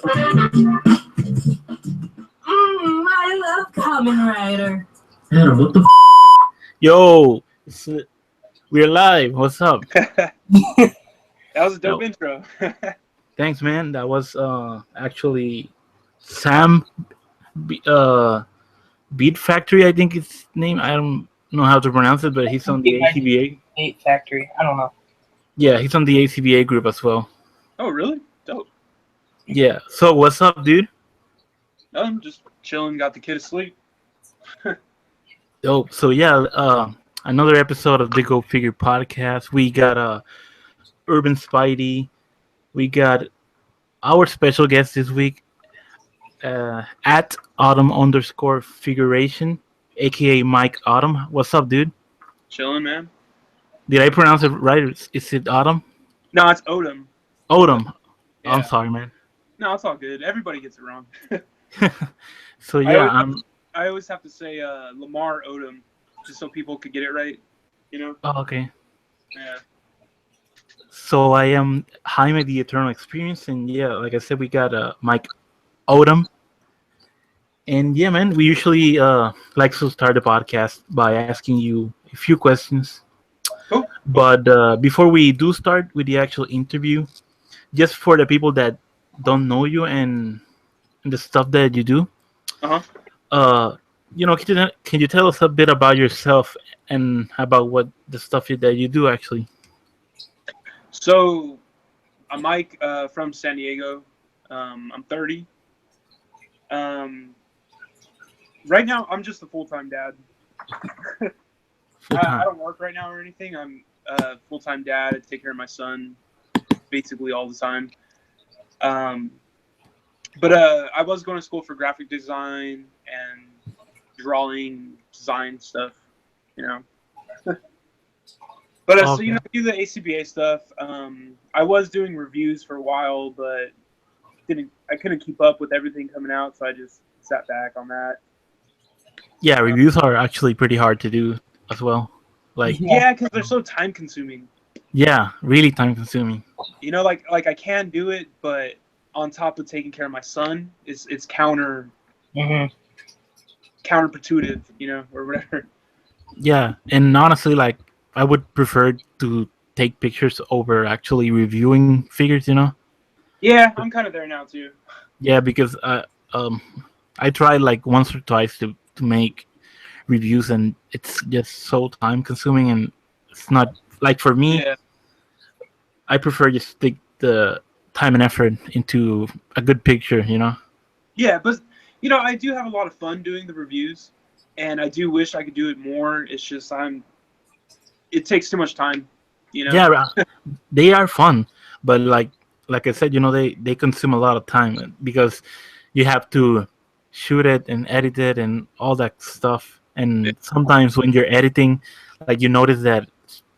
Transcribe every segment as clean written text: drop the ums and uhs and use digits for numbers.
I love Kamen Rider. Adam, what the Yo, we're live. What's up? That was a dope Yo, intro. thanks, man. That was actually Sam Beat Factory, I think it's his name. I don't know how to pronounce it, but he's on the ACBA. Beat Factory. I don't know. Yeah, he's on the ACBA group as well. Oh, really? Dope. Yeah. So what's up, dude? I'm just chilling. Got the kid asleep. Dope. So yeah, another episode of the Go Figure podcast. We got Urban Spidey. We got our special guest this week, at Autumn_figuration, aka Mike Autumn. What's up, dude? Chilling, man. Did I pronounce it right? Is it Autumn? No, it's Odom. Odom. Yeah. I'm sorry, man. No, it's all good. Everybody gets it wrong. So yeah, I always have to say Lamar Odom, just so people could get it right. You know? Oh, okay. Yeah. So I am Jaime the Eternal Experience, and yeah, like I said, we got Mike Odom. And yeah, man, we usually like to start the podcast by asking you a few questions. Cool. But before we do start with the actual interview, just for the people that don't know you and the stuff that you do, can you tell us a bit about yourself and about what the stuff that you do actually? So, I'm Mike from San Diego. I'm 30. Right now, I'm just a full-time dad. I don't work right now or anything. I'm a full-time dad. I take care of my son basically all the time. But I was going to school for graphic design and drawing, design stuff, you know. But so I do the ACBA stuff. I was doing reviews for a while, but I couldn't keep up with everything coming out, so I just sat back on that. Yeah, reviews are actually pretty hard to do as well. Yeah, because they're so time consuming. Yeah, really time consuming. You know, like I can do it, but on top of taking care of my son, it's counterintuitive, you know, or whatever. Yeah, and honestly, like I would prefer to take pictures over actually reviewing figures, you know. Yeah, I'm kind of there now too. Yeah, because I tried like once or twice to make reviews, and it's just so time consuming, and it's not like for me. Yeah. I prefer just stick the time and effort into a good picture, you know. Yeah, but you know, I do have a lot of fun doing the reviews, and I do wish I could do it more. It's just it takes too much time, you know. Yeah, they are fun, but like I said, you know, they consume a lot of time because you have to shoot it and edit it and all that stuff. And sometimes when you're editing, like you notice that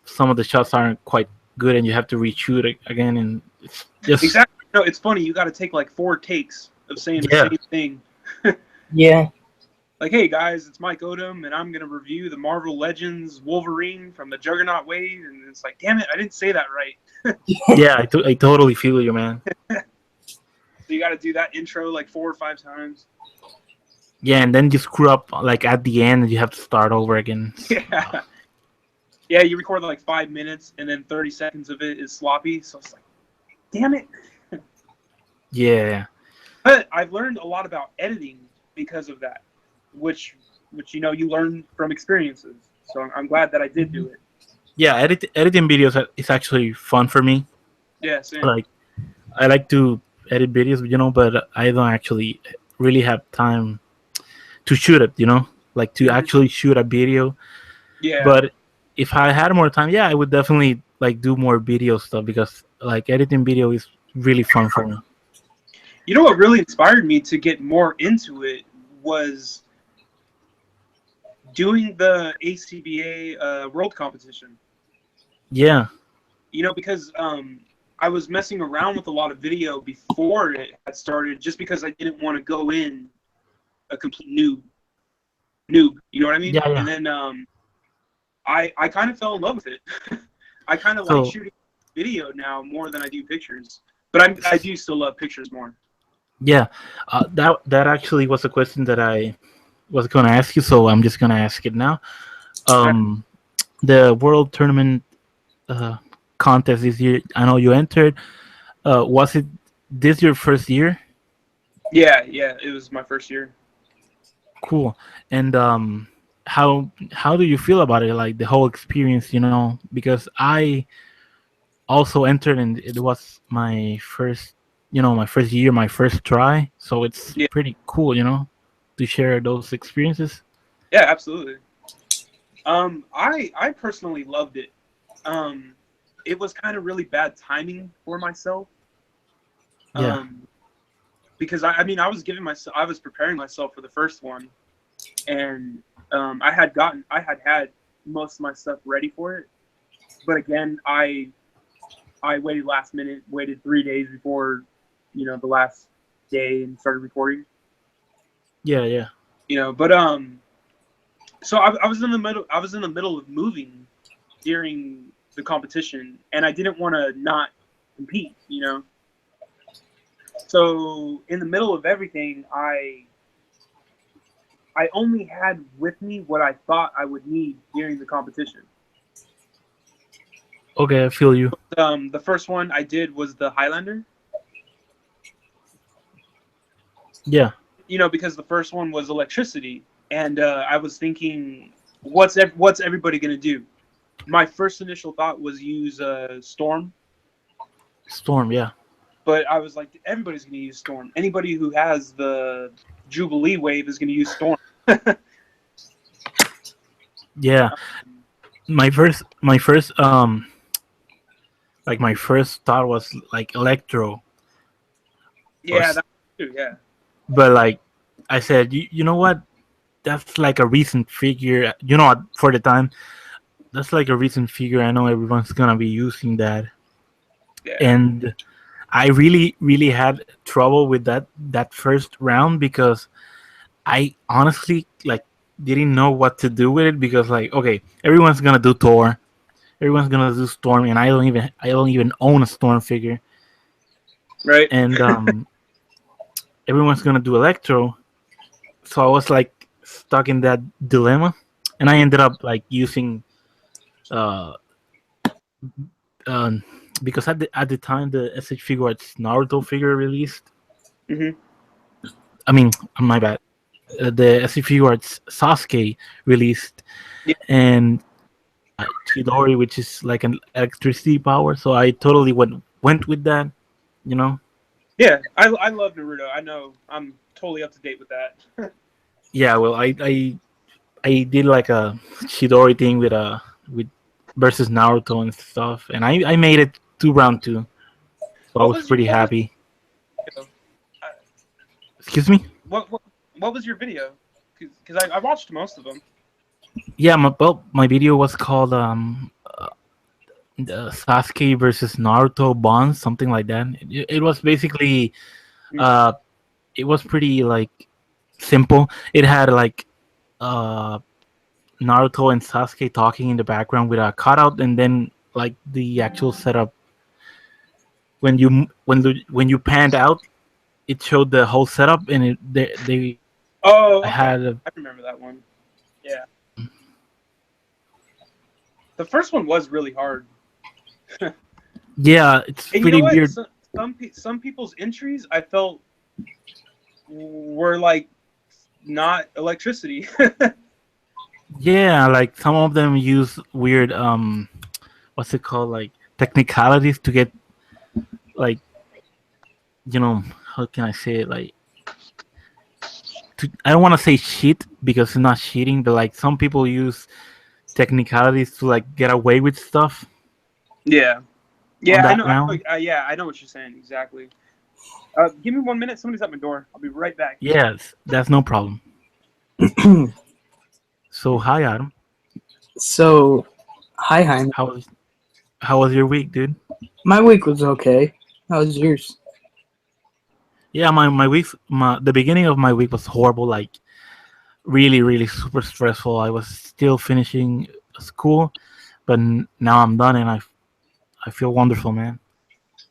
some of the shots aren't quite good, and you have to reshoot it again, and it's just exactly. No, it's funny. You got to take like 4 takes of saying the same thing. Yeah. Like, hey guys, it's Mike Odom, and I'm gonna review the Marvel Legends Wolverine from the Juggernaut Wave, and it's like, damn it, I didn't say that right. Yeah, I totally feel you, man. So you got to do that intro like 4 or 5 times. Yeah, and then you screw up like at the end, and you have to start over again. Yeah. Yeah, you record like 5 minutes, and then 30 seconds of it is sloppy. So it's like, damn it. Yeah. But I've learned a lot about editing because of that, which you know you learn from experiences. So I'm glad that I did do it. Yeah, editing videos is actually fun for me. Yeah, same. Like I like to edit videos, you know, but I don't actually really have time to shoot it, you know, like to actually shoot a video. Yeah. But if I had more time, yeah, I would definitely like do more video stuff, because like editing video is really fun for me. You know what really inspired me to get more into it was doing the ACBA world competition. Yeah. You know, because I was messing around with a lot of video before it had started, just because I didn't want to go in a complete noob. You know what I mean? Yeah, yeah. And then I kind of fell in love with it. I kind of like shooting video now more than I do pictures, but I do still love pictures more. Yeah, that actually was a question that I was going to ask you, so I'm just going to ask it now. Um, the World Tournament uh, contest this year, I know you entered. Was it this your first year? Yeah, yeah, it was my first year. Cool. And how do you feel about it? Like the whole experience, because I also entered and it was my first, my first year, my first try. So it's Yeah, pretty cool, to share those experiences. yeah, absolutely. I personally loved it. Um, it was kind of really bad timing for myself. Yeah. Um, because I mean, I was preparing myself for the first one, and I had most of my stuff ready for it. But again, I waited last minute, waited 3 days before, the last day and started recording. Yeah, yeah. But so I was in the middle. I was in the middle of moving during the competition, and I didn't want to not compete. So in the middle of everything, I only had with me what I thought I would need during the competition. Okay, I feel you. The first one I did was the Highlander. Yeah. Because the first one was electricity, and I was thinking, what's everybody gonna do? My first initial thought was use Storm, Storm, yeah. but I was like, everybody's gonna use Storm. Anybody who has the Jubilee wave is gonna use Storm. Yeah. My first thought was like Electro. Or Yeah, that's true. Yeah, but like I said, you know what? That's like a recent figure. You know what? For the time, that's like a recent figure. I know everyone's gonna be using that, yeah, and I really, really had trouble with that first round because I honestly like didn't know what to do with it because like okay, everyone's gonna do Thor, everyone's gonna do Storm, and I don't even own a Storm figure, right. and everyone's gonna do Electro. So I was like stuck in that dilemma, and I ended up like using uh, uh because at the time the SH figure arts Naruto figure released. hmm I mean, my bad. The SH figure arts Sasuke released, Yeah, and Chidori, which is like an electricity power. So I totally went with that. You know. yeah. I love Naruto. I know. I'm totally up to date with that. Yeah. Well, I did like a Chidori thing with versus Naruto and stuff, and I made it to round two. So I What was was your pretty what was happy. uh, Excuse me. what was your video? Because I watched most of them. Yeah, my video was called the Sasuke versus Naruto Bond, something like that. It was basically uh it was pretty like simple. It had like uh Naruto and Sasuke talking in the background with a cutout, and then like the actual setup when you panned out, it showed the whole setup, and they Oh, okay. had I remember that one. Yeah. The first one was really hard. yeah, it's And you know pretty what? weird. Some people's entries I felt were like not electricity. Yeah, like some of them use weird what's it called, like technicalities to get like how can I say it, like I don't want to say cheat because it's not cheating, but like some people use technicalities to like get away with stuff Yeah. on Yeah, I that know. round. Yeah, I know what you're saying exactly. Give me 1 minute. Somebody's at my door. I'll be right back. Yes, that's no problem. So hi Adam, So, hi, Jaime. how was your week, dude? My week was okay. How was yours? Yeah, the beginning of my week was horrible, like really, really super stressful. I was still finishing school, but now I'm done and I feel wonderful, man.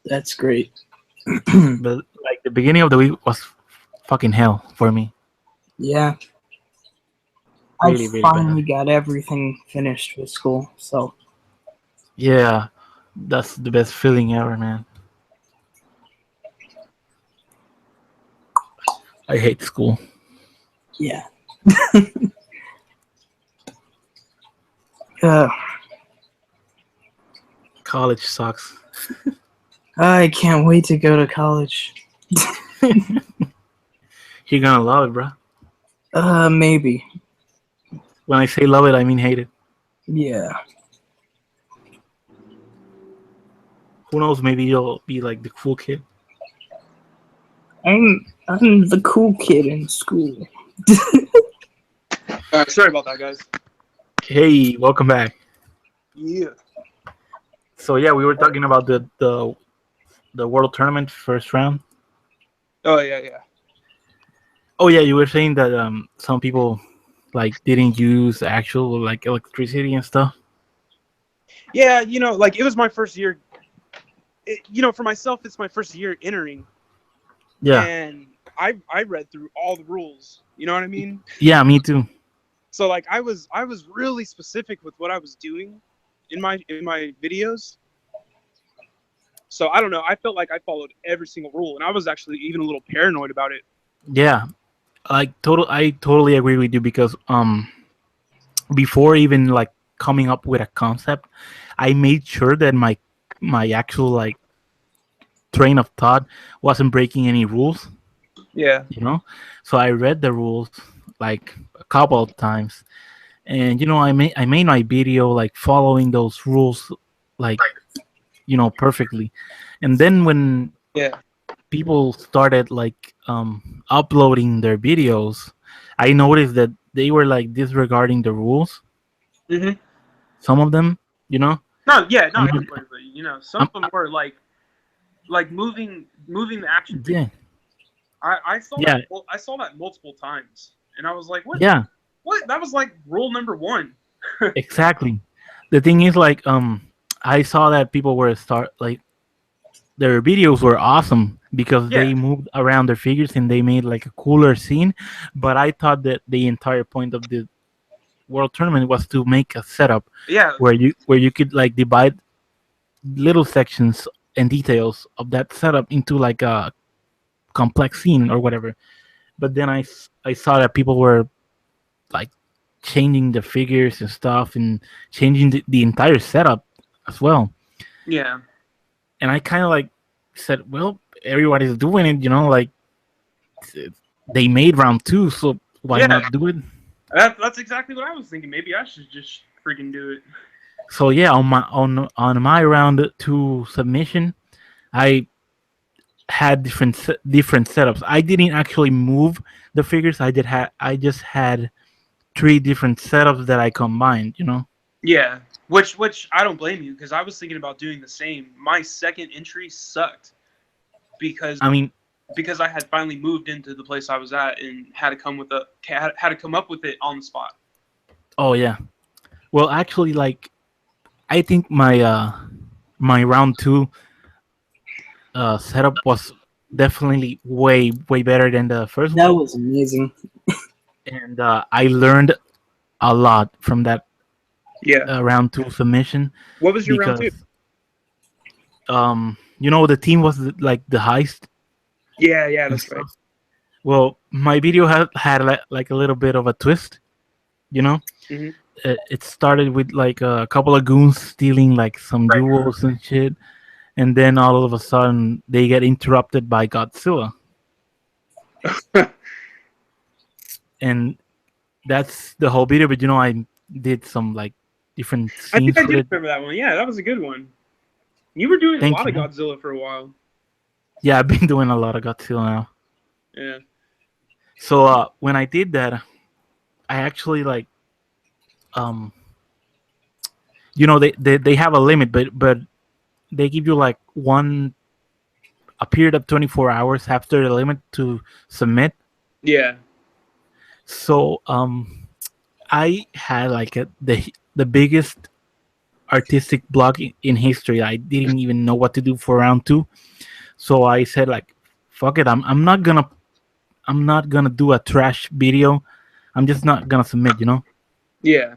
That's great. But like beginning of the week was fucking hell for me. Yeah. Really, I really finally bad. got everything finished with school, so Yeah, that's the best feeling ever, man. I hate school. yeah. uh, College sucks. I can't wait to go to college. You're gonna love it, bro. Maybe. When I say love it, I mean hate it. Yeah. Who knows? Maybe you'll be like the cool kid. I'm the cool kid in school. All right, sorry about that, guys. Hey, welcome back. Yeah. So yeah, we were talking about the world tournament first round. Oh yeah. Oh yeah, you were saying that some people like didn't use actual like electricity and stuff. Yeah, like it was my first year. For myself, it's my first year entering, Yeah, and I read through all the rules. You know what I mean? yeah, me too. So like I was really specific with what I was doing in my videos. So I don't know. I felt like I followed every single rule, and I was actually even a little paranoid about it. Yeah, I totally agree with you because before even like coming up with a concept, I made sure that my actual like train of thought wasn't breaking any rules. Yeah. So I read the rules like a couple of times, and I made my video like following those rules like perfectly. And then when Yeah. people started like uploading their videos, I noticed that they were like disregarding the rules. Mhm. Some of them, No, yeah, I'm not not- everybody, but some I'm- of them were like moving the action figure. yeah, I saw Yeah. that. I saw that multiple times, and I was like, "What? yeah, What? That was like rule number 1." exactly. The thing is like I saw that people were their videos were awesome because Yeah. they moved around their figures and they made like a cooler scene. But I thought that the entire point of the world tournament was to make a setup Yeah. where you could like divide little sections and details of that setup into like a complex scene or whatever. But then I saw that people were like changing the figures and stuff and changing the entire setup as well. Yeah. And I kind of like said, well, everybody's doing it, like they made round two, so why Yeah. not do it? That's exactly what I was thinking. Maybe I should just freaking do it. So yeah, on my round two submission, I had different setups. I didn't actually move the figures. I just had three different setups that I combined. Yeah. Which I don't blame you, because I was thinking about doing the same. My second entry sucked because I mean, I had finally moved into the place I was at and had to come up with it on the spot. oh yeah. Well, actually, like I think my round two setup was definitely way better than the first That one, was amazing. and I learned a lot from that Yeah. round two submission What was your because round two? the team was like the heist. Yeah, and that's right. stuff. Well, my video had like a little bit of a twist. Mhm. It started with like a couple of goons stealing like some Right. jewels and shit, and then all of a sudden they get interrupted by Godzilla, and that's the whole video. But I did some like different I scenes think I with do it. remember that one. Yeah, that was a good one. You were doing Thank a lot you. of Godzilla for a while. Yeah, I've been doing a lot of Godzilla now. Yeah. So when I did that, I actually like they have a limit, but they give you like a period of 24 hours after the limit to submit. Yeah. So I had like the biggest artistic block in history. I didn't even know what to do for round two. So I said like, fuck it. I'm not gonna do a trash video. I'm just not gonna submit. You know, Yeah.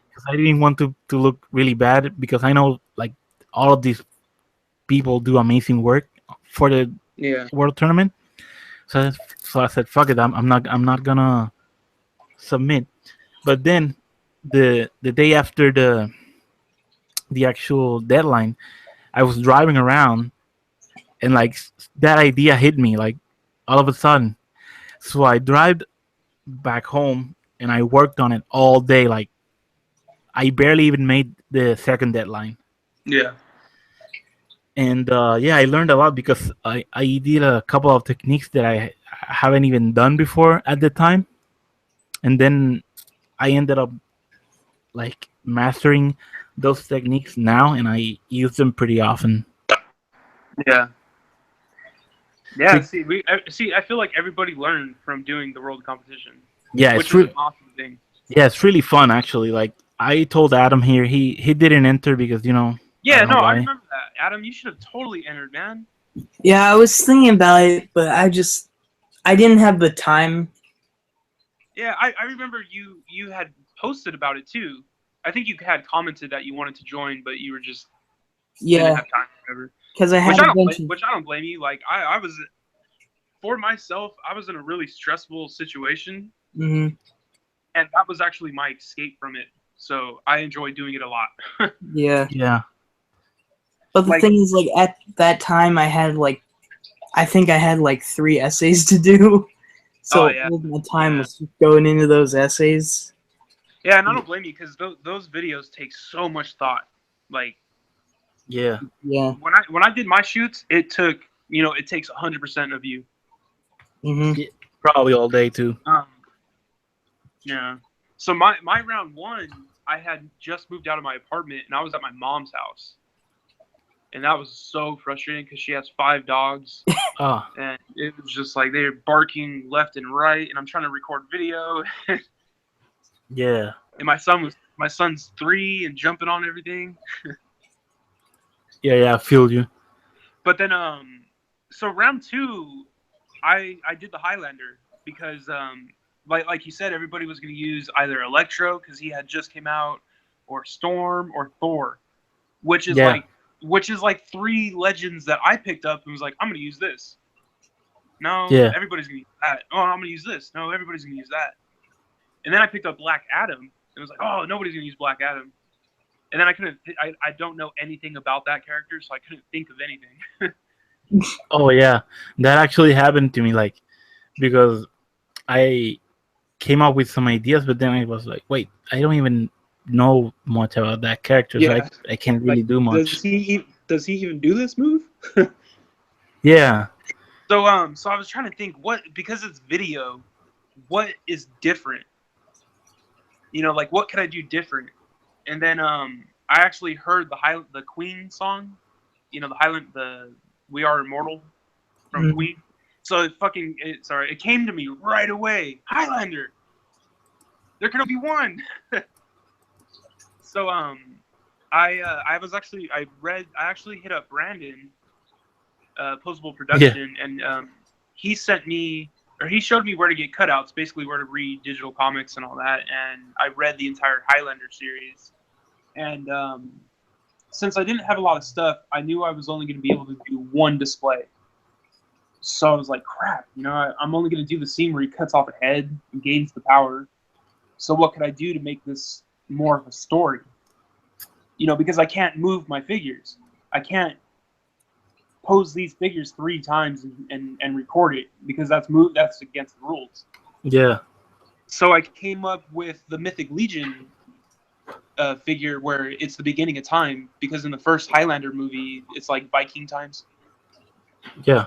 because I didn't want to look really bad because I know like all of these people do amazing work for the Yeah. world tournament. So I said, fuck it. I'm not gonna submit. But then the day after the actual deadline, I was driving around and like that idea hit me like all of a sudden. So I drive back home and I worked on it all day. Like I barely even made the second deadline. Yeah. And yeah, I learned a lot because I did a couple of techniques that I haven't even done before at the time. And then I ended up like mastering those techniques now and I use them pretty often. Yeah. Yeah. Be- See, I feel like everybody learned from doing the world competition, Yeah, which it's is an awesome thing. yeah, it's really fun actually. Like I told Adam here, he didn't enter because I Yeah. don't know No, I why. remember that. Adam, you should have totally entered, man. Yeah, I was thinking about it, but I didn't have the time. Yeah, I remember you had posted about it too. I think you had commented that you wanted to join, but you were just didn't Yeah, have time. Whatever. because I had a bunch of. Which I don't blame you. Like I was, for myself, I was in a really stressful situation, Mhm. and that was actually my escape from it. So I enjoy doing it a lot. Yeah, Yeah. but the Like- thing is, like at that time, I think I had like 3 essays to do, so Oh, yeah. all of my time Yeah. was going into those essays. Yeah, and I don't blame you because those videos take so much thought. Like Yeah. Yeah. when I did my shoots, it took it takes 100% of you. Hmm. Probably all day too. Yeah. So my round one, I had just moved out of my apartment and I was at my mom's house, and that was so frustrating because she has 5 dogs, Oh, and it was just like they're barking left and right, and I'm trying to record video, yeah. and my son's 3 and jumping on everything. Yeah, I feel you. But then so round 2, I did the Highlander because like you said, everybody was going to use either Electro because he had just came out, or Storm, or Thor, which is Yeah. like 3 legends that I picked up and was like, I'm going to use this. No, Yeah. everybody's going to use that. Oh, I'm going to use this. No, everybody's going to use that. And then I picked up Black Adam and was like, oh, nobody's going to use Black Adam. And then I don't know anything about that character, so I couldn't think of anything. Oh yeah. That actually happened to me like because I came up with some ideas but then I was like, wait, I don't even know much about that character, so Yeah. I can't really do much. Does he even do this move? Yeah. So so I was trying to think because it's video, what is different? Like what could I do different? And then I actually heard the Queen song, the We Are Immortal from Mhm. Queen. So it came to me right away. Highlander. There can only be one. So I actually hit up Brandon, Posable Production, and he showed me where to get cutouts, basically where to read digital comics and all that, and I read the entire Highlander series. And since I didn't have a lot of stuff, I knew I was only going to be able to do one display. So I was like, crap, I'm only going to do the scene where he cuts off a head and gains the power. So what could I do to make this more of a story? Because I can't move my figures. I can't pose these figures 3 times and record it because that's against the rules. Yeah. So I came up with the Mythic Legion figure where it's the beginning of time, because in the first Highlander movie it's like Viking times. Yeah.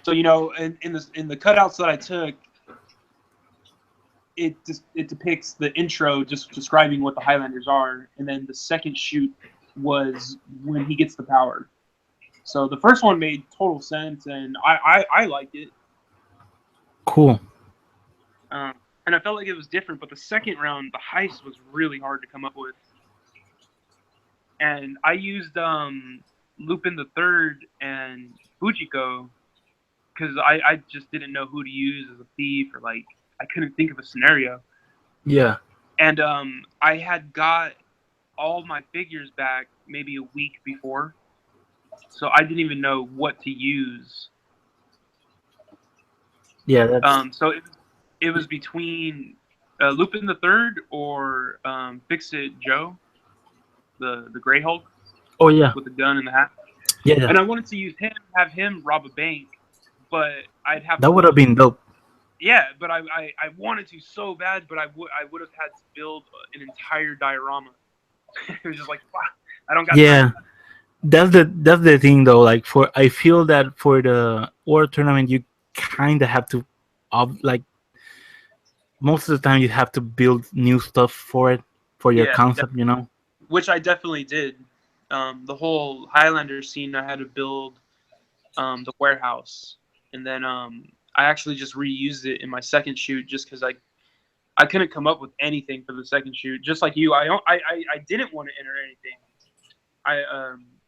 So in the cutouts that I took, it depicts the intro just describing what the Highlanders are, and then the second shoot was when he gets the power. So the first one made total sense, and I liked it. Cool. And I felt like it was different, but the second round, the heist was really hard to come up with. And I used Lupin the Third and Fujiko because I just didn't know who to use as a thief, or like I couldn't think of a scenario. Yeah. And I had got all my figures back maybe a week before, so I didn't even know what to use. Yeah. That's So it was between Lupin the Third or Fix-It Joe, the Grey Hulk oh yeah. with the gun and the hat. Yeah. Yeah. And I wanted to use him, have him rob a bank, but I'd have That to would have been dope. Yeah, but I wanted to so bad, but I would have had to build an entire diorama. It was just like, wow, I don't got Yeah. time. That's the thing though. Like I feel that for the War tournament, you kind of have to, like most of the time, you have to build new stuff for it for your Yeah, concept. You know. which I definitely did. The whole Highlander scene, I had to build the warehouse, and then I actually just reused it in my second shoot just because I couldn't come up with anything for the second shoot. Just like you, I didn't want to enter anything.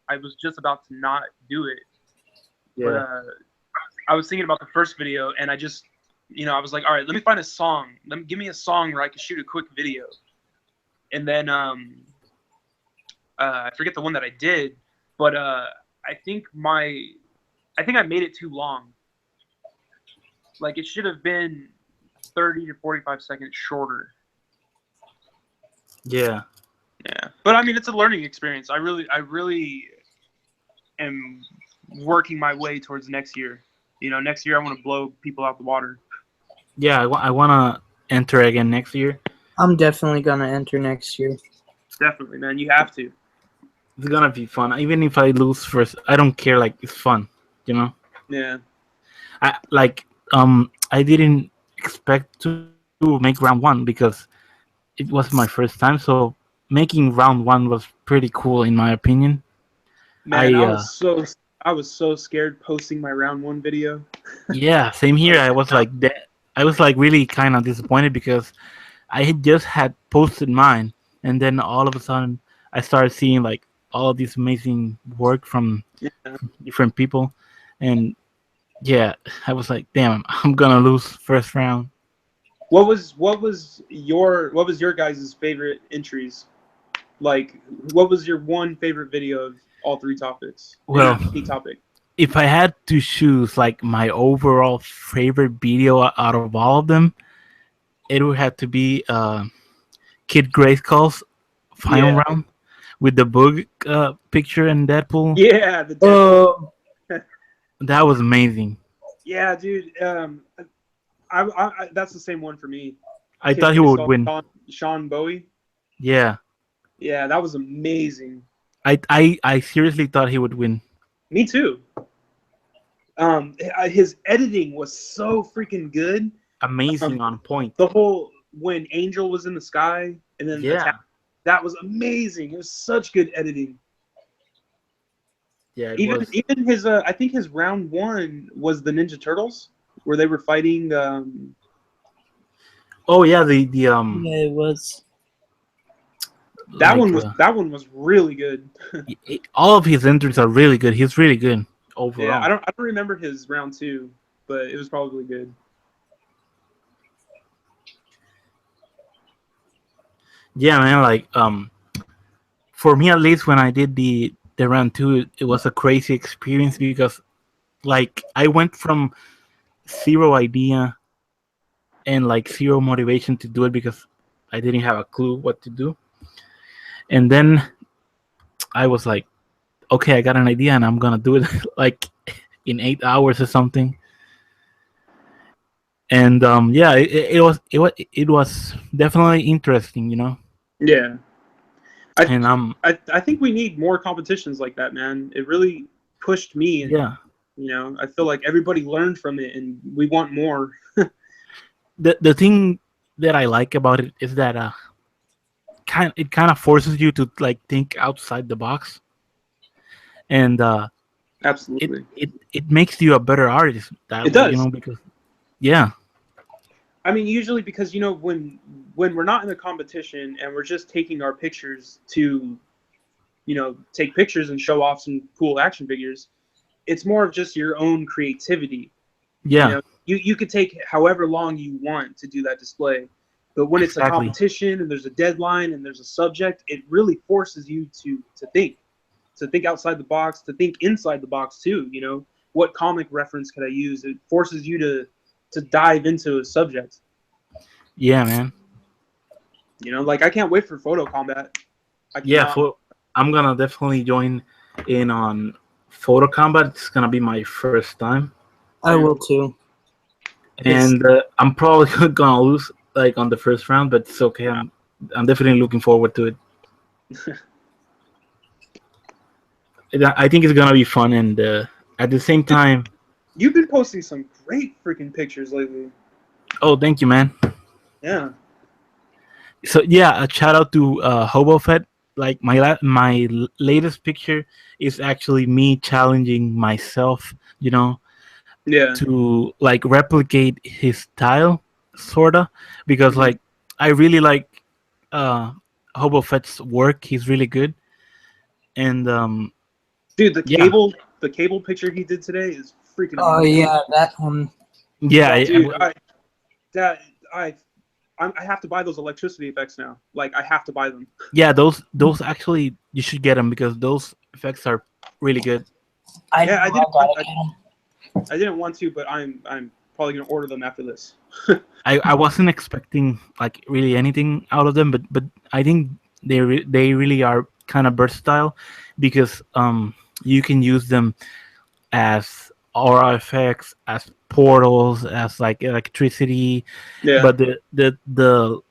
I was just about to not do it. But I was thinking about the first video, and I just, I was like, all right, let me find a song. Give me a song where I can shoot a quick video. And then I forget the one that I did, but I think I made it too long. Like it should have been 30 to 45 seconds shorter. Yeah. Yeah, but I mean, it's a learning experience. I really am working my way towards next year. Next year I want to blow people out the water. Yeah. I want to enter again next year. I'm definitely gonna enter next year. Definitely, man. You have to. It's gonna be fun. Even if I lose first, I don't care. Like it's fun. You know. Yeah. I didn't expect to make round one because it was my first time. So making round one was pretty cool in my opinion. Man, I was so scared posting my round one video. Yeah, same here. I was like that. I was like really kind of disappointed because I had posted mine, and then all of a sudden I started seeing like all of this amazing work from different people, and yeah, I was like, damn, I'm gonna lose first round. What was your guys' favorite entries? Like, what was your one favorite video of all three topics? Well, Any topic. If I had to choose like my overall favorite video out of all of them, it would have to be Kid Grayskull's final round with the book picture and Deadpool. Yeah, the Deadpool. That was amazing. Yeah, dude. I that's the same one for me. I thought he would win. Sean Bowie. Yeah. Yeah, that was amazing. I seriously thought he would win. Me too. His editing was so freaking good. Amazing on point. The whole when Angel was in the sky and then that was amazing. It was such good editing. Yeah, even his I think his round one was the Ninja Turtles where they were fighting. Oh yeah, the Yeah, it was. That one was really good. All of his entries are really good. He's really good overall. Yeah, I don't remember his round two, but it was probably good. Yeah, man. Like for me at least, when I did the round two, it was a crazy experience because, like, I went from zero idea and like zero motivation to do it because I didn't have a clue what to do. And then I was like, okay, I got an idea and I'm gonna do it like in 8 hours or something. And yeah, it was definitely interesting, you know. Yeah, And I think we need more competitions like that, man. It really pushed me. And, yeah, I feel like everybody learned from it, and we want more. the thing that I like about it is that it kind of forces you to like think outside the box, and Absolutely, it makes you a better artist. That it does, because yeah. I mean, usually because when we're not in a competition and we're just taking our pictures to, take pictures and show off some cool action figures, it's more of just your own creativity. Yeah, You know, you could take however long you want to do that display, but when it's a Exactly. competition and there's a deadline and there's a subject, it really forces you to think outside the box, to think inside the box too. You know, what comic reference could I use? It forces you to dive into a subject. yeah, man. You know, like I can't wait for Photo Combat. I Yeah, cannot. I'm gonna definitely join in on Photo Combat. It's gonna be my first time, I will too. and I'm probably gonna lose like on the first round, but it's okay. I'm definitely looking forward to it. I think it's gonna be fun, and at the same time, You've been posting some great freaking pictures lately. oh, thank you, man. Yeah. So yeah, a shout out to Hobo Fett. Like latest picture is actually me challenging myself, Yeah. to like replicate his style, sorta, because Mhm. like I really like uh Hobo Fett's work. He's really good, and Dude, yeah, the cable picture he did today is freaking Oh amazing. yeah, that one. yeah, Dude, that I have to buy those electricity effects now. Like I have to buy them. yeah. Those actually you should get them because those effects are really good. Yeah, I didn't gotta want, get 'em. I didn't want to, but I'm probably gonna order them after this. I wasn't expecting like really anything out of them, but I think they really are kind of versatile because you can use them as aura effects, as portals, as like electricity, Yeah. but the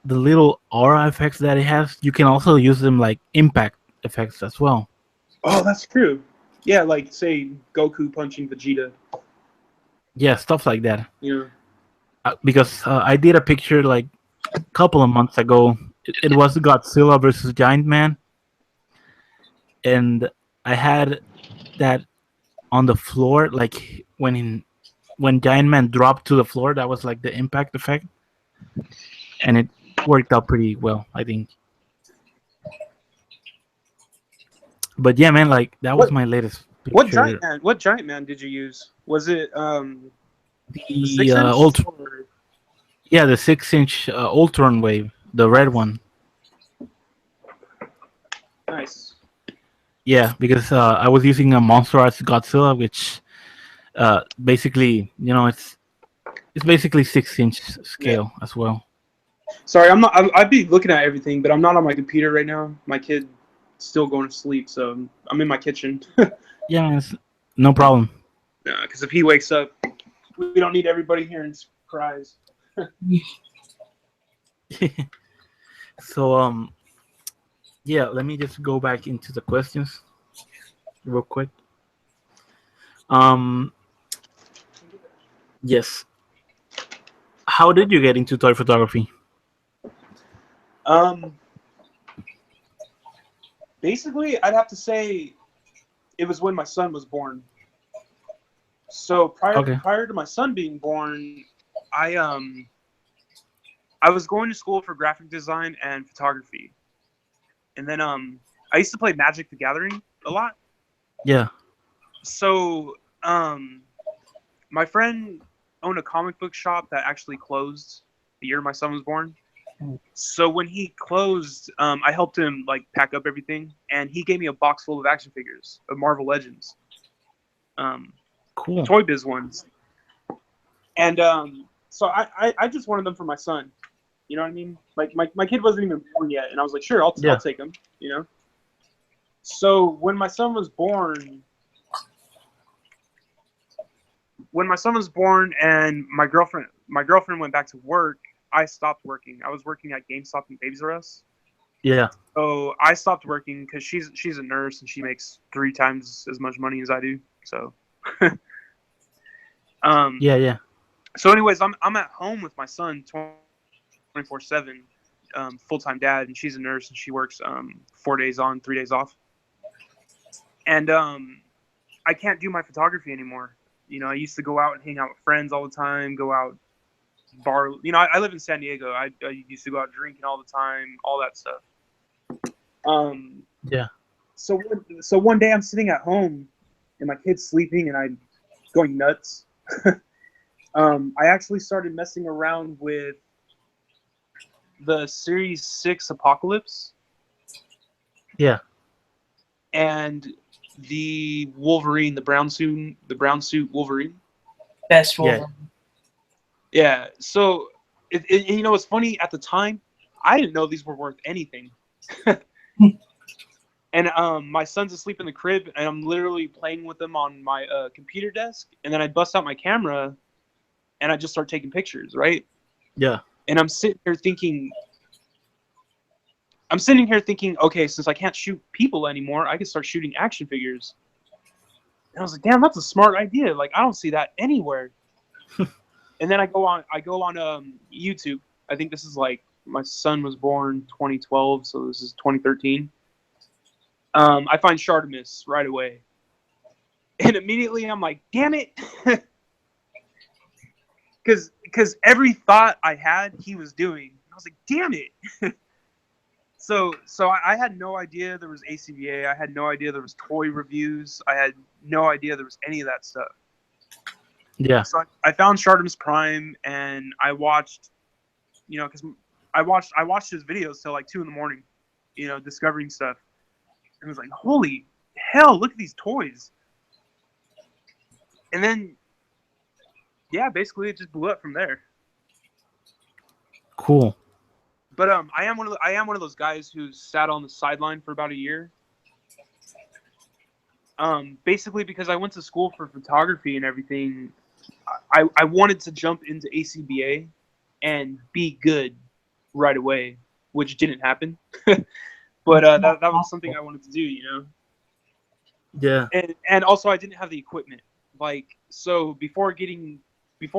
little aura effects that it has, you can also use them like impact effects as well. Oh, that's true. Yeah, like say Goku punching Vegeta. Yeah, stuff like that. You know. Because I did a picture like a couple of months ago. It was Godzilla versus Giant Man, and I had that on the floor, like when Giant Man dropped to the floor. That was like the impact effect, and it worked out pretty well, I think. But yeah, man, like that was What my latest picture. What giant man did you use? Was it the The 6 inch? ultra, yeah, the 6-inch Ultron wave, the red one. Nice. Yeah, because I was using a Monster Arts Godzilla, which basically, it's basically 6-inch scale as well. Sorry, I'm not. I'd be looking at everything, but I'm not on my computer right now. My kid still going to sleep, so I'm in my kitchen. Yeah, man, no problem. Because if he wakes up, we don't need everybody hearing cries. So yeah, let me just go back into the questions real quick. Um, yes. How did you get into toy photography? Basically, I'd have to say it was when my son was born. So Okay. prior to my son being born, I was going to school for graphic design and photography, and then I used to play Magic the Gathering a lot. Yeah. So my friend owned a comic book shop that actually closed the year my son was born. So when he closed, I helped him like pack up everything, and he gave me a box full of action figures of Marvel Legends, Cool. Toy Biz ones, and so I just wanted them for my son. You know what I mean? Like my kid wasn't even born yet, and I was like, sure, I'll take him. You know. So when my son was born, and my girlfriend went back to work, I stopped working. I was working at GameStop and Babies R Us. Yeah. So I stopped working because she's a nurse and she makes 3 times as much money as I do. So, Yeah. So, anyways, I'm at home with my son 24/7, full-time dad, and she's a nurse and she works 4 days on, 3 days off. And I can't do my photography anymore. You know, I used to go out and hang out with friends all the time, go out bar. You know, I live in San Diego. I used to go out drinking all the time, all that stuff. Yeah. So one day I'm sitting at home and my kid's sleeping and I'm going nuts. I actually started messing around with the Series 6 Apocalypse Yeah. and the Wolverine, the brown suit Wolverine. Best Yeah. Wolverine. Yeah. So, you know, it's funny. At the time, I didn't know these were worth anything. And my son's asleep in the crib, and I'm literally playing with them on my computer desk. And then I bust out my camera, and I just start taking pictures, right? Yeah. And I'm sitting here thinking, okay, since I can't shoot people anymore, I can start shooting action figures. And I was like, damn, that's a smart idea. Like, I don't see that anywhere. And then I go on YouTube. I think this is like, my son was born 2012, so this is 2013. I find Shartimus right away. And immediately I'm like, damn it. Because every thought I had, he was doing. I was like, damn it. So I had no idea there was ACBA. I had no idea there was toy reviews. I had no idea there was any of that stuff. Yeah. So I found Shartimus Prime, and I watched, you know, because I watched his videos till like 2 a.m, you know, discovering stuff. And I was like, holy hell, look at these toys. And then, yeah, basically it just blew up from there. Cool. But I am one of those guys who sat on the sideline for about a year. Basically because I went to school for photography and everything. I wanted to jump into ACBA and be good right away, which didn't happen. But that was something I wanted to do, you know. Yeah. And also I didn't have the equipment. Like, so before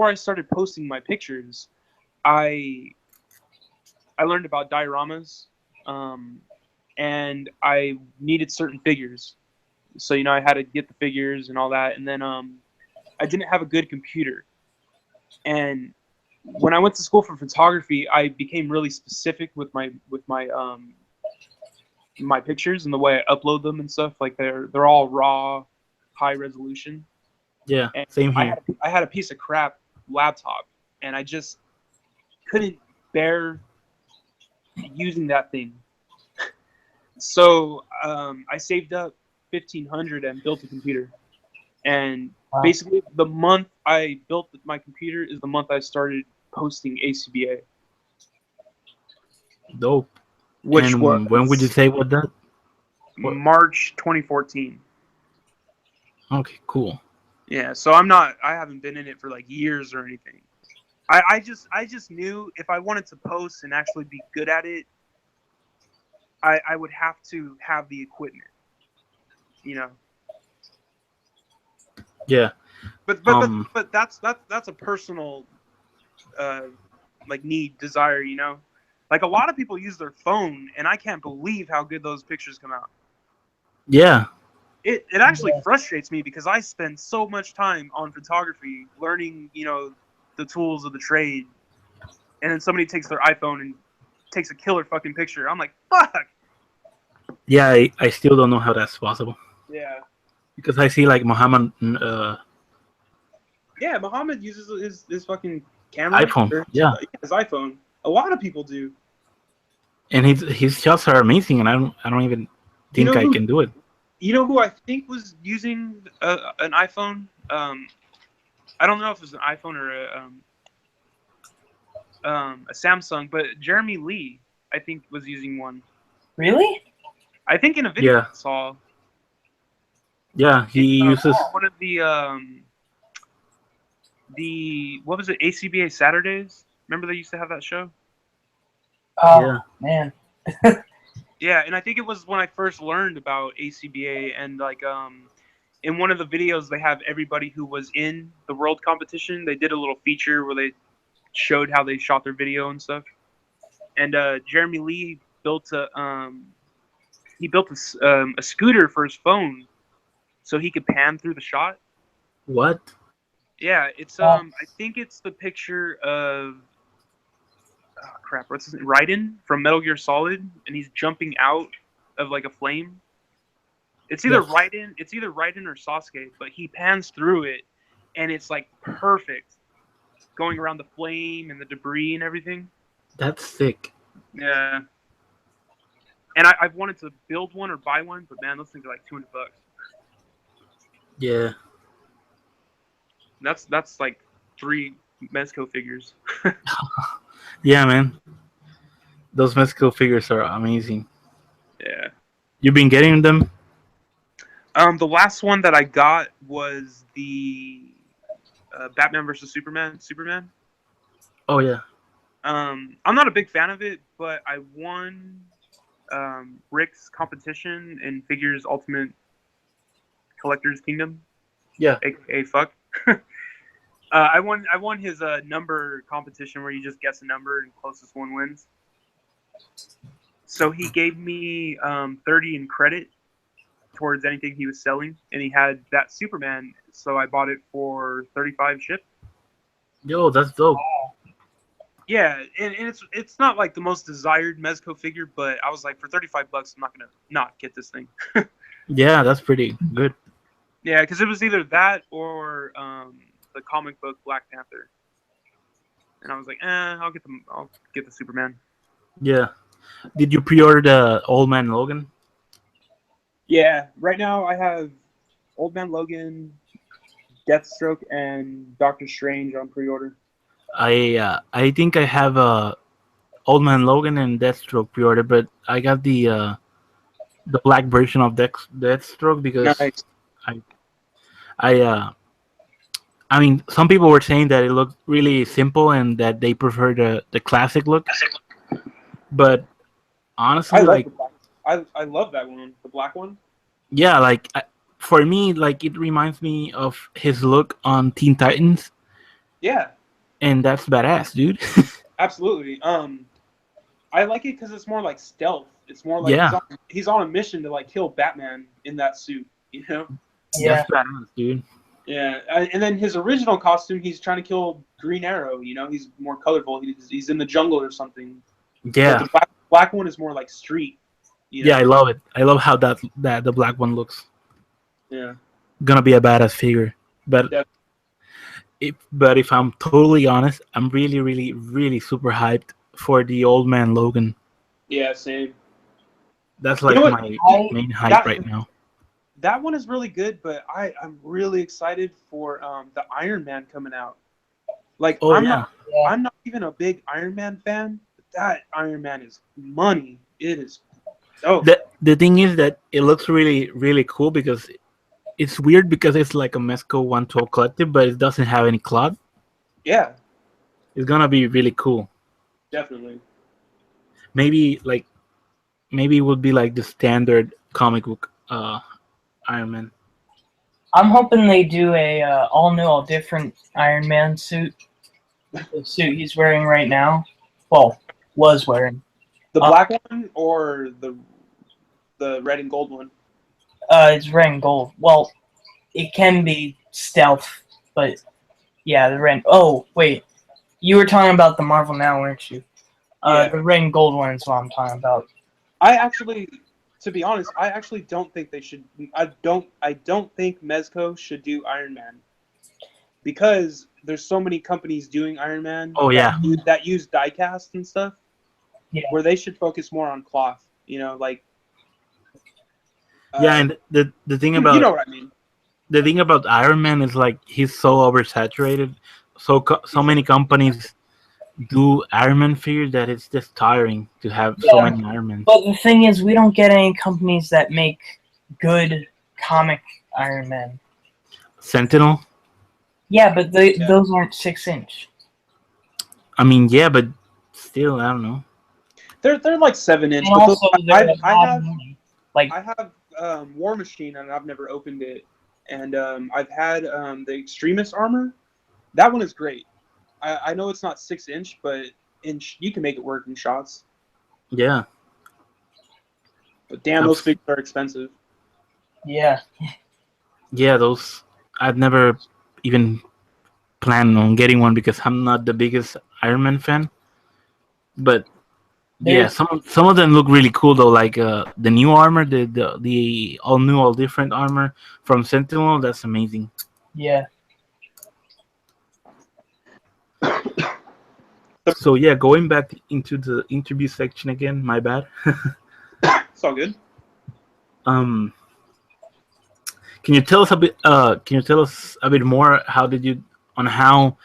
I started posting my pictures, I learned about dioramas, and I needed certain figures. So, you know, I had to get the figures and all that. And then I didn't have a good computer. And when I went to school for photography, I became really specific with my my pictures and the way I upload them and stuff. Like they're all raw, high resolution. Yeah. And Same here. I had a piece of crap laptop, and I just couldn't bear using that thing. So I saved up $1,500 and built a computer. And Wow. basically, the month I built my computer is the month I started posting ACBA. Dope. Which and was when would you say what that? March 2014. Okay, cool. Yeah, so I haven't been in it for like years or anything. I just knew if I wanted to post and actually be good at it, I would have to have the equipment, you know. Yeah. But that's a personal like desire, you know. Like a lot of people use their phone, and I can't believe how good those pictures come out. Yeah. It actually frustrates me because I spend so much time on photography, learning, you know, the tools of the trade, and then somebody takes their iPhone and takes a killer fucking picture. I'm like, fuck. Yeah, I still don't know how that's possible. Yeah. Because I see like Muhammad Yeah, Muhammad uses his fucking camera. iPhone. Yeah. His iPhone. A lot of people do. And his shots are amazing, and I don't even think I can do it. You know who I think was using an iPhone? I don't know if it was an iPhone or a Samsung, but Jeremy Lee, I think, was using one. Really? I think in a video Yeah. I saw. Yeah, he uses. One of the what was it? ACBA Saturdays. Remember they used to have that show? Oh, Yeah. man. Yeah, and I think it was when I first learned about ACBA, and like in one of the videos they have everybody who was in the world competition. They did a little feature where they showed how they shot their video and stuff. And Jeremy Lee built a scooter for his phone so he could pan through the shot. What? Yeah, it's I think it's the picture of what's his name? Raiden from Metal Gear Solid, and he's jumping out of like a flame. It's either Yes. Raiden or Sasuke, but he pans through it, and it's like perfect, going around the flame and the debris and everything. That's sick. Yeah. And I've wanted to build one or buy one, but man, those things are like $200. Yeah. That's like 3 Mezco figures. Yeah, man. Those Mezco figures are amazing. Yeah. You've been getting them? The last one that I got was the Batman versus Superman. Oh yeah. I'm not a big fan of it, but I won Rick's competition in Figures Ultimate Collector's Kingdom. Yeah. AKA fuck. I won his number competition where you just guess a number and closest one wins. So he gave me 30 in credit towards anything he was selling, and he had that Superman, so I bought it for 35 shipped. Yo, that's dope. Yeah, and it's not like the most desired Mezco figure, but I was like, for $35, I'm not gonna not get this thing. Yeah, that's pretty good. Yeah, because it was either that or the comic book Black Panther, and I was like, I'll get the Superman. Yeah. Did you pre-order the Old Man Logan? Yeah, right now I have Old Man Logan, Deathstroke, and Doctor Strange on pre-order. I think I have Old Man Logan and Deathstroke pre-order, but I got the black version of Deathstroke because Nice. I mean, some people were saying that it looked really simple and that they prefer the classic look. But honestly, I love like, the black. I love that one, the black one. yeah, like for me, like it reminds me of his look on Teen Titans, Yeah, and that's badass, dude. absolutely. I like it because it's more like stealth. It's more like Yeah. he's on a mission to like kill Batman in that suit, you know? Yeah. That's badass, dude. Yeah, and then his original costume, he's trying to kill Green Arrow. You know, he's more colorful. He's in the jungle or something. Yeah, But the black one is more like street. You know? yeah, I love it. I love how that the black one looks. Yeah. Gonna be a badass figure, but Yeah. if I'm totally honest, I'm really, really, really super hyped for the Old Man Logan. Yeah, same. That's like know what? my main hype that- right now. That one is really good, but I'm really excited for the Iron Man coming out. Like Oh I'm yeah, not even a big Iron Man fan, but that Iron Man is money. It is. Oh the thing is that it looks really, really cool because it's weird because it's like a Mezco 112 collective, but it doesn't have any cloth. yeah, It's gonna be really cool. definitely. Maybe it would be like the standard comic book Iron Man. I'm hoping they do a all new, all different Iron Man suit. The suit he's wearing right now. Well, was wearing. The black one or the red and gold one? It's red and gold. Well, it can be stealth, but yeah, the red. Oh wait, you were talking about the Marvel Now, weren't you? Yeah. The red and gold one is what I'm talking about. To be honest, I actually don't think they should. I don't think Mezco should do Iron Man because there's so many companies doing Iron Man. Oh, yeah. that use diecast and stuff. Yeah. Where they should focus more on cloth. You know, like. Yeah, and the thing about you know what I mean. the thing about Iron Man is like he's so oversaturated. So many companies do Iron Man figures that it's just tiring to have so Yeah. many Iron Men. But the thing is, we don't get any companies that make good comic Iron Man. Sentinel. Yeah, but those aren't 6-inch. I mean, yeah, but still, I don't know. They're like 7-inch. And But also, they're I not have money. Like, I have War Machine and I've never opened it, and I've had the Extremist armor. That one is great. I know it's not 6-inch, but you can make it work in shots. Yeah, But damn, those figures are expensive. yeah. yeah, those I've never even planned on getting one because I'm not the biggest Iron Man fan. But yeah, There's- some of them look really cool though. Like the new armor, the all new, all different armor from Sentinel. That's amazing. Yeah. So yeah, going back into the interview section again. My bad. It's all good. Um, can you tell us a bit? Can you tell us a bit more? How did you on how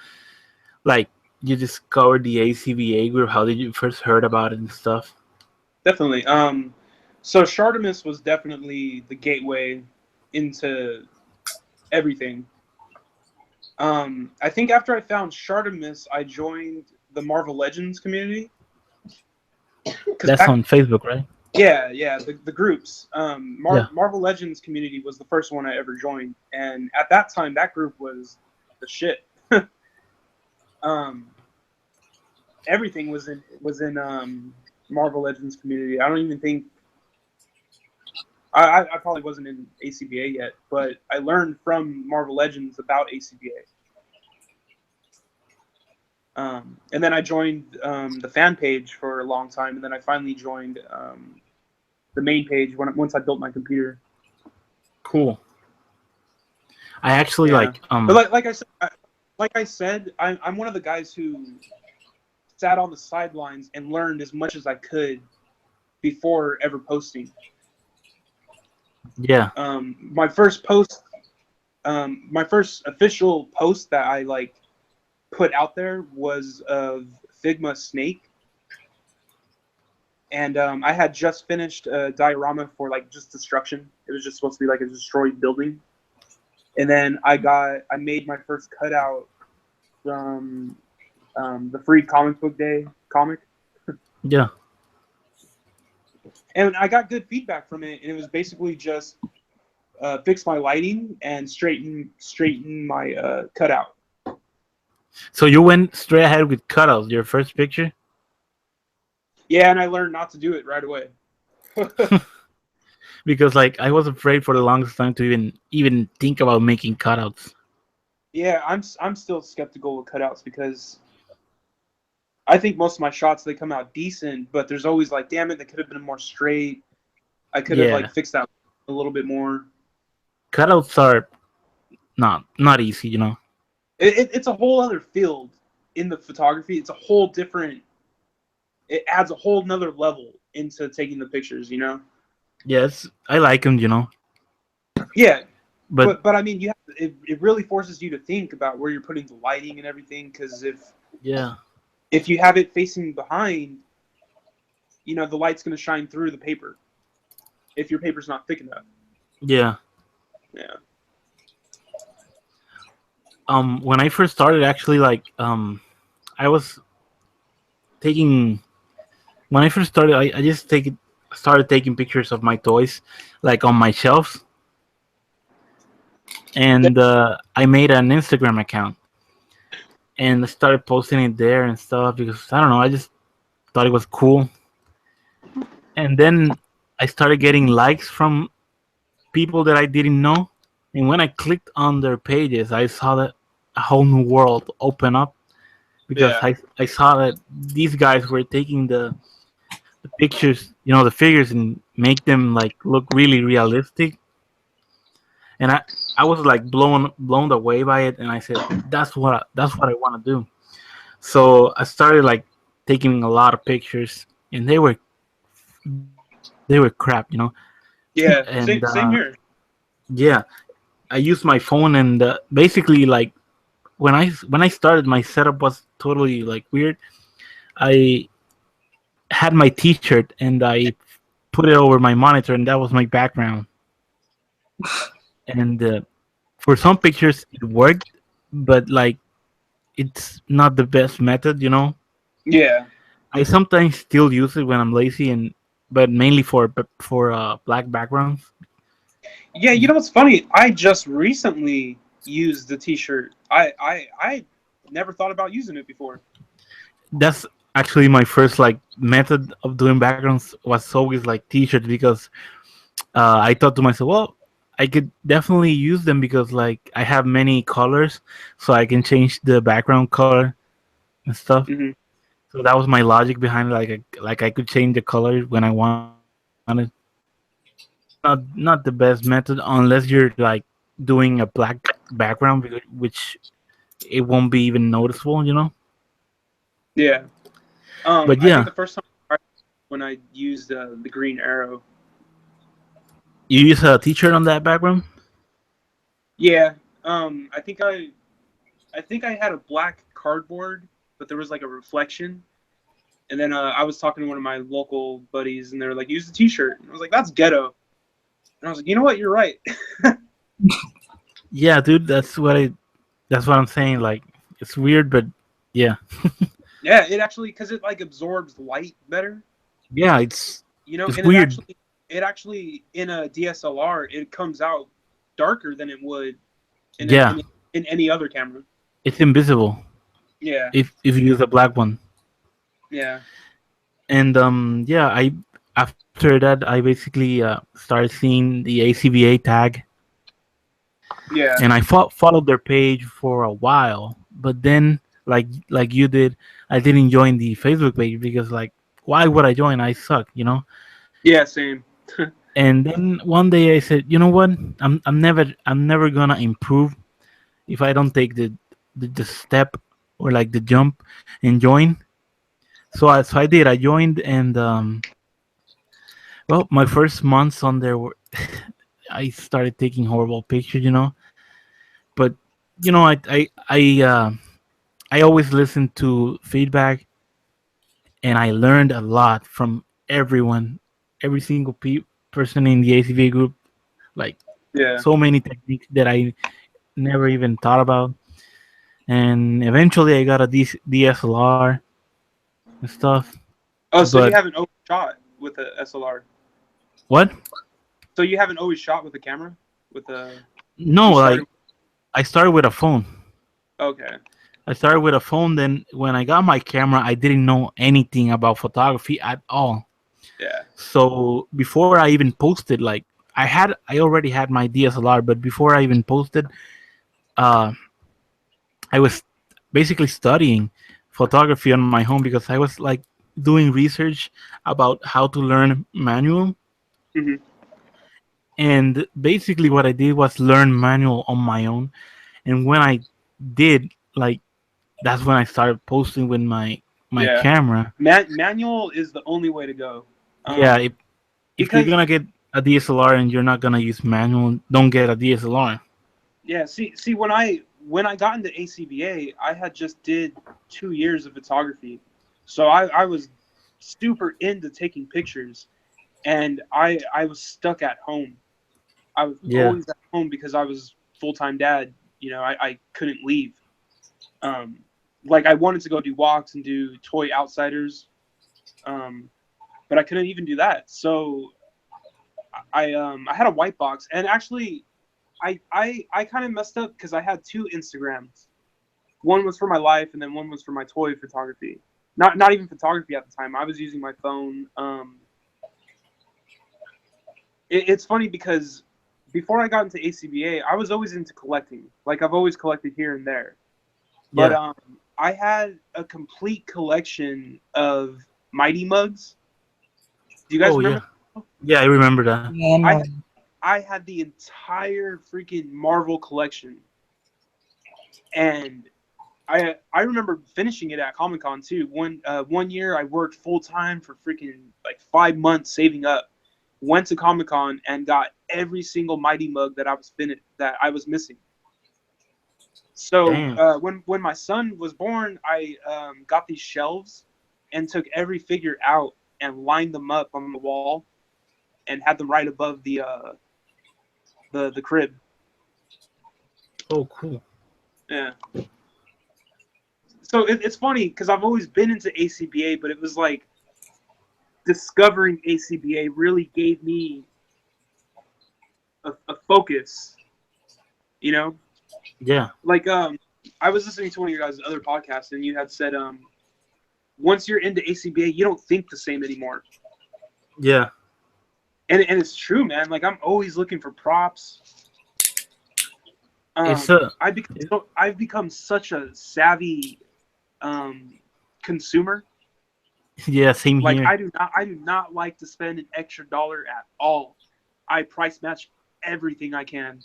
like you discovered the ACBA group? How did you first heard about it and stuff? Definitely. So Shartimus was definitely the gateway into everything. I think after I found Shartimus, I joined the Marvel Legends community. That's on Facebook, right? Yeah, the groups. Yeah. Marvel Legends community was the first one I ever joined, and at that time, that group was the shit. Everything was in Marvel Legends community. I don't even think I probably wasn't in ACBA yet, but I learned from Marvel Legends about ACBA. And then I joined the fan page for a long time, and then I finally joined the main page once I built my computer. Cool. I actually Yeah. But like I said, I'm one of the guys who sat on the sidelines and learned as much as I could before ever posting. Yeah. My first official post that I like put out there was of Figma Snake, and I had just finished a diorama for like just destruction. It was just supposed to be like a destroyed building, and then I made my first cutout from the Free Comic Book Day comic. Yeah. And I got good feedback from it, and it was basically just fix my lighting and straighten my cutout. So you went straight ahead with cutouts. Your first picture. Yeah, and I learned not to do it right away. Because like I was afraid for the longest time to even think about making cutouts. Yeah, I'm still skeptical with cutouts because I think most of my shots they come out decent, but there's always like, damn it, they could have been more straight. I could have like fixed that a little bit more. Cutouts are not easy, you know. It's a whole other field in the photography. It's a whole different. It adds a whole nother level into taking the pictures, you know. Yes, I like them, you know. Yeah, but I mean, it really forces you to think about where you're putting the lighting and everything. Because if you have it facing behind, you know, the light's going to shine through the paper. If your paper's not thick enough. Yeah. Yeah. When I first started, actually, like, I was taking. When I first started, I just started taking pictures of my toys, like on my shelves, and I made an Instagram account, and I started posting it there and stuff because I don't know, I just thought it was cool, and then I started getting likes from people that I didn't know, and when I clicked on their pages, I saw that a whole new world open up because I saw that these guys were taking the pictures, you know, the figures, and make them like look really realistic, and I was like blown away by it, and I said that's what I want to do. So I started like taking a lot of pictures, and they were crap, you know. Yeah, and same here. Yeah, I used my phone, and basically like when I started, my setup was totally like weird. I had my T-shirt and I put it over my monitor, and that was my background. And for some pictures it worked, but like it's not the best method, you know. Yeah. I sometimes still use it when I'm lazy, but mainly for black backgrounds. Yeah, you know what's funny? I just recently used the T-shirt. I never thought about using it before. That's actually my first like method of doing backgrounds, was always like T-shirts, because I thought to myself, well, I could definitely use them because like I have many colors, so I can change the background color and stuff. Mm-hmm. So that was my logic behind it. Like I could change the color when I wanted. Not the best method unless you're like doing a black background, which it won't be even noticeable, you know. Yeah. But I yeah, think the first time I tried when I used the green arrow. you use a T-shirt on that background. Yeah. I think I had a black cardboard, but there was like a reflection. And then I was talking to one of my local buddies, and they were like, "Use the T-shirt." And I was like, "That's ghetto." And I was like, "You know what? You're right." Yeah, dude, that's what I'm saying. Like, it's weird, but yeah, Yeah, it actually because it like absorbs light better, yeah, it's and it's it weird. actually in a DSLR it comes out darker than it would Yeah, in any other camera. it's invisible Yeah, if you use a black one. yeah, And yeah, I after that I basically started seeing the ACVA tag, yeah, and I followed their page for a while. But then, like you did, I didn't join the Facebook page because like, why would I join? I suck, you know. yeah. Same. And then one day I said, you know what? I'm never gonna improve if I don't take the step or like the jump and join. So I did. I joined, and well, my first months on there were I started taking horrible pictures, you know. But you know, I always listen to feedback, and I learned a lot from everyone, every single person in the ACV group. Like Yeah. so many techniques that I never even thought about. And eventually, I got a DSLR and stuff. Oh, so you But haven't always shot with a SLR? what? So you haven't always shot with a camera? With a No, you like started? I started with a phone. Okay. I started with a phone. Then when I got my camera, I didn't know anything about photography at all. Yeah. So before I even posted, like I already had my DSLR, but before I even posted, uh, I was basically studying photography on my home because I was like doing research about how to learn manual. Hmm. And basically, what I did was learn manual on my own. And when I did, like, that's when I started posting with my Yeah. camera. Manual is the only way to go. Yeah, if you're Because gonna get a DSLR and you're not gonna use manual, don't get a DSLR. yeah, see when I got into ACBA, I had just did 2 years of photography, so I was super into taking pictures, and I was stuck at home. I was Yeah, always at home because I was full-time dad. I couldn't leave. Um, like I wanted to go do walks and do toy outsiders, um, but I couldn't even do that. So I had a white box, and actually I kind of messed up because I had two Instagrams. One was for my life, and then one was for my toy photography. Not even photography at the time. I was using my phone. It's funny because before I got into ACBA, I was always into collecting. Like I've always collected here and there. But yeah. I had a complete collection of Mighty mugs. Do you guys Oh yeah, remember? yeah. I remember that. Yeah, no. I had the entire freaking Marvel collection, and I remember finishing it at Comic Con too. One year I worked full time for freaking like 5 months saving up. Went to Comic Con and got every single Mighty mug that I was missing. So Damn. when my son was born, I got these shelves and took every figure out and lined them up on the wall and had them right above the crib. Oh, cool. Yeah. So it's funny because I've always been into ACBA, but it was like discovering ACBA really gave me a focus. You know, Yeah, like I was listening to one of your guys' other podcasts, and you had said once you're into ACBA, you don't think the same anymore. yeah. And it's true, man. Like I'm always looking for props. It's a I've become such a savvy consumer. yeah. Same Like here. I do not like to spend an extra dollar at all. I price match everything I can.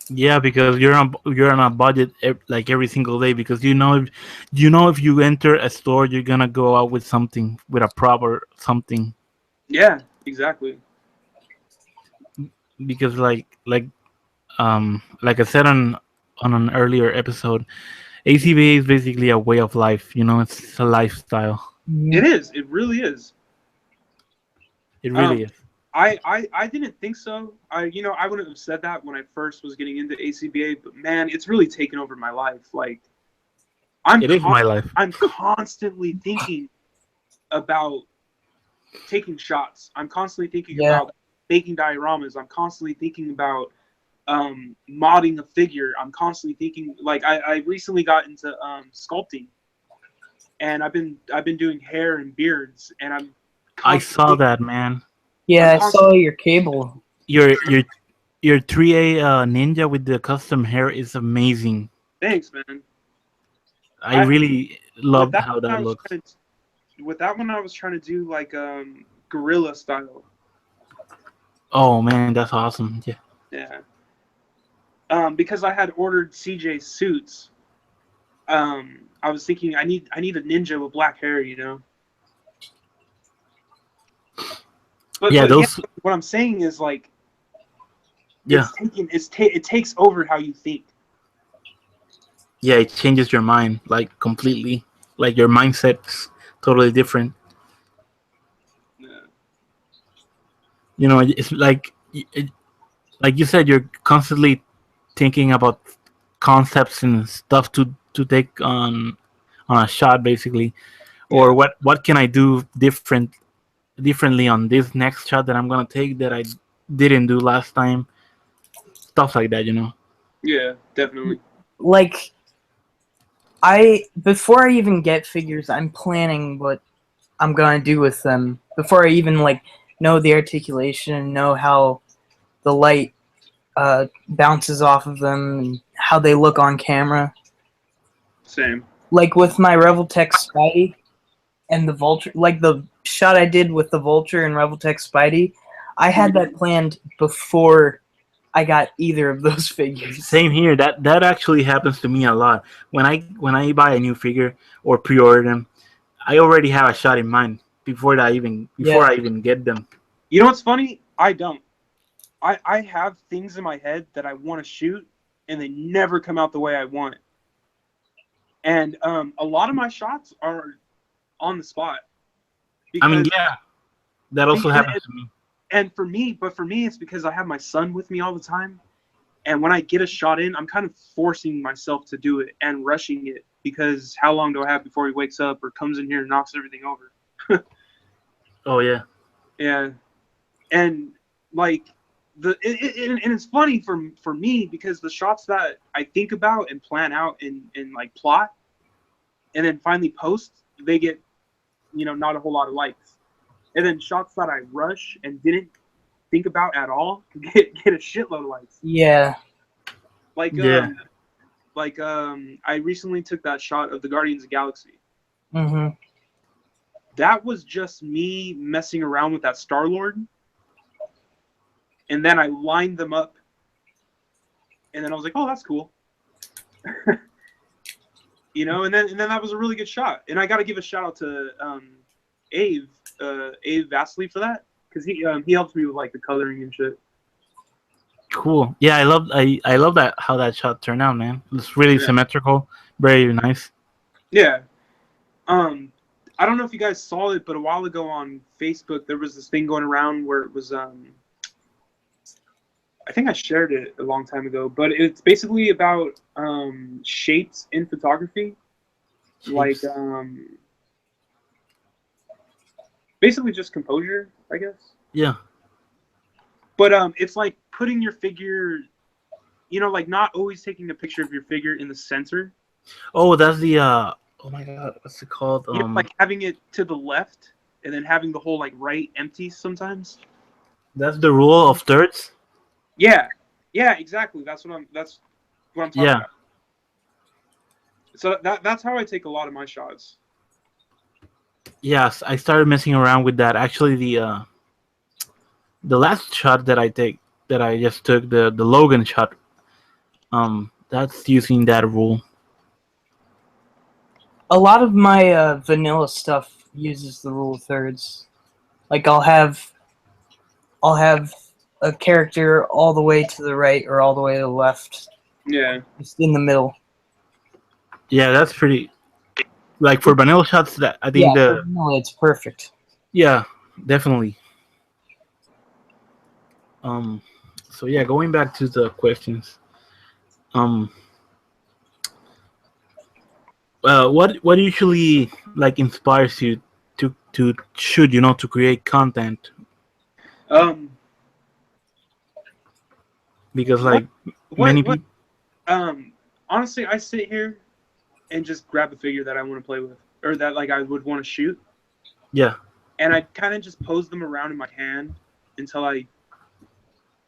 Yeah, because you're on a budget like every single day because if you enter a store you're gonna go out with something with a proper something Yeah, exactly. because like I said on an earlier episode, ACBA is basically a way of life. It's a lifestyle. Mhm. It is. It really is. It Um, really is. I didn't think so. I wouldn't have said that when I first was getting into ACBA, but man, it's really taken over my life. Like I'm It is my life. I'm constantly thinking about taking shots. I'm constantly thinking Yeah. about making dioramas. I'm constantly thinking about modding a figure. I'm constantly thinking like I recently got into sculpting, and I've been doing hair and beards, and I saw that, man. Yeah, I'm I saw your cable. Your 3A ninja with the custom hair is amazing. thanks, man. I really With love that how one, I that was looks. trying with that one, I was trying to do like gorilla style. Oh man, that's awesome. Yeah. Yeah. Because I had ordered CJ suits. I was thinking I need a ninja with black hair, you know. Yeah, But those. what I'm saying is like Yeah, it takes over how you think. yeah, it changes your mind like completely. Like your mindset's totally different. Yeah. It's like you said, you're constantly thinking about concepts and stuff to take on a shot, basically, or Yeah. what can I do differently on this next shot that I'm gonna take that I didn't do last time. Stuff like that. Yeah, definitely. Like before I even get figures, I'm planning what I'm gonna do with them before I even like know the articulation, know how the light bounces off of them and how they look on camera. Same. Like with my Revoltech Spidey and the Vulture, like the shot I did with the Vulture and Revoltech Spidey, I had that planned before I got either of those figures. Same here. That actually happens to me a lot. When I buy a new figure or pre-order them, I already have a shot in mind before I even get them. You know what's funny? I don't. I have things in my head that I want to shoot, and they never come out the way I want. And a lot of my shots are on the spot. I mean, Because- yeah, that also because happens to me. and for me, it's because I have my son with me all the time. And when I get a shot in, I'm kind of forcing myself to do it and rushing it because how long do I have before he wakes up or comes in here and knocks everything over? Oh yeah. Yeah, and like and it's funny for me because the shots that I think about and plan out and like plot, and then finally post, they get not a whole lot of likes, and then shots that I rush and didn't think about at all get a shitload of likes. Yeah. Like Yeah. I recently took that shot of the Guardians of the Galaxy. Mm-hmm. That was just me messing around with that Star-Lord. And then I lined them up. And then I was like, oh, that's cool. And then that was a really good shot. And I got to give a shout out to Ave Vasily for that. Because he helps me with like the coloring and shit. Cool. Yeah, I love that how that shot turned out, man. It's really Yeah. symmetrical, very nice. Yeah. I don't know if you guys saw it, but a while ago on Facebook, there was this thing going around where it was, I think I shared it a long time ago, but it's basically about shapes in photography. Like, Shapes. basically just composure, I guess. Yeah. But it's like putting your figure, like not always taking a picture of your figure in the center. Oh, that's the oh my god, what's it called? Like having it to the left and then having the whole like right empty sometimes. That's the rule of thirds. Yeah, exactly. That's what I'm talking Yeah. about. So that's how I take a lot of my shots. Yes, I started messing around with that. Actually, the last shot that I just took, the Logan shot, That's using that rule. A lot of my vanilla stuff uses the rule of thirds. Like I'll have a character all the way to the right or all the way to the left, Yeah. just in the middle. Yeah, that's pretty. Like for vanilla shots, that I think Yeah, for vanilla, it's perfect. yeah, definitely. So yeah, going back to the questions. Um, what usually like inspires you to shoot? To create content Um. because What? like many people. Honestly, I sit here and just grab a figure that I want to play with, or that like I would want to shoot, Yeah, and I kind of just pose them around in my hand until I,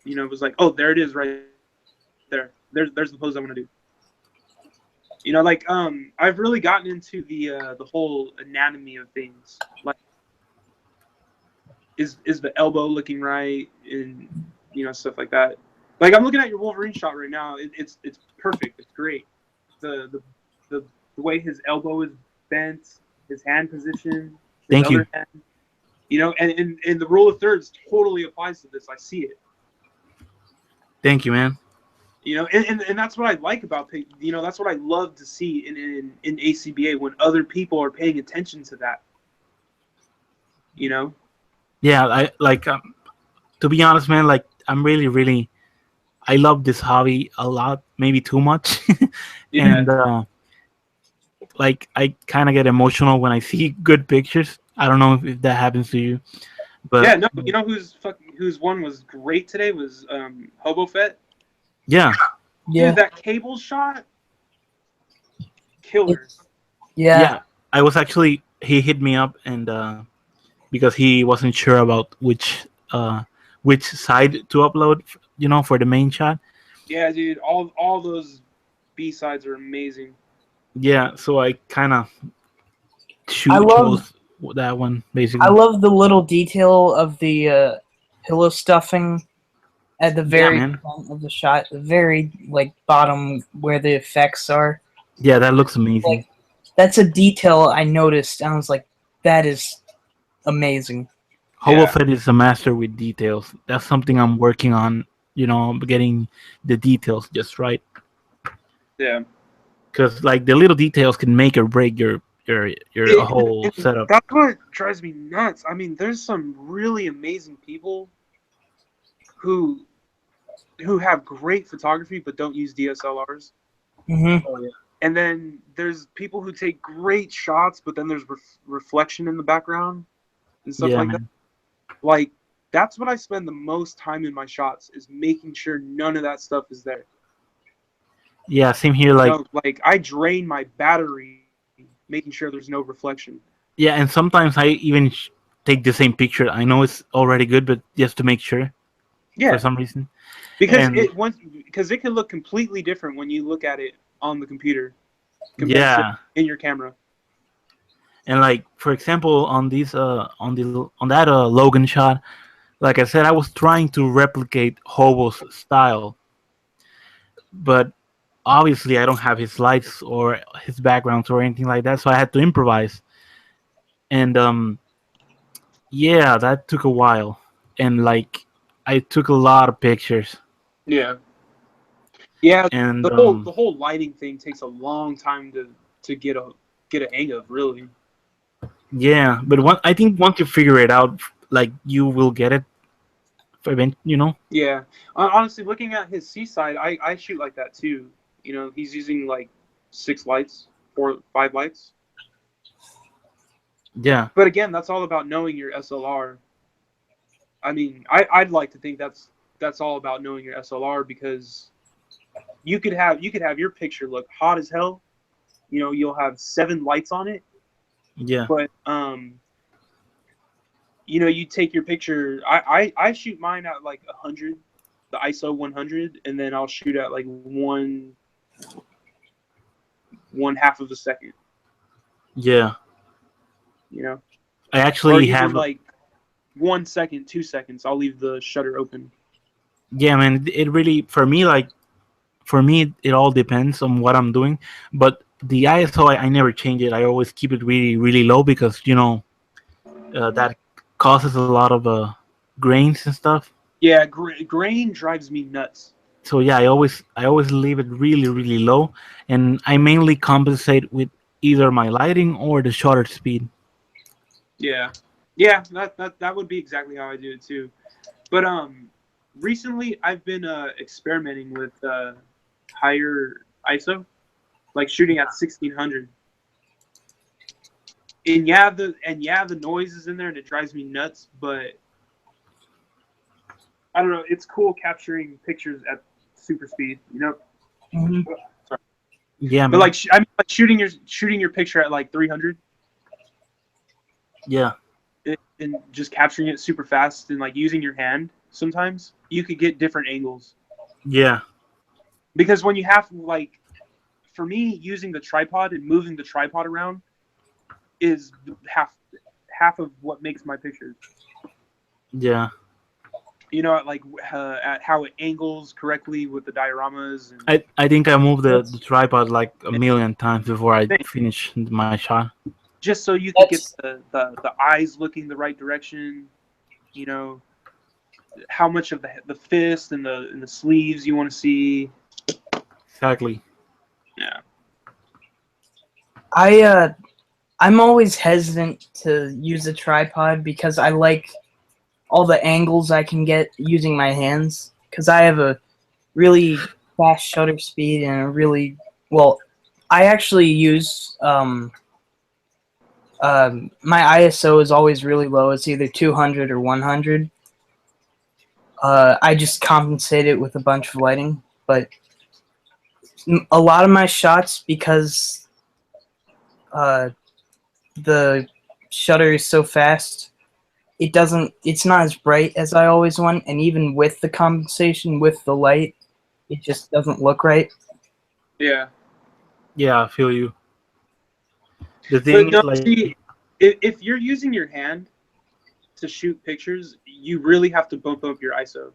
was like, oh, there it is, right there's the pose I want to do. I've really gotten into the whole anatomy of things. Like, is the elbow looking right, and stuff like that. Like, I'm looking at your Wolverine shot right now. It's perfect. It's great. The way his elbow is bent, his hand position. Thank you. Hand, and the rule of thirds totally applies to this. I see it. Thank you, man. And that's what I like about that's what I love to see in ACBA, when other people are paying attention to that. Yeah, I like to be honest, man. Like I'm really I love this hobby a lot, maybe too much, Yeah. and like I kind of get emotional when I see good pictures. I don't know if that happens to you, but Yeah, no, whose one was great today was Hobo Fett. yeah, Yeah, Dude, that cable shot, killer. yeah. I was actually he hit me up and because he wasn't sure about which side to upload, for the main shot. Yeah, dude, all those B sides are amazing. Yeah, so I kind of I love- chose that one basically. I love the little detail of the pillow stuffing at the very man. front of the shot, the very like bottom where the effects are. Yeah, that looks amazing. Like, that's a detail I noticed, and I was like, that is amazing. Hobo Yeah. Fett is a master with details. That's something I'm working on. Getting the details just right. Yeah. Because like the little details can make or break your whole And setup. That's what drives me nuts. I mean, there's some really amazing people who have great photography but don't use DSLRs. Hmm. And then there's people who take great shots, but then there's reflection in the background and stuff Yeah, like man. that. Like, that's what I spend the most time in my shots, is making sure none of that stuff is there. Yeah, same here. Like I drain my battery making sure there's no reflection. yeah, and sometimes I even take the same picture. I know it's already good, but just to make sure Yeah, for some reason. because and- it can look completely different when you look at it on the computer compared to Yeah, in your camera. and like for example, on that Logan shot, like I said, I was trying to replicate Hobo's style, but obviously I don't have his lights or his backgrounds or anything like that, so I had to improvise. And yeah, that took a while, and like I took a lot of pictures, Yeah. Yeah, and the whole lighting thing takes a long time to get a hang of, really. yeah, but I think once you figure it out, like you will get it. Yeah. Honestly, looking at his seaside, I shoot like that too. He's using like 6 lights, 4, 5 lights. Yeah, But again, that's all about knowing your SLR. I mean, I'd like to think that's all about knowing your SLR, because you could have your picture look hot as hell. You'll have 7 lights on it, yeah, but you take your picture. I shoot mine at like 100, the ISO 100, and then I'll shoot at like one half of a second. yeah. Or I actually even have like 1 second, 2 seconds. I'll leave the shutter open. yeah, man. It really for me, like for me, it all depends on what I'm doing. But the ISO, I never change it. I always keep it really, really low because that causes a lot of grains and stuff. Yeah, grain drives me nuts. So yeah, I always leave it really, really low, and I mainly compensate with either my lighting or the shutter speed. Yeah, yeah, that would be exactly how I do it too. But recently I've been experimenting with higher ISO, like shooting at 1600. And the noise is in there and it drives me nuts. But I don't know, it's cool capturing pictures at super speed, you know. Mhm. Sorry. Yeah, But man. like I mean, like shooting your picture at like 300. Yeah, And just capturing it super fast and like using your hand sometimes you could get different angles yeah, because when you have like for me using the tripod and moving the tripod around is half of what makes my pictures, yeah. you know, at how it angles correctly with the dioramas and I think I moved the That's- tripod like a million times before I Thanks. finish my shot. just so you could get That's- the eyes looking the right direction, you know, how much of the fist and the sleeves you want to see. Exactly. Yeah. I'm always hesitant to use a tripod because I like all the angles I can get using my hands because I have a really fast shutter speed and a really well. I actually use my ISO is always really low. It's either 200 or 100. I just compensate it with a bunch of lighting, but a lot of my shots because uh, the shutter is so fast, it's not as bright as I always want, and even with the compensation with the light, it just doesn't look right. Yeah. Yeah, I feel you. The But thing no, is, like, see, if you're using your hand to shoot pictures, you really have to bump up your ISO.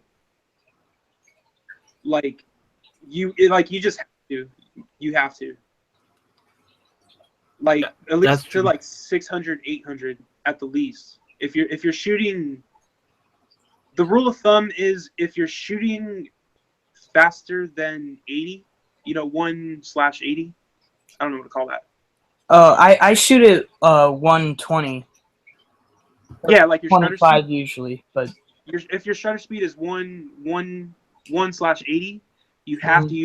Like you just have to. You have to. Like at that's least to true. like 600, 800 at the least. If you're shooting, the rule of thumb is if you're shooting faster than 80, you know, 1/80. I don't know what to call that. I shoot at 120, Yeah, like your shutter speed. 25 usually, but If your shutter speed is 1/80, you have to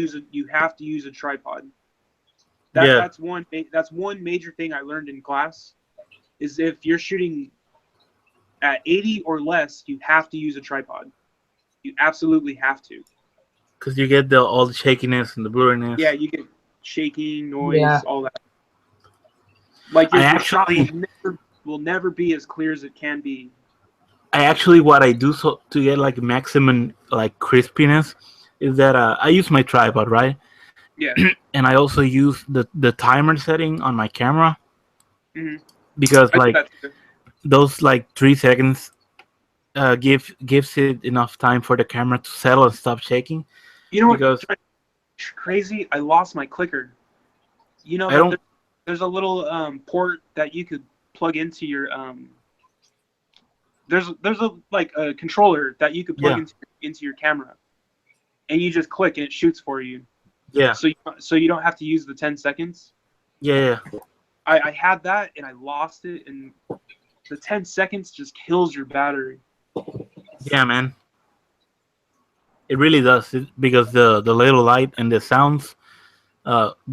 use a tripod. Yeah, That's one major thing I learned in class is if you're shooting at 80 or less, you have to use a tripod. You absolutely have to. because you get all the shakiness and the blurriness. Yeah, you get shaking, yeah. noise, all that. Like I your shot actually, will never be as clear as it can be. what I do so to get like maximum like crispiness is that I use my tripod, right? Yeah. And I also use the timer setting on my camera Hmm. because I do like that too. those like 3 seconds gives it enough time for the camera to settle and stop shaking. You know what? Because Crazy. I lost my clicker. You know I that don't. there's a little port that you could plug into your there's a like a controller that you could plug Yeah. into your camera, and you just click and it shoots for you. Yeah, So you don't have to use the 10 seconds. yeah. I had that and I lost it, and the 10 seconds just kills your battery. Yeah, man. It really does because the little light and the sounds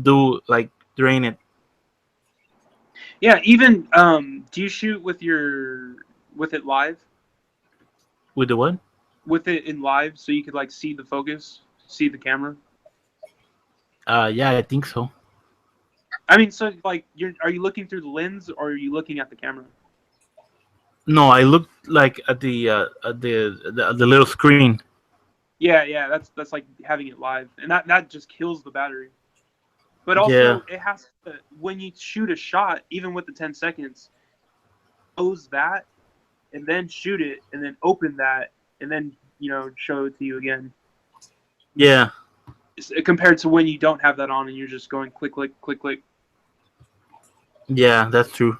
do like drain it. Yeah, even do you shoot with it live? With the what? With it in live so you could like see the focus, see the camera? Yeah, I think so. I mean, so like are you looking through the lens or are you looking at the camera? No, I looked like at the little screen. Yeah, that's like having it live. And that just kills the battery. But Yeah, also it has to, when you shoot a shot, even with the 10 seconds, close that and then shoot it and then open that and then, you know, show it to you again. yeah. compared to when you don't have that on and you're just going click, click, click, click. Yeah, that's true.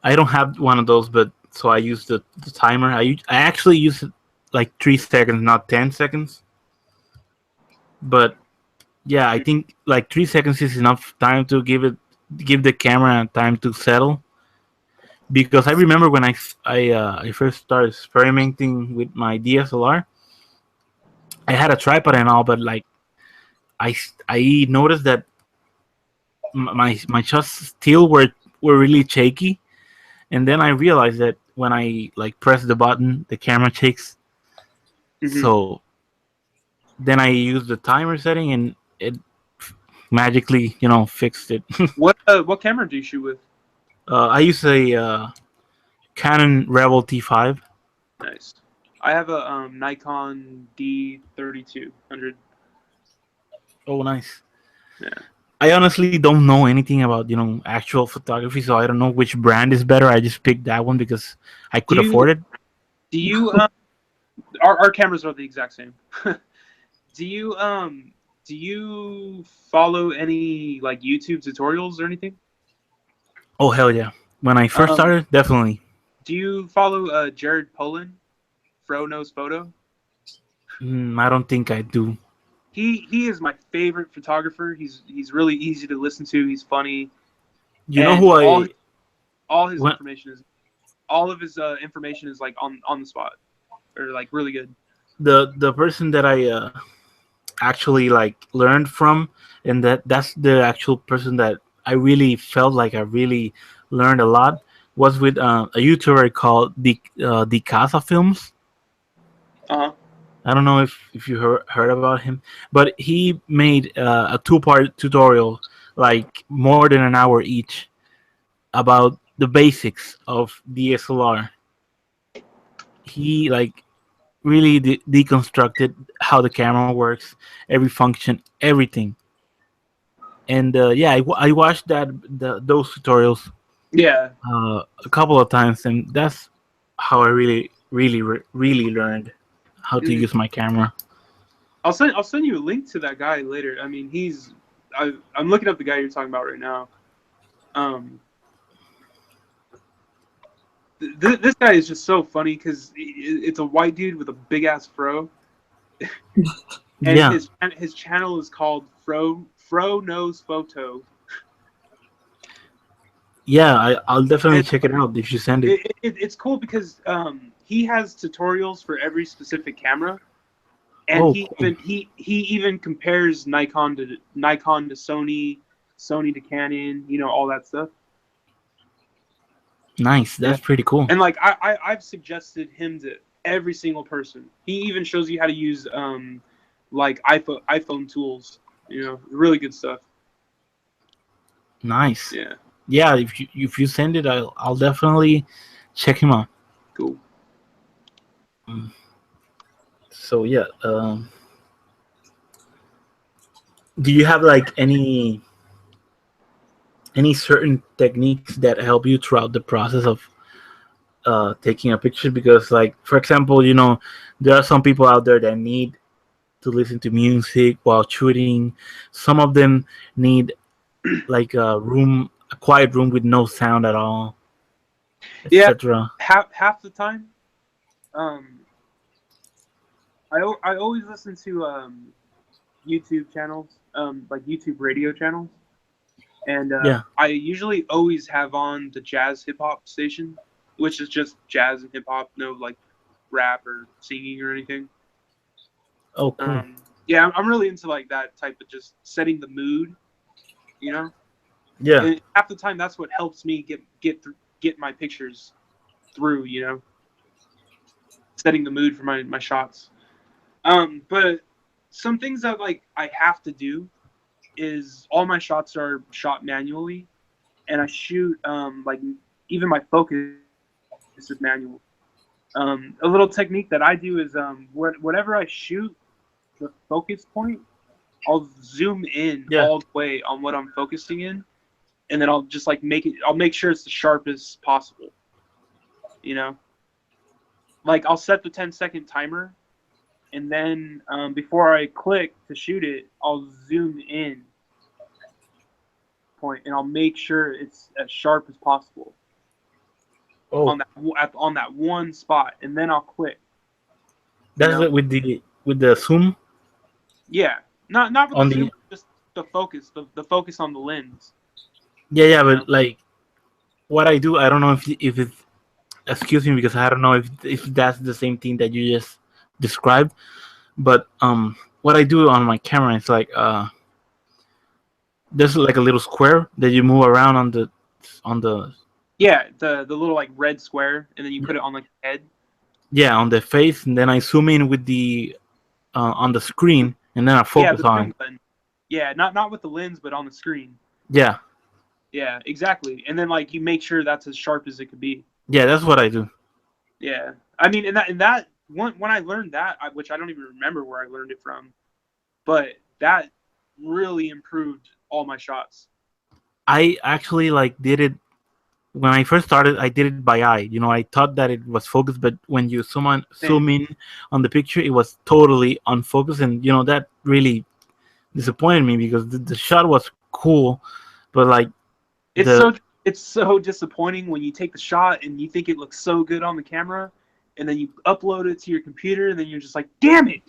I don't have one of those, but so I use the timer. I actually use it like 3 seconds, not 10 seconds. But yeah, I think like 3 seconds is enough time to give the camera time to settle. Because I remember when I first started experimenting with my DSLR, I had a tripod and all, but like I noticed that my shots still were really shaky, and then I realized that when I like press the button, the camera shakes. Mhm. So then I used the timer setting, and it magically, fixed it. What camera do you shoot with? I use a Canon Rebel T5. Nice. I have a Nikon D3200. Oh, nice. Yeah. I honestly don't know anything about actual photography, so I don't know which brand is better. I just picked that one because I could Do you- afford it. Do you our cameras are the exact same. Do you follow any like YouTube tutorials or anything? Oh hell yeah! When I first Um, started, definitely. Do you follow Jared Polin? Fro Knows Photo. I don't think I do. He is my favorite photographer. He's really easy to listen to. He's funny. You know And who I? all his When- information is all of his information is like on the spot or like really good. The person that I actually like learned from, and that's the actual person that I really felt like I really learned a lot, was with a YouTuber called the Casa Films. Uh huh. I don't know if you heard about him, but he made a two-part tutorial, like more than an hour each, about the basics of DSLR. He like really deconstructed how the camera works, every function, everything. And yeah, I watched those tutorials Yeah. a couple of times, and that's how I really learned how to Mm. use my camera. I'll send you a link to that guy later. I mean, I'm looking up the guy you're talking about right now. This guy is just so funny because it's a white dude with a big ass fro, and Yeah, his channel is called Fro Knows Photo. yeah, I'll definitely And check it out if you send it. it's cool because he has tutorials for every specific camera, and Oh, he cool. even compares Nikon to Sony, Sony to Canon, all that stuff. Nice. That's pretty cool. And like I've suggested him to every single person. He even shows you how to use like iPhone tools. Really good stuff. Nice. Yeah, Yeah, if you send it, I'll definitely check him out. cool. So yeah, do you have like any certain techniques that help you throughout the process of taking a picture? Because like for example, there are some people out there that need to listen to music while shooting. Some of them need like a quiet room with no sound at all, Yeah, etc. half the time, um, I always listen to YouTube channels, like YouTube radio channels, and Yeah. I usually always have on the jazz hip hop station, which is just jazz and hip hop, no like rap or singing or anything. Oh, cool. Yeah, I'm really into like that type of just setting the mood, you know. Yeah. And half the time, that's what helps me get my pictures through, setting the mood for my shots. But some things that like I have to do is all my shots are shot manually, and I shoot like even my focus is manual. A little technique that I do is whenever I shoot the focus point, I'll zoom in Yeah. all the way on what I'm focusing in, and then I'll just like I'll make sure it's the sharpest possible. Like I'll set the 10-second timer, and then before I click to shoot it, I'll zoom in point, and I'll make sure it's as sharp as possible Oh, on that one spot, and then I'll click. that's know? it with the zoom Yeah, not with on the the. zoom, just the focus on the lens. Yeah, You but know? like what I do, I don't know if it's, excuse me, because I don't know if that's the same thing that you just described. But what I do on my camera is like there's like a little square that you move around on the Yeah, the little like red square, and then you put it on like the head. yeah, on the face, and then I zoom in with the on the screen, and then I Yeah, focus the on zoom it. button. Yeah, not with the lens, but on the screen. Yeah, Yeah, exactly. And then like you make sure that's as sharp as it could be. yeah, that's what I do. Yeah, I mean, and that when I learned that, which I don't even remember where I learned it from, but that really improved all my shots. I actually like did it when I first started. I did it by eye. You know, I thought that it was focused, but when you zoom in on the picture, it was totally unfocused, and you know that really disappointed me because the shot was cool, but like It's the so disappointing when you take the shot and you think it looks so good on the camera, and then you upload it to your computer, and then you're just like, damn it.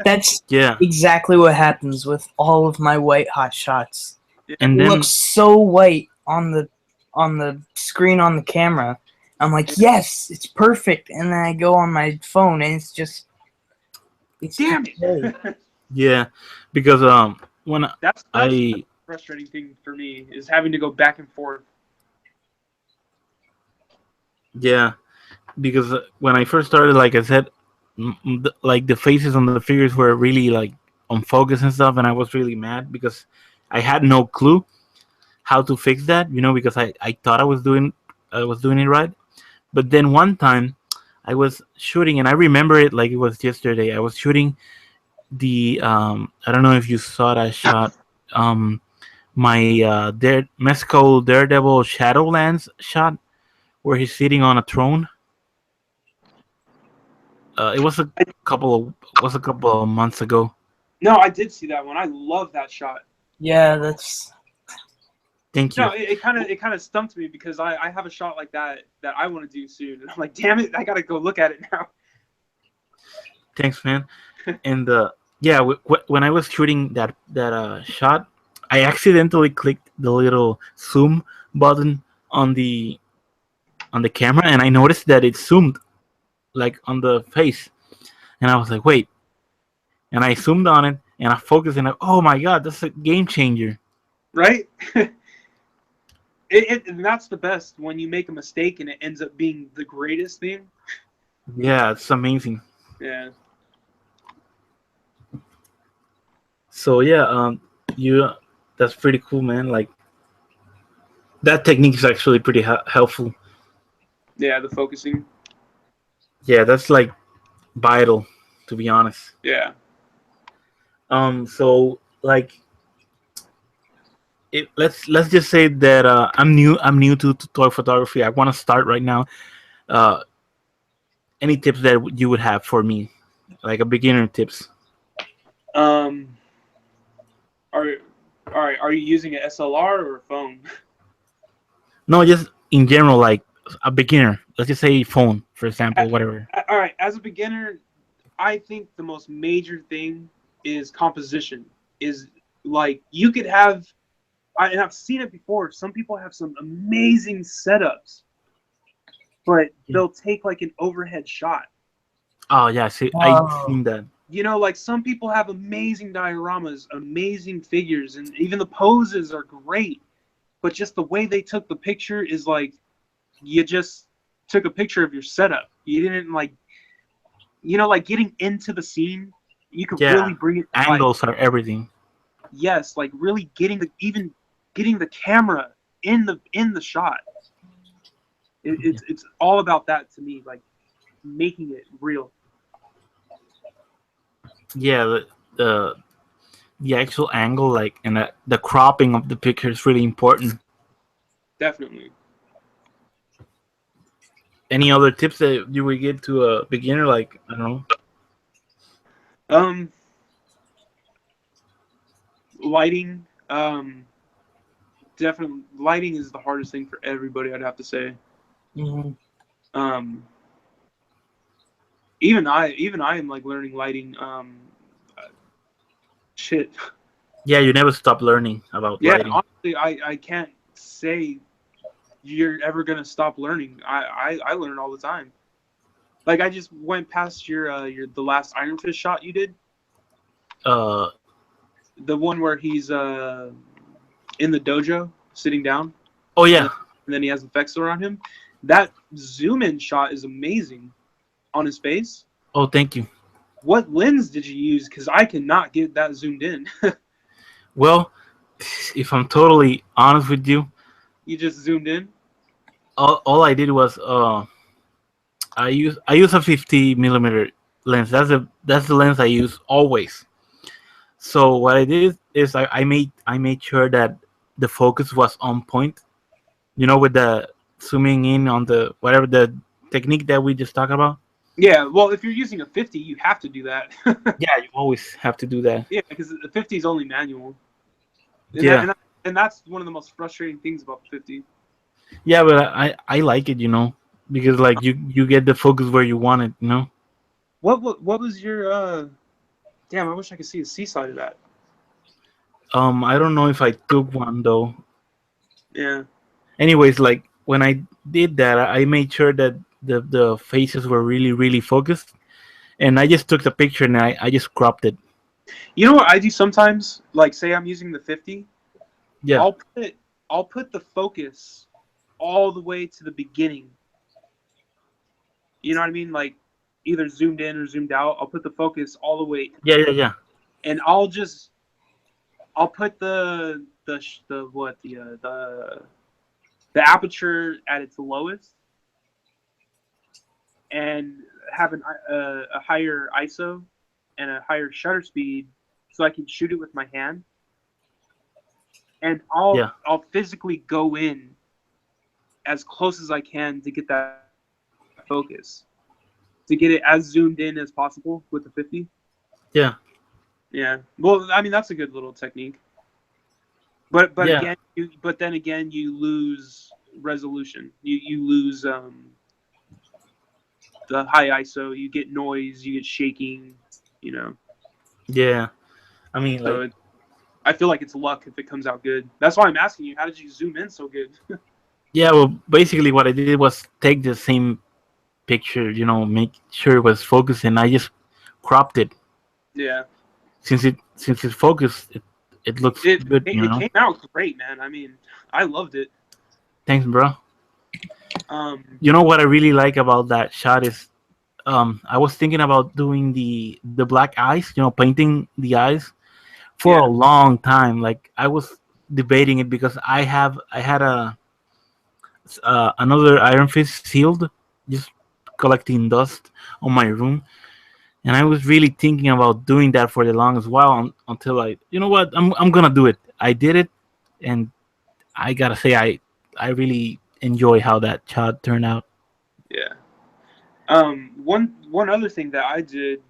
That's yeah, exactly what happens with all of my white hot shots. and It then looks so white on the screen on the camera. I'm like, yes, it's perfect, and then I go on my phone and it's Damn just gray. it. yeah, because when That's I the frustrating thing for me is having to go back and forth. yeah, because when I first started, like I said, like the faces on the figures were really like on focus and stuff, and I was really mad because I had no clue how to fix that. You know, because I thought I was doing it right, but then one time I was shooting, and I remember it like it was yesterday. I was shooting the I don't know if you saw that shot. My Mexico Daredevil Shadowlands shot where he's sitting on a throne. It was a couple of months ago. No, I did see that one. I love that shot. Yeah, that's Thank you. No, it kind of stumped me because I have a shot like that I want to do soon, and I'm like, damn it, I gotta go look at it now. Thanks, man. And yeah, when I was shooting that shot, I accidentally clicked the little zoom button on the camera, and I noticed that it zoomed like on the face, and I was like, wait, and I zoomed on it, and I focused, and oh my god, that's a game changer. Right? And that's the best when you make a mistake and it ends up being the greatest thing. Yeah, it's amazing. Yeah. So yeah, you that's pretty cool, man. Like that technique is actually pretty helpful. Yeah, the focusing. Yeah, that's like vital, to be honest. Yeah. So like, let's just say that I'm new to toy photography. I want to start right now. Uh, any tips that you would have for me, like a beginner tips? Are all right. Are you using an SLR or a phone? No, just in general, like a beginner. Let's just say phone, for example, whatever. All right. As a beginner, I think the most major thing is composition. Is like you could have, and I've seen it before. Some people have some amazing setups, but they'll take like an overhead shot. Oh yeah, see, I've seen that. You know, like some people have amazing dioramas, amazing figures, and even the poses are great. But just the way they took the picture is like, you just took a picture of your setup. You didn't like, you know, like getting into the scene. You could Yeah, really bring it to life. angles are everything. Yes, like really getting the camera in the shot. It's all about that to me, like making it real. Yeah, the actual angle, like, and the cropping of the picture is really important. Definitely. Any other tips that you would give to a beginner? Like, I don't know. Um, lighting. Definitely, lighting is the hardest thing for everybody. I'd have to say. Hmm. Um, even I am like learning lighting. Shit. Yeah, you never stop learning about Yeah, lighting. honestly, I can't say you're ever gonna stop learning. I learn all the time. Like I just went past your the last Iron Fist shot you did, Uh, the one where he's in the dojo sitting down, oh and yeah. then he has effects around him. That zoom in shot is amazing on his face. Oh, thank you. What lens did you use? Because I cannot get that zoomed in. Well, if I'm totally honest with you, You just zoomed in. all I did was I use a 50 millimeter lens. That's the lens I use always. So what I did is I made sure that the focus was on point. With the zooming in on the whatever the technique that we just talked about. Yeah, well, if you're using a 50, you have to do that. Yeah, you always have to do that. Yeah, because the 50 is only manual. And, Yeah, and that's one of the most frustrating things about the 50. yeah, but I like it, because like you get the focus where you want it. What was your damn, I wish I could see the C side of that. I don't know if I took one though. Yeah. Anyways, like when I did that, I made sure that the faces were really really focused, and I just took the picture and I just cropped it. You know what I do sometimes? Like say I'm using the 50, Yeah, I'll put the focus all the way to the beginning. You know what I mean? Like either zoomed in or zoomed out. I'll put the focus all the way yeah, yeah, yeah. and I'll put the aperture at its lowest and have a higher ISO and a higher shutter speed so I can shoot it with my hand. And Yeah. I'll physically go in as close as I can to get that focus, to get it as zoomed in as possible with the 50. Yeah. Yeah. Well, I mean that's a good little technique. But Yeah. then again you lose resolution. You lose the high ISO. You get noise. You get shaking. You know. Yeah. I mean, So like, I feel like it's luck if it comes out good. That's why I'm asking you. How did you zoom in so good? yeah. Well, basically, what I did was take the same picture, make sure it was focused, and I just cropped it. Yeah. Since it's focused, it looks good. It came out great, man. I mean, I loved it. Thanks, bro. Um. You know what I really like about that shot is, I was thinking about doing the black eyes, painting the eyes for Yeah. a long time. Like I was debating it because I had another Iron Fist sealed, just collecting dust on my room, and I was really thinking about doing that for the longest while until you know what, I'm gonna do it. I did it, and I gotta say I really enjoy how that shot turned out. Yeah. One other thing that I did,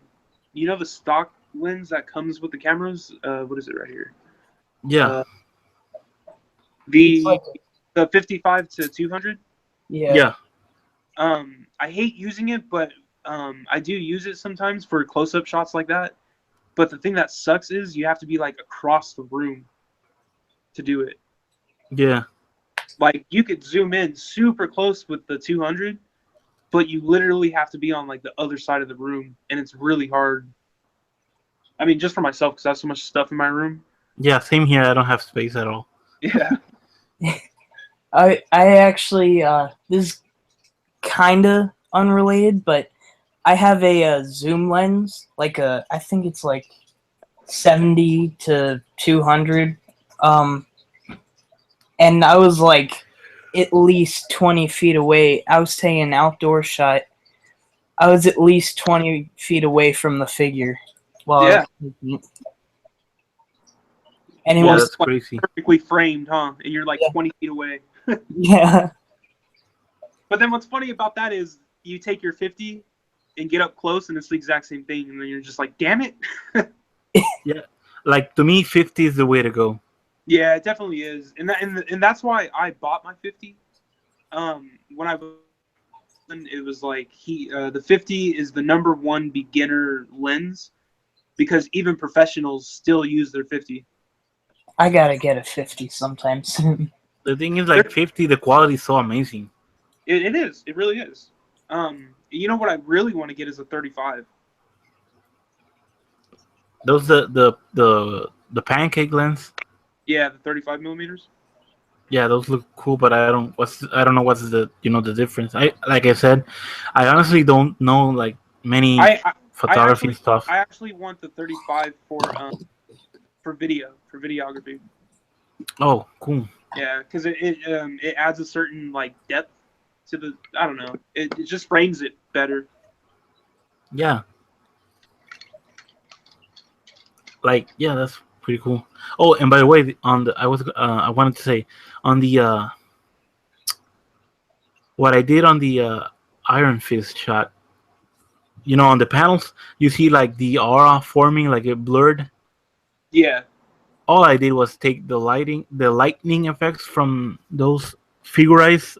you know, the stock lens that comes with the cameras. What is it right here? Yeah, Uh, It's the like, the 55 to 200. yeah. yeah, I hate using it, but I do use it sometimes for close-up shots like that. But the thing that sucks is you have to be like across the room to do it. yeah, Like you could zoom in super close with the 200, but you literally have to be on like the other side of the room, and it's really hard. I mean, just for myself because I have so much stuff in my room. yeah. Same here. I don't have space at all. Yeah. I actually this is kinda unrelated, but I have a zoom lens, like I think it's like 70 to 200, and I was like at least 20 feet away. I was taking an outdoor shot. I was at least 20 feet away from the figure. While I was taking it. And it Yeah, was that's crazy. Perfectly framed, huh? And you're like Yeah. 20 feet away. yeah. But then what's funny about that is you take your 50 and get up close, and it's the exact same thing, and then you're just like, damn it. Like to me, 50 is the way to go. Yeah, it definitely is, and that's why I bought my 50. When I it was like the 50 is the #1 beginner lens because even professionals still use their 50. I gotta get a 50 sometime soon. The thing is, like 50, the quality is so amazing. It is. It really is. You know what I really want to get is a 35. Those the pancake lens. Yeah, the 35 millimeters. Yeah, those look cool, but I don't know what's the the difference. Like I said, I honestly don't know like many photography stuff. I actually want the 35 for videography. Oh, cool. Yeah, because it adds a certain like depth to the. I don't know. It just frames it better. Yeah. Like that's pretty cool. Oh, and by the way, I wanted to say on the what I did on the Iron Fist shot. On the panels, you see like the aura forming, like it blurred. Yeah. All I did was take the lightning effects from those figurized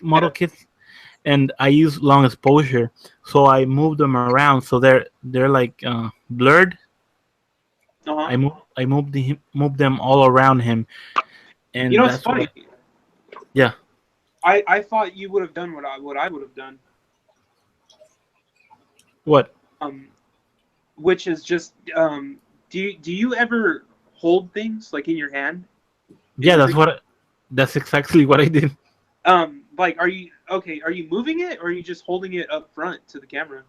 model kits, and I used long exposure, so I moved them around so they're like blurred. Uh-huh. I moved them all around him, and it's funny. Yeah. I thought you would have done what I would have done. What? Which is just do you ever hold things like in your hand? Yeah, that's exactly what I did. Like, are you moving it, or are you just holding it up front to the camera?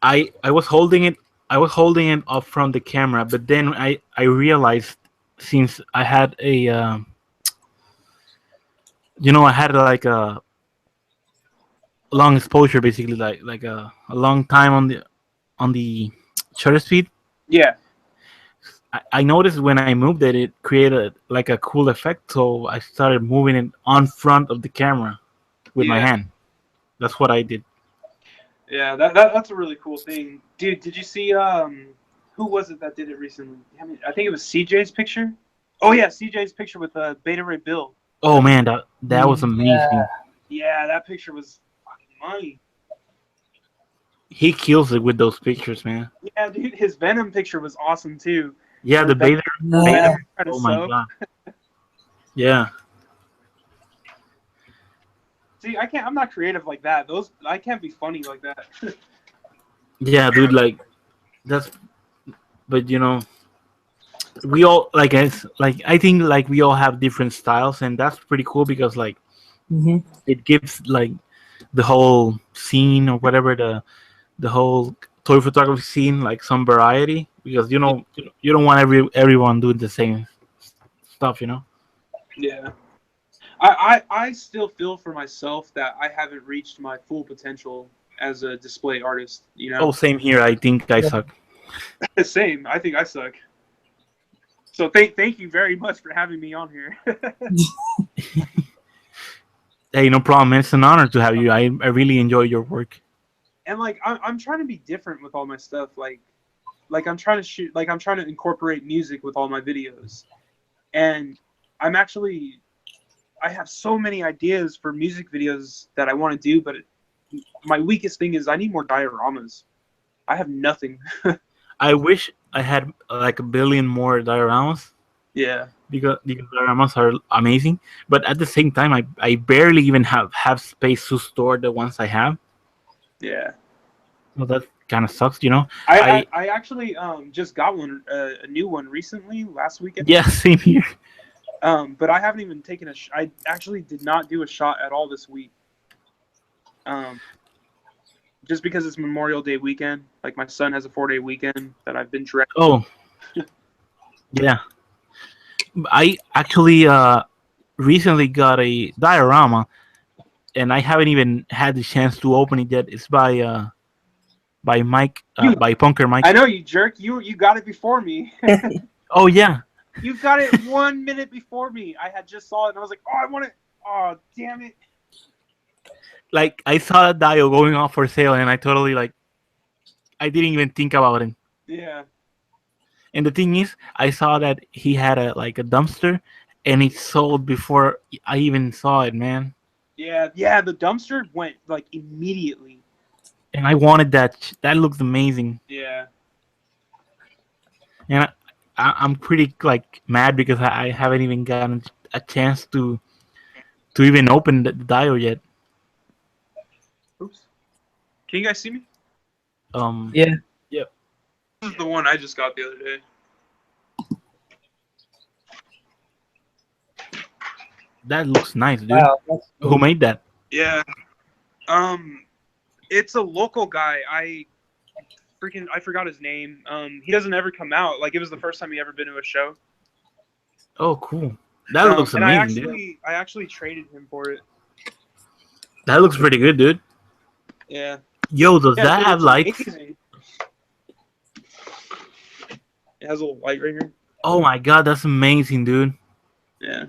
I was holding it up from the camera, but then I realized, since I had a I had like a long exposure, basically like a long time on the shutter speed. Yeah. I noticed when I moved it, it created like a cool effect, so I started moving it on front of the camera with my hand. That's what I did. Yeah, that's a really cool thing, dude. Did you see who was it that did it recently? I think it was CJ's picture. Oh yeah, CJ's picture with Beta Ray Bill. Oh man, that was amazing. Yeah, that picture was fucking money. He kills it with those pictures, man. Yeah, dude, his Venom picture was awesome too. Yeah, the Beta. Oh my god. Yeah. See, I'm not creative like that. I can't be funny like that. Yeah, dude, like that's. But we all I think like we all have different styles, and that's pretty cool because like it gives like the whole scene or whatever the whole toy photography scene like some variety, because you don't want everyone doing the same stuff. Yeah. I still feel for myself that I haven't reached my full potential as a display artist, Oh, same here. I think I suck. Same. I think I suck. So thank you very much for having me on here. Hey, no problem. It's an honor to have you. I really enjoy your work. And like I'm trying to be different with all my stuff. Like I'm trying to incorporate music with all my videos. And I have so many ideas for music videos that I want to do, but my weakest thing is I need more dioramas. I have nothing. I wish I had like a billion more dioramas. Yeah. Because dioramas are amazing, but at the same time, I barely even have space to store the ones I have. Yeah. Well, that kind of sucks, I actually just got one, a new one recently, last weekend. Yeah, same here. But I haven't even taken I actually did not do a shot at all this week. Just because it's Memorial Day weekend. Like my son has a 4-day weekend that I've been directing. Oh. Yeah. I actually recently got a diorama, and I haven't even had the chance to open it yet. It's by Mike, by Punker Mike. I know, you jerk. You got it before me. Oh yeah. You got it 1 minute before me. I had just saw it and I was like, oh, I want it. Oh, damn it. like I saw that Dio going off for sale, and I totally like I didn't even think about it. Yeah. And the thing is, I saw that he had a dumpster, and it sold before I even saw it, man. Yeah, yeah, the dumpster went like immediately. And I wanted that. That looks amazing. Yeah. And I'm pretty like mad because I haven't even gotten a chance to even open the Dio yet. Oops. Can you guys see me? Yeah. This is the one I just got the other day. That looks nice, dude. Wow. Who made that? Yeah. It's a local guy. I forgot his name. He doesn't ever come out. Like it was the first time he ever been to a show. Oh, cool. That looks and amazing, dude. I actually traded him for it. That looks pretty good, dude. Yeah. Yo, does Yeah, that it's have lights? amazing. It has a little light right here. Oh my god, that's amazing, dude. Yeah.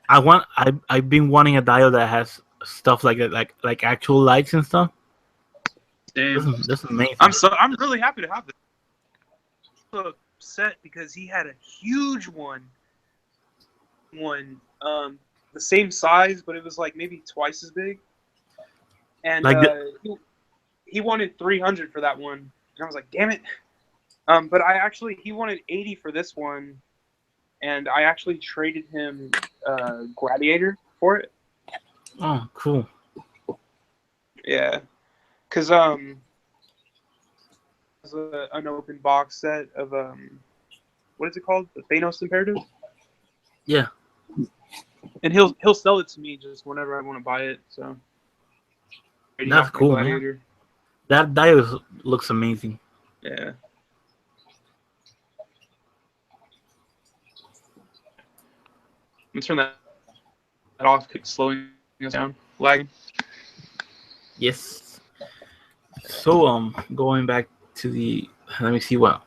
I've been wanting a Dio that has stuff like that, like actual lights and stuff. Damn. That's amazing. I'm really happy to have this. Upset because he had a huge one, the same size, but it was like maybe twice as big. And Like he wanted 300 for that one, and I was like, damn it. But he wanted 80 for this one, and I actually traded him Gladiator for it. Oh, cool. Yeah, because it's an open box set of what is it called? The Thanos Imperative. Yeah. And he'll sell it to me just whenever I want to buy it. So That's cool, man. That Dio looks amazing. Yeah. Let me turn that off. It's slowing us down. Lagging. Yes. So going back to the let me see what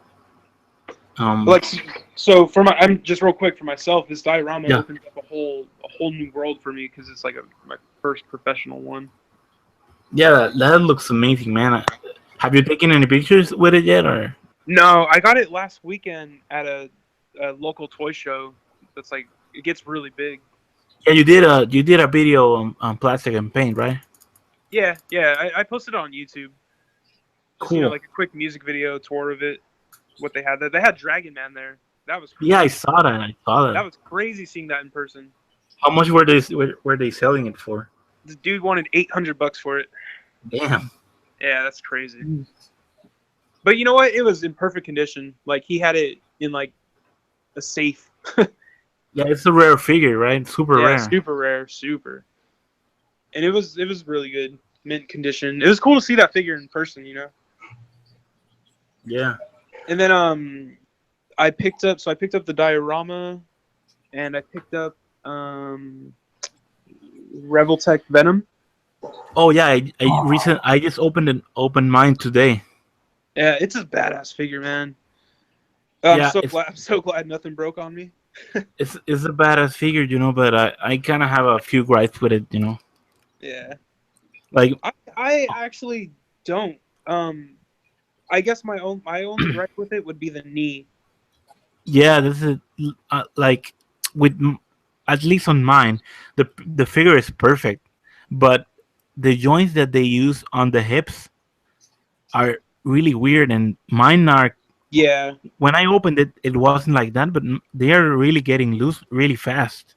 So I'm just real quick for myself. This diorama Yeah. opens up a whole new world for me because it's like my first professional one. yeah, that looks amazing, man. Have you taken any pictures with it yet, or? No, I got it last weekend at a local toy show. That's like it gets really big. Yeah, you did a video on plastic and paint, right? Yeah. I posted it on YouTube. Just, Cool. like a quick music video tour of it. What they had there. They had Dragon Man there. That was crazy. Yeah, I saw that. That was crazy seeing that in person. How much were they selling it for? This dude wanted $800 for it. Damn. Yeah, that's crazy. But you know what? It was in perfect condition. Like he had it in like a safe. Yeah, it's a rare figure, right? Super Yeah, rare. super rare, super. And it was really good, mint condition. It was cool to see that figure in person, you know. Yeah. And then I picked up the diorama, and I picked up Revoltech Venom. Oh yeah, I just opened mine today. Yeah, it's a badass figure, man. Yeah, I'm so glad nothing broke on me. It's a badass figure, you know, but I kind of have a few gripes with it, you know. Yeah. Like I actually don't. I guess my only gripe with it would be the knee. yeah, this is like at least on mine, the figure is perfect, but the joints that they use on the hips are really weird, and mine are. Yeah. When I opened it, it wasn't like that, but they are really getting loose really fast.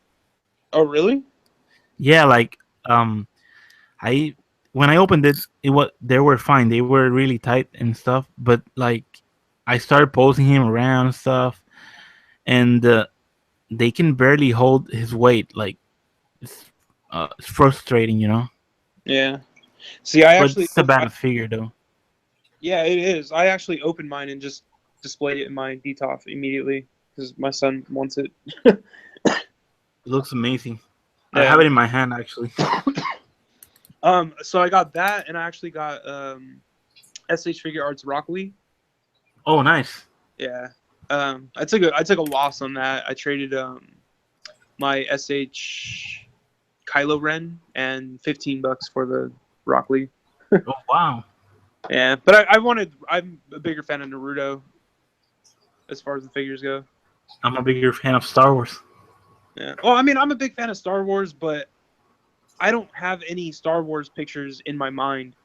Oh, really? Yeah, like when I opened it, they were fine. They were really tight and stuff, but like I started posing him around and stuff, and they can barely hold his weight. Like it's frustrating, you know. Yeah. See, It's a bad figure though. Yeah, it is. I actually opened mine and just displayed it in my DTOF immediately because my son wants it. It looks amazing. I Yeah. have it in my hand actually. So I got that, and I actually got SH Figure Arts Rock Lee. Oh, nice. Yeah. I took a loss on that. I traded my SH Kylo Ren and $15 for the Rock Lee. Oh wow. Yeah, but I'm a bigger fan of Naruto as far as the figures go. I'm a bigger fan of Star Wars. Yeah. Well, I mean, I'm a big fan of Star Wars, but I don't have any Star Wars pictures in my mind.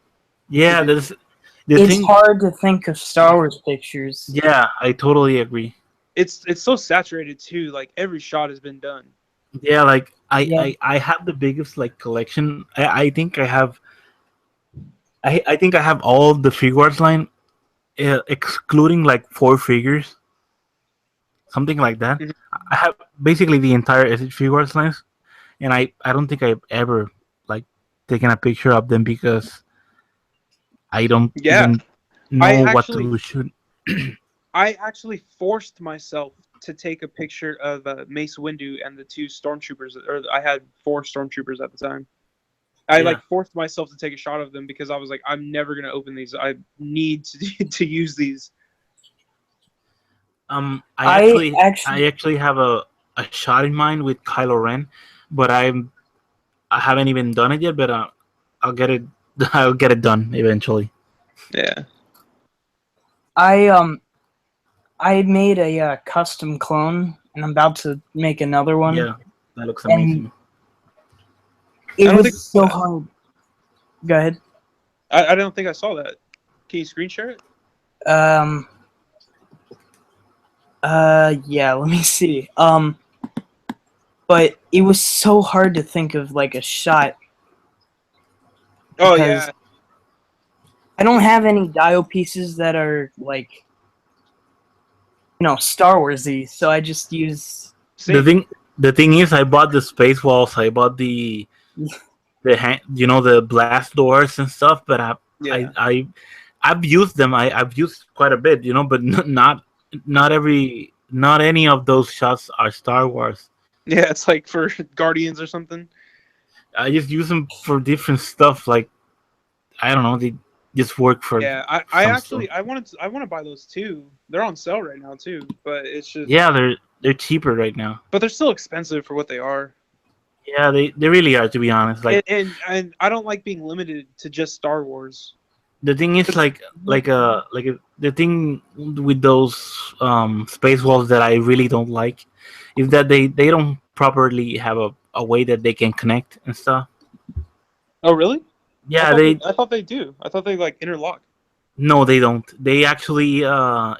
Yeah, there's the It's thing. hard to think of Star Wars pictures. Yeah, I totally agree. It's so saturated too. Like every shot has been done. Yeah, like Yeah. I have the biggest like collection. I think I have. I think I have all the Figuarts line, excluding like 4 figures, something like that. Mhm. I have basically the entire SH Figuarts lines, and I don't think I've ever like taken a picture of them because I don't Yeah. even know I what actually- to shoot. I actually forced myself to take a picture of Mace Windu and the 2 stormtroopers, or I had 4 stormtroopers at the time. I Yeah. like forced myself to take a shot of them because I was like, I'm never gonna open these. I need to to use these. I I actually have a shot in mind with Kylo Ren, but I haven't even done it yet. But I'll get it. I'll get it done eventually. Yeah. I made a custom clone, and I'm about to make another one. Yeah, that looks And- amazing. It I don't was think- so hard. Go ahead. I don't think I saw that. Can you screen share it? Yeah, let me see. But it was so hard to think of like a shot. Oh Because- yeah. I don't have any dial pieces that are like, Star Warsy, so I just use. Same. The thing is, I bought the space walls. I bought the the blast doors and stuff. But Yeah. I've used them. I've used quite a bit, but not any of those shots are Star Wars. Yeah, it's like for Guardians or something. I just use them for different stuff. Like I don't know, they just work for. Yeah, I some actually I want to buy those too. They're on sale right now too, but it's just Yeah, they're cheaper right now. but they're still expensive for what they are. Yeah, they really are, to be honest. Like And I don't like being limited to just Star Wars. the thing is, the thing with those space walls that I really don't like is that they don't properly have a way that they can connect and stuff. Oh really? Yeah, I thought they do. I thought they like interlock. no, they don't. They actually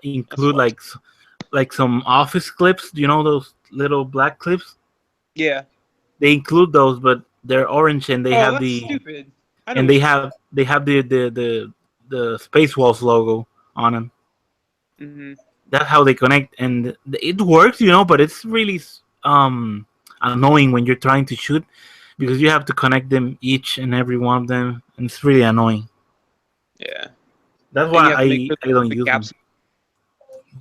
include like some office clips. Those little black clips. Yeah. They include those, but they're orange and they have that's the stupid. I know and they have the Space Walls logo on them. Mhm. That's how they connect, and it works, but it's really annoying when you're trying to shoot because you have to connect them each and every one of them, and it's really annoying. Yeah. That's And why you have to make sure I don't the use them. gaps.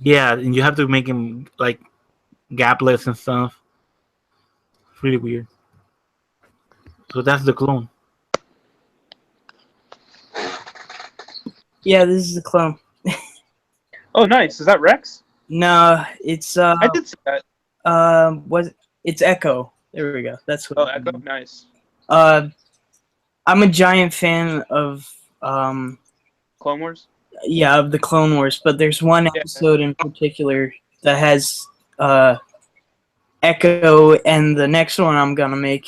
Yeah, and you have to make them like gapless and stuff. It's really weird. So that's the clone. Yeah, this is the clone. Oh, nice. Is that Rex? No, it's I did see that. it's Echo. There we go. That's what. Oh, Echo. Nice. I'm a giant fan of Clone Wars. of the Clone Wars, but there's one Yeah. episode in particular that has Echo, and the next one I'm gonna make,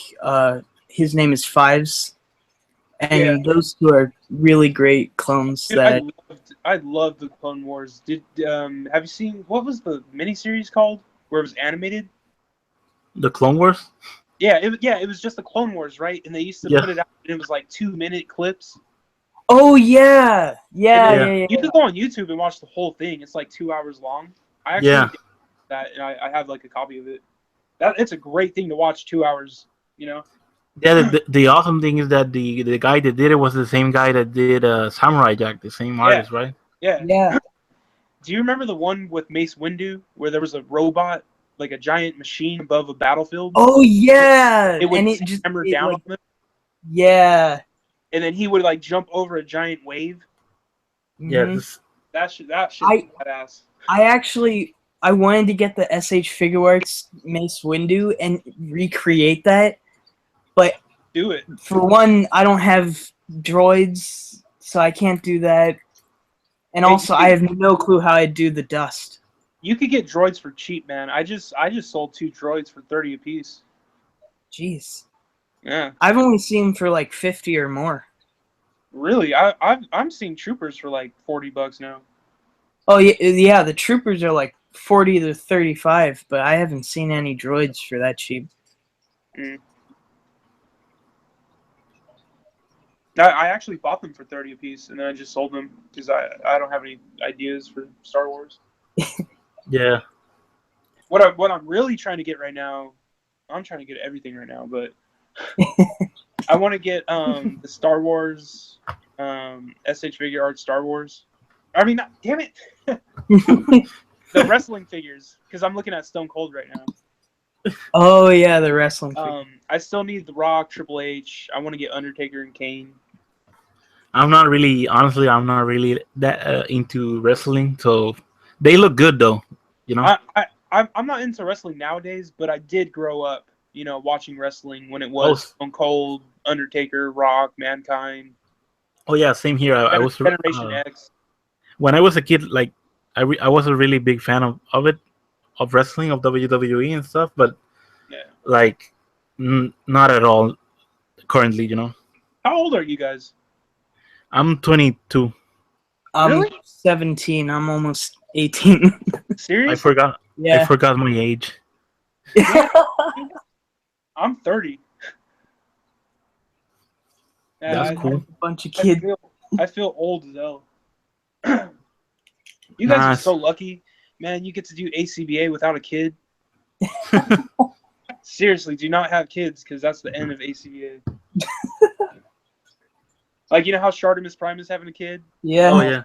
his name is Fives, and those two are really great clones. Dude, That I loved the Clone Wars. Have you seen what was the miniseries called where it was animated? The Clone Wars. Yeah, it was just the Clone Wars, right? And they used to Yeah. put it out, and it was like 2-minute clips. Oh yeah. Yeah. You can go on YouTube and watch the whole thing. It's like 2 hours long. I actually Yeah. did that, and I have like a copy of it. It's a great thing to watch. 2 hours, Yeah, the awesome thing is that the guy that did it was the same guy that did Samurai Jack, the same artist, right? Yeah. Yeah. Do you remember the one with Mace Windu where there was a robot, like a giant machine above a battlefield? Oh yeah. It would and it just hammer it, down like, on them, yeah. and then he would like jump over a giant wave. Yeah, Mhm. That shit I- badass. I wanted to get the SH Figuarts Mace Windu and recreate that, but Do it. For one, I don't have droids, so I can't do that. And Hey, also, I have no clue how I do the dust. You could get droids for cheap, man. I just sold 2 droids for 30 apiece. Jeez. Yeah. I've only seen for like 50 or more. Really? I'm seeing troopers for like $40 now. Oh, yeah, the troopers are like 40 to 35, but I haven't seen any droids for that cheap. I actually bought them for 30 apiece, and then I just sold them because I don't have any ideas for Star Wars. Yeah. What I'm really trying to get right now, I'm trying to get everything right now, but I want to get the Star Wars SH Figure Art Star Wars. I mean, damn it, the wrestling figures, because I'm looking at Stone Cold right now. Oh, yeah, the wrestling figure. I still need The Rock, Triple H. I want to get Undertaker and Kane. I'm not really that into wrestling, so they look good though. You know. I'm not into wrestling nowadays, but I did grow up, watching wrestling when it was Stone Cold, Undertaker, Rock, Mankind. Oh yeah, same here. I was Generation X. When I was a kid, like I was a really big fan of wrestling, of WWE and stuff, but like not at all currently. How old are you guys? I'm 22. I'm Really? 17. I'm almost 18. Seriously? I forgot. Yeah. I forgot my age. I'm 30. That's cool. A bunch of kids. I feel old as hell. You guys are so lucky, man. You get to do ACBA without a kid. Seriously, do not have kids, because that's the end of ACBA. Like, how Shartimus Prime is having a kid? Yeah. Oh yeah.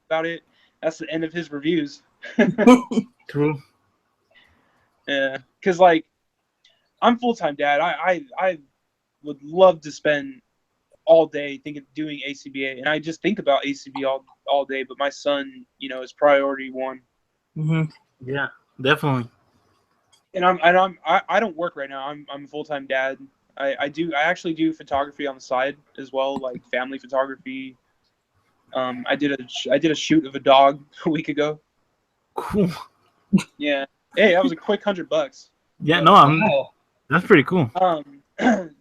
About it. That's the end of his reviews. True. Yeah, because like, I'm full-time dad. I would love to spend all day doing ACBA, and I just think about ACBA all day. But my son, is priority one. Mm-hmm. Yeah, definitely. And I don't work right now. I'm a full-time dad. I actually do photography on the side as well, like family photography. I did a shoot of a dog a week ago. Cool. Yeah. Hey, that was a quick $100. Yeah, Wow. that's pretty cool.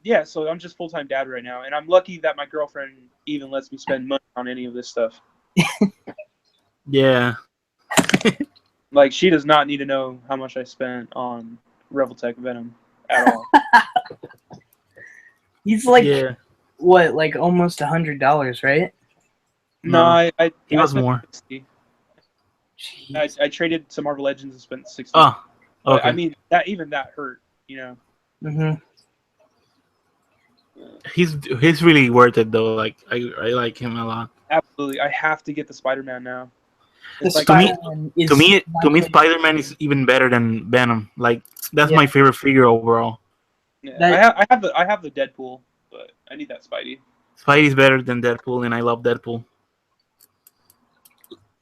Yeah, so I'm just full-time dad right now, and I'm lucky that my girlfriend even lets me spend money on any of this stuff. Yeah. Like, she does not need to know how much I spent on Revoltech Venom at all. He's like, Yeah. what, like almost $100, right? No, I He was spent more. 60. Jeez. I traded some Marvel Legends and spent 60. Oh. But, Okay. I mean, that hurt, Mm-hmm. He's really worth it though. Like I like him a lot. Absolutely. I have to get the Spider-Man now. It's The like, Spider-Man is To me, my Spider-Man is even better than Venom. Like that's Yeah. my favorite figure overall. yeah, I have the Deadpool, but I need that Spidey. Spidey's better than Deadpool, and I love Deadpool.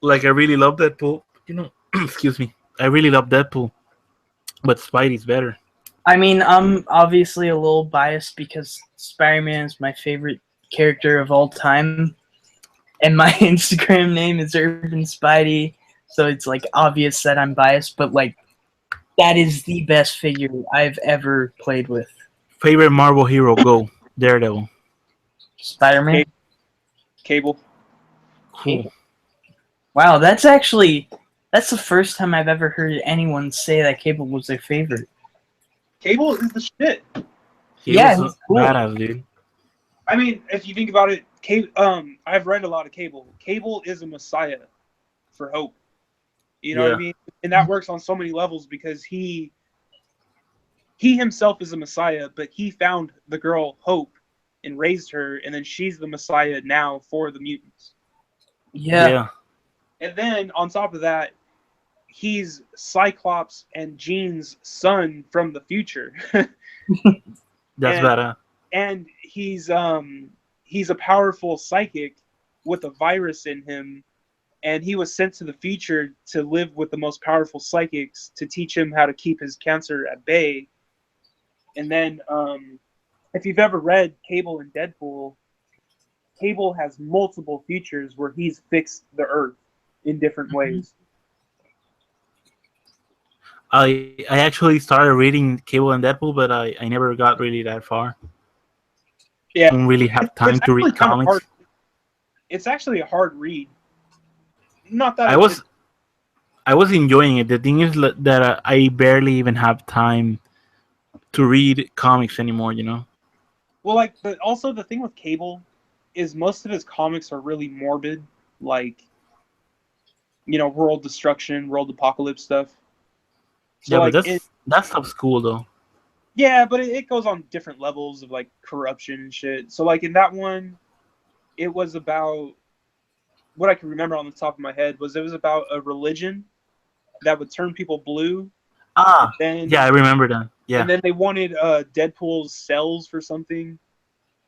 Like I really love Deadpool. Excuse me. I really love Deadpool, but Spidey's better. I mean, I'm obviously a little biased because Spider-Man is my favorite character of all time, and my Instagram name is Urban Spidey, so it's like obvious that I'm biased. But like, that is the best figure I've ever played with. Favorite Marvel hero? Go Daredevil. Spider-Man. Cable. Cool. Wow, that's the first time I've ever heard anyone say that Cable was their favorite. Cable is the shit. Yeah, was he's cool. badass, dude. I mean, if you think about it, I've read a lot of Cable. Cable is a messiah for Hope. You know what I mean? And that works on so many levels because he himself is a messiah, but he found the girl Hope and raised her, and then she's the messiah now for the mutants. Yeah. And then on top of that, he's Cyclops and Jean's son from the future. That's badass. And he's a powerful psychic with a virus in him, and he was sent to the future to live with the most powerful psychics to teach him how to keep his cancer at bay. And then if you've ever read Cable and Deadpool, Cable has multiple features where he's fixed the Earth in different ways. I actually started reading Cable and Deadpool, but I never got really that far. Yeah, I don't really have time it's to actually read kind of comics. hard. It's actually a hard read. Not that I was enjoying it. The thing is that I barely even have time to read comics anymore. You know. well, like also the thing with Cable is most of his comics are really morbid, like world destruction, world apocalypse stuff. So Yeah, like but that stuff's cool though. yeah, but it goes on different levels of like corruption and shit. So like in that one, it was about what I can remember on the top of my head was it was about a religion that would turn people blue. Ah, Then yeah, I remember that. Yeah, and then they wanted Deadpool's cells for something.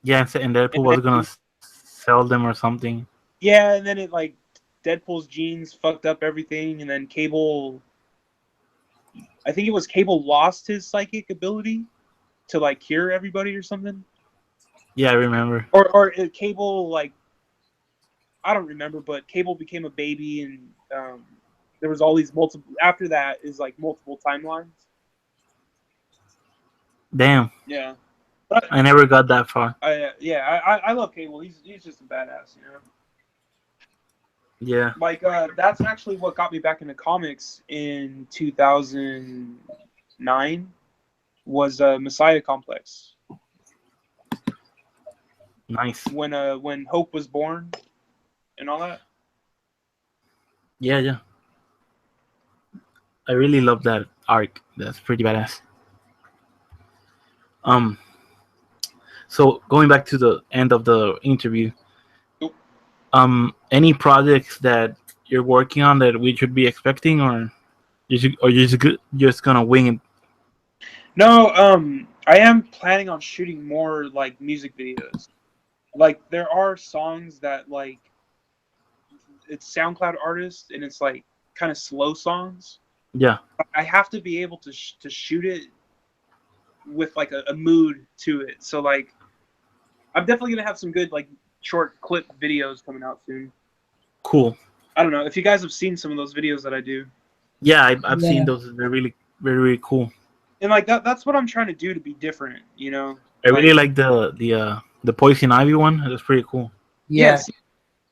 yeah, and Deadpool And was then, gonna sell them or something. yeah, and then it like Deadpool's genes fucked up everything, and then Cable. I think it was Cable lost his psychic ability to like cure everybody or something. Yeah, I remember. Or Cable like I don't remember, but Cable became a baby, and there was all these multiple. After that is like multiple timelines. Damn, Yeah, I never got that far. I love Cable. He's just a badass, Yeah, Like that's actually what got me back into comics in 2009 was Messiah Complex nice. when Hope was born and all that. Yeah, yeah. I really love that arc. That's pretty badass. So going back to the end of the interview, Nope. Any projects that you're working on that we should be expecting, or just gonna wing it? No, I am planning on shooting more like music videos. Like there are songs that like it's SoundCloud artists and it's like kind of slow songs. Yeah, I have to be able to shoot it with like a mood to it. So like I'm definitely gonna have some good like short clip videos coming out soon. cool. I don't know if you guys have seen some of those videos that I do. Yeah, I've Yeah. seen those. They're really very really cool. And like that's what I'm trying to do to be different, I really like the Poison Ivy one. That's pretty cool. Yeah. Yes.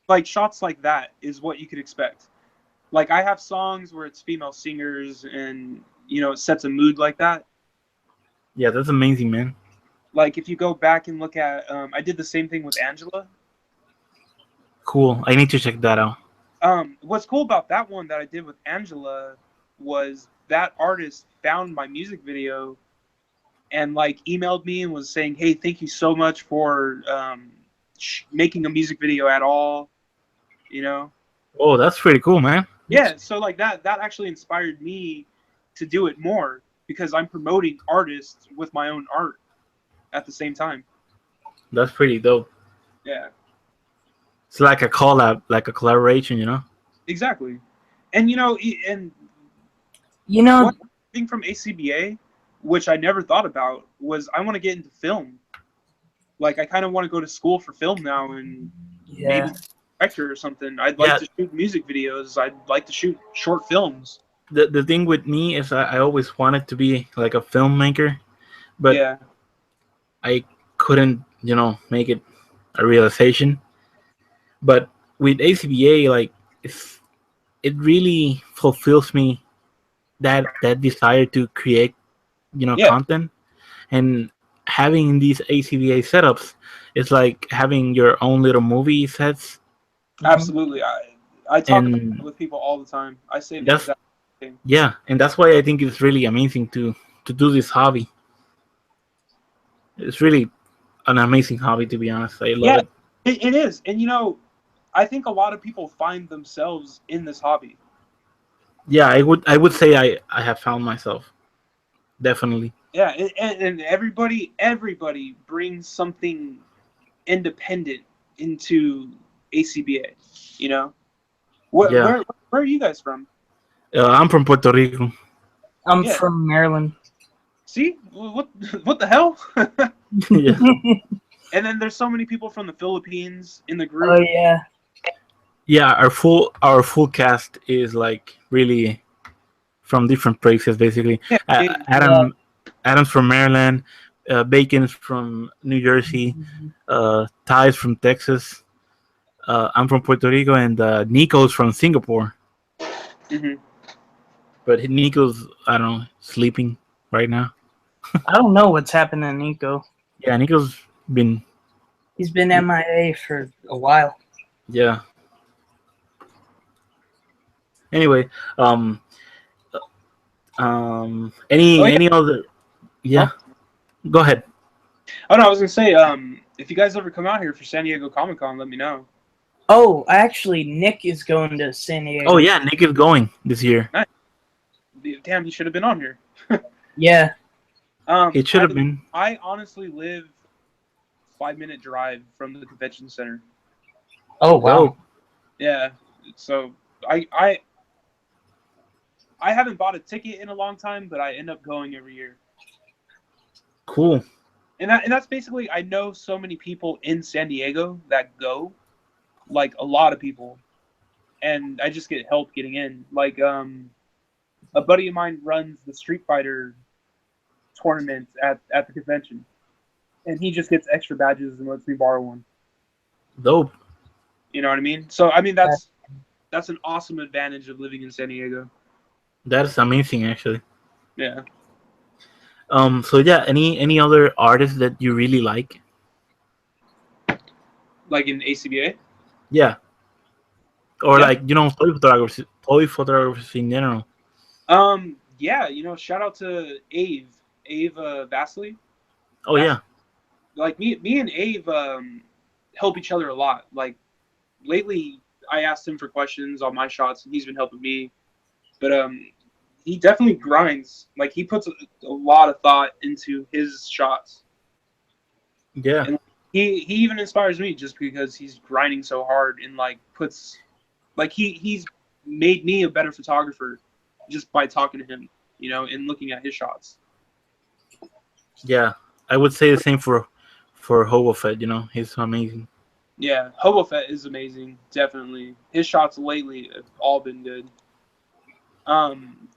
Like shots like that is what you could expect. Like I have songs where it's female singers and it sets a mood like that. Yeah, that's amazing, man. Like if you go back and look at I did the same thing with Angela. Cool. I need to check that out. What's cool about that one that I did with Angela was that artist found my music video and like emailed me and was saying, "Hey, thank you so much for making a music video at all." Oh, that's pretty cool, man. Yeah, so like that actually inspired me to do it more because I'm promoting artists with my own art at the same time. That's pretty dope. Yeah, It's like a collab, like a collaboration, you know? exactly. And and You know, one thing from ACBA, which I never thought about, was I want to get into film. Like I kind of want to go to school for film now and yeah. maybe director or something. I'd like Yeah. to shoot music videos. I'd like to shoot short films. The thing with me is I always wanted to be like a filmmaker, but yeah, I couldn't, make it a realization. But with ACBA, like it really fulfills me that desire to create, Yeah. content, and having these ACBA setups is like having your own little movie sets. absolutely. I talk about And it with people all the time. I say the that's exact thing. yeah, and that's why I think it's really amazing to do this hobby. It's really an amazing hobby, to be honest. I love Yeah. it. It is, and I think a lot of people find themselves in this hobby. Yeah, I would say I have found myself. Definitely. Yeah, and everybody brings something independent into ACBA. Yeah. Where are you guys from? I'm from Puerto Rico. I'm Yeah. from Maryland. See what the hell? Yeah. And then there's so many people from the Philippines in the Oh group. yeah. Yeah, our full cast is like really from different places, basically. Yeah, Adam's from Maryland, Bacon's from New Jersey, Ty's from Texas. I'm from Puerto Rico, and Nico's from Singapore. hmm But Nico's, I don't know, sleeping right now. I don't know what's happened to Nico. Yeah, Nico's been, He's been MIA for a while. yeah. Anyway, Oh, yeah. any other, yeah. Go ahead. Oh no, I was gonna say, if you guys ever come out here for San Diego Comic Con, let me know. Oh, actually, Nick is going to San Diego. Oh yeah, Nick is going this year. Damn, you should have been on here. Yeah. It should have been. I honestly live 5-minute drive from the convention center. Oh wow. Oh, Yeah, so I haven't bought a ticket in a long time, but I end up going every year. cool. And that's basically, I know so many people in San Diego that go, like a lot of people, and I just get help getting in. Like a buddy of mine runs the Street Fighter tournament at the convention, and he just gets extra badges and lets me borrow one. Dope. You know what I mean? So I mean that's an awesome advantage of living in San Diego. That's amazing, actually. Yeah. So yeah, any other artists that you really like? Like in ACBA? Yeah. Or Yeah. like, toy photographers in general. Yeah, shout out to Ave Vasley. Oh yeah. Like me and Ave help each other a lot. Like lately I asked him for questions on my shots and he's been helping me. But he definitely grinds. Like he puts a lot of thought into his shots. Yeah. And he even inspires me just because he's grinding so hard and like puts like he's made me a better photographer just by talking to him, and looking at his shots. Yeah. I would say the same for Hobofet, he's amazing. Yeah, Hobofet is amazing, definitely. His shots lately have all been good.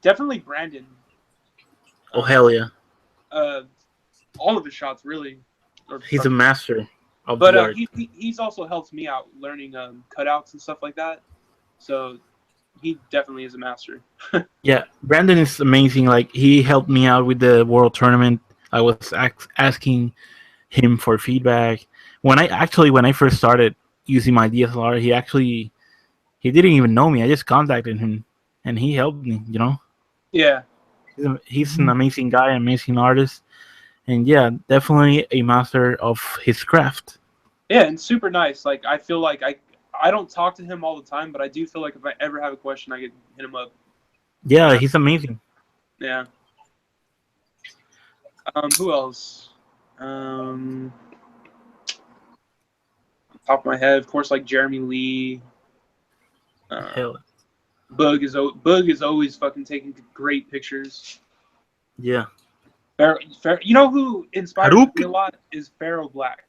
Definitely Brandon. Oh hell yeah. All of his shots really. He's a master of But the art. he's also helped me out learning cutouts and stuff like that. So he definitely is a master. Yeah, Brandon is amazing. Like he helped me out with the world tournament. I was asking him for feedback. When I first started using my DSLR, he didn't even know me. I just contacted him, and he helped me. Yeah. He's an amazing guy, amazing artist, and yeah, definitely a master of his craft. Yeah, and super nice. Like I feel like I don't talk to him all the time, but I do feel like if I ever have a question, I can hit him up. Yeah, he's amazing. Yeah. Who else? Top of my head, of course, like Jeremy Lee. Hell, Bug is always fucking taking great pictures. yeah. You know who inspires Haruki. me a lot is Pharaoh Black.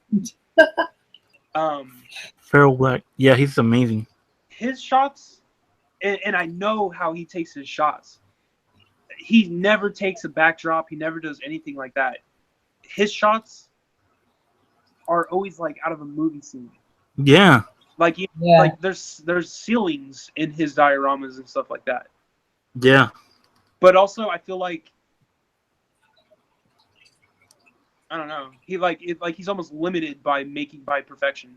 Feral Black. Yeah, he's amazing. His shots, and I know how he takes his shots. He never takes a backdrop. He never does anything like that. His shots are always like out of a movie scene. Yeah. Like like there's ceilings in his dioramas and stuff like that. Yeah. But also, I feel like I don't know. He's almost limited by making by perfection.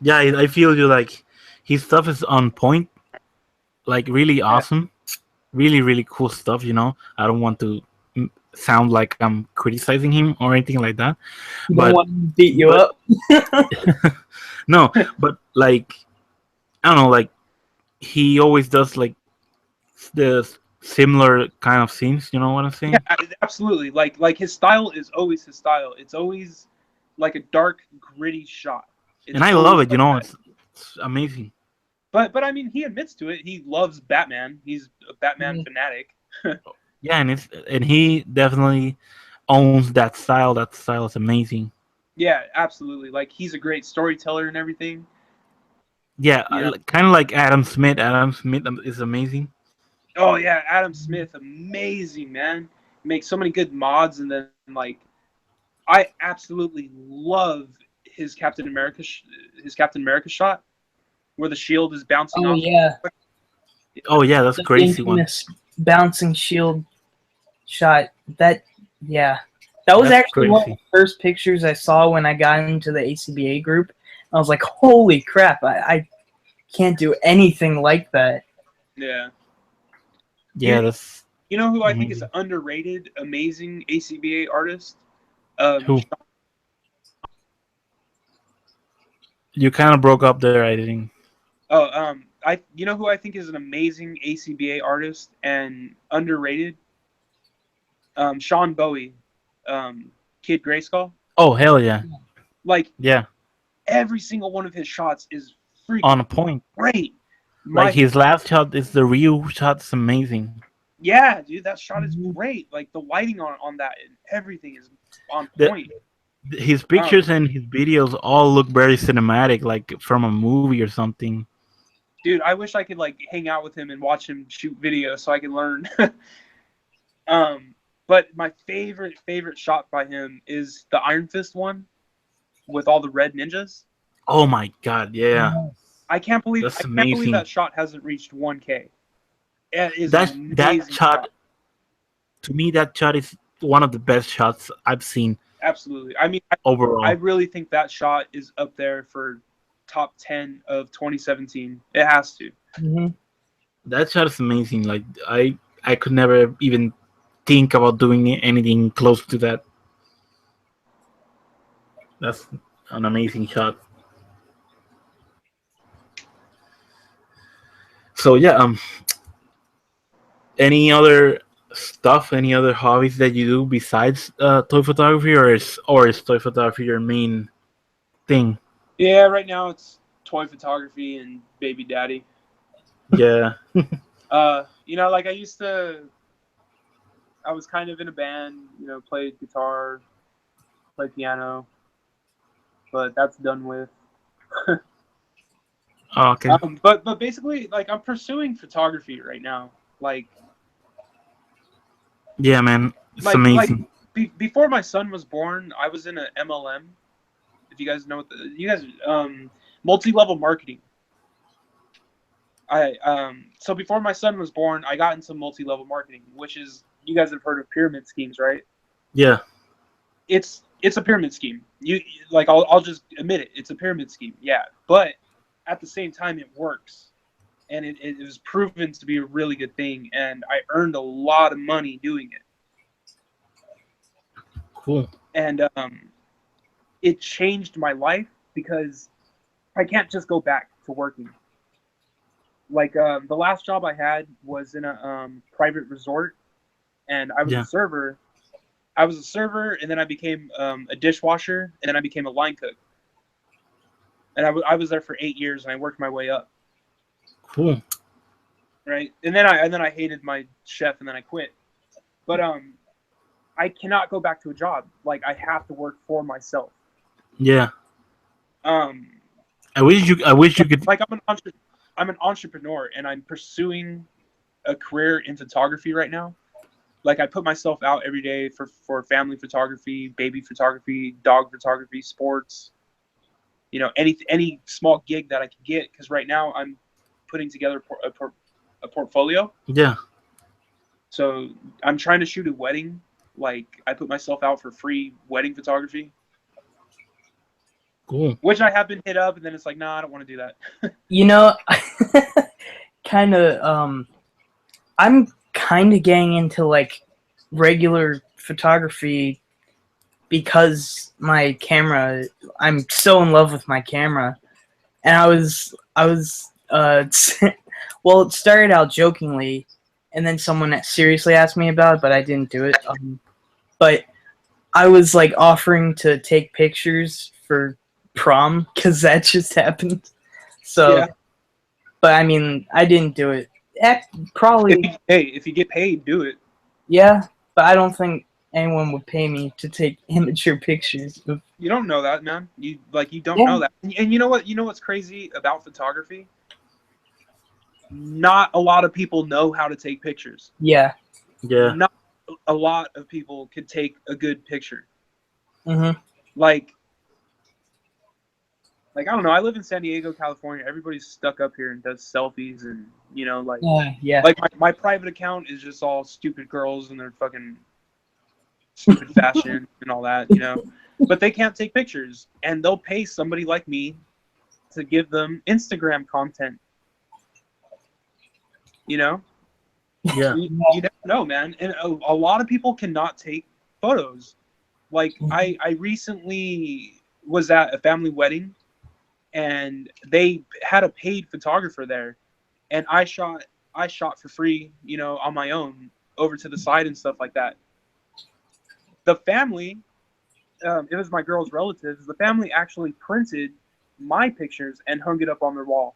Yeah, I feel you. Like his stuff is on point, like really awesome, really really cool stuff. I don't want to sound like I'm criticizing him or anything like that. Don't want to beat you up. No, but like I don't know, like he always does like the similar kind of scenes. You know what I'm saying? Yeah, absolutely. Like his style is always his style. It's always like a dark, gritty shot. And I love it. It's amazing. But I mean, he admits to it. He loves Batman. He's a Batman fanatic. Yeah, and he definitely owns that style. That style is amazing. Yeah, absolutely. Like he's a great storyteller and everything. Yeah, You know. kind of like Adam Smith. Adam Smith is amazing. Oh yeah, Adam Smith, amazing man. Makes so many good mods, and then like I absolutely love his his Captain America shot where the shield is bouncing Oh off. yeah, Oh yeah, that's a the crazy one. infamous bouncing shield shot. That yeah, that was That's actually one of the crazy. first pictures I saw when I got into the ACBA group. I was like, holy crap! I can't do anything like that. Yeah. Yeah, that's You know who I think is amazing. an underrated, amazing ACBA artist? Who you kind of broke up there. I think. You know who I think is an amazing ACBA artist and underrated? Sean Bowie, Kid Grayskull. Oh hell yeah, Like yeah, every single one of his shots is on a freaking point. great. Like My his last shot is the Ryu shot. Is amazing. yeah, dude, that shot is Mhm. great. Like the lighting on that and everything is on The, point. his pictures and his videos all look very cinematic, like from a movie or something. Dude, I wish I could like hang out with him and watch him shoot videos so I can learn. But my favorite shot by him is the Iron Fist one with all the red ninjas. Oh my god, yeah, I can't believe that's that amazing. shot hasn't reached 1K. It is an That amazing shot, to me, that shot is one of the best shots I've seen Absolutely. I mean, I overall. really think that shot is up there for top 10 of 2017. It has to. Mhm. That shot is amazing. Like I could never even think about doing anything close to that. That's an amazing shot. So yeah, any other stuff, any other hobbies that you do besides toy photography, or is toy photography your main thing? Yeah, right now it's toy photography and baby daddy. Yeah, Like I was kind of in a band, played guitar, played piano, but that's done with. oh, okay. But basically, like I'm pursuing photography right now. Like Yeah, man, it's like amazing. before my son was born, I was in a MLM. If you guys know what you guys multi-level marketing. So before my son was born, I got into multi-level marketing, which is you guys have heard of pyramid schemes, right? Yeah, It's a pyramid scheme. You like I'll just admit it. It's a pyramid scheme. Yeah, but at the same time it works. And it was proven to be a really good thing, and I earned a lot of money doing it. cool. And it changed my life because I can't just go back to working. Like the last job I had was in a private resort, and I was Yeah, a server. I was a server, and then I became a dishwasher, and then I became a line cook. And I was there for 8 years, and I worked my way up. cool. Right, and then I hated my chef, and then I quit. But I cannot go back to a job. Like I have to work for myself. Yeah, Um, I wish you could. like I'm an entrepreneur, and I'm pursuing a career in photography right now. Like I put myself out every day for family photography, baby photography, dog photography, sports. Any small gig that I can get, because right now I'm putting together a portfolio. Yeah, So I'm trying to shoot a wedding. Like I put myself out for free wedding photography, cool. which I have been hit up, and then it's like, nah, I don't want to do that. You know, kind of. I'm kind of getting into like regular photography because my camera. I'm so in love with my camera, and I was. Well, it started out jokingly, and then someone seriously asked me about it, but I didn't do it. But I was like offering to take pictures for prom because that just happened. So, Yeah. but I mean, I didn't do it. Probably. If you get paid, do it. Yeah, but I don't think anyone would pay me to take immature pictures of. You don't know that, man. You don't Yeah. know that. And you know what? You know what's crazy about photography? Not a lot of people know how to take pictures. Yeah. Yeah. Not a lot of people could take a good picture. Mm-hmm. Like I don't know. I live in San Diego, California. Everybody's stuck up here and does selfies, and like Yeah. like my private account is just all stupid girls and their fucking stupid fashion and all that, But they can't take pictures, and they'll pay somebody like me to give them Instagram content. Yeah. You never know, man. And a lot of people cannot take photos. Like I recently was at a family wedding, and they had a paid photographer there, and I shot for free, on my own over to the side and stuff like that. The family, it was my girl's relatives. The family actually printed my pictures and hung it up on their wall.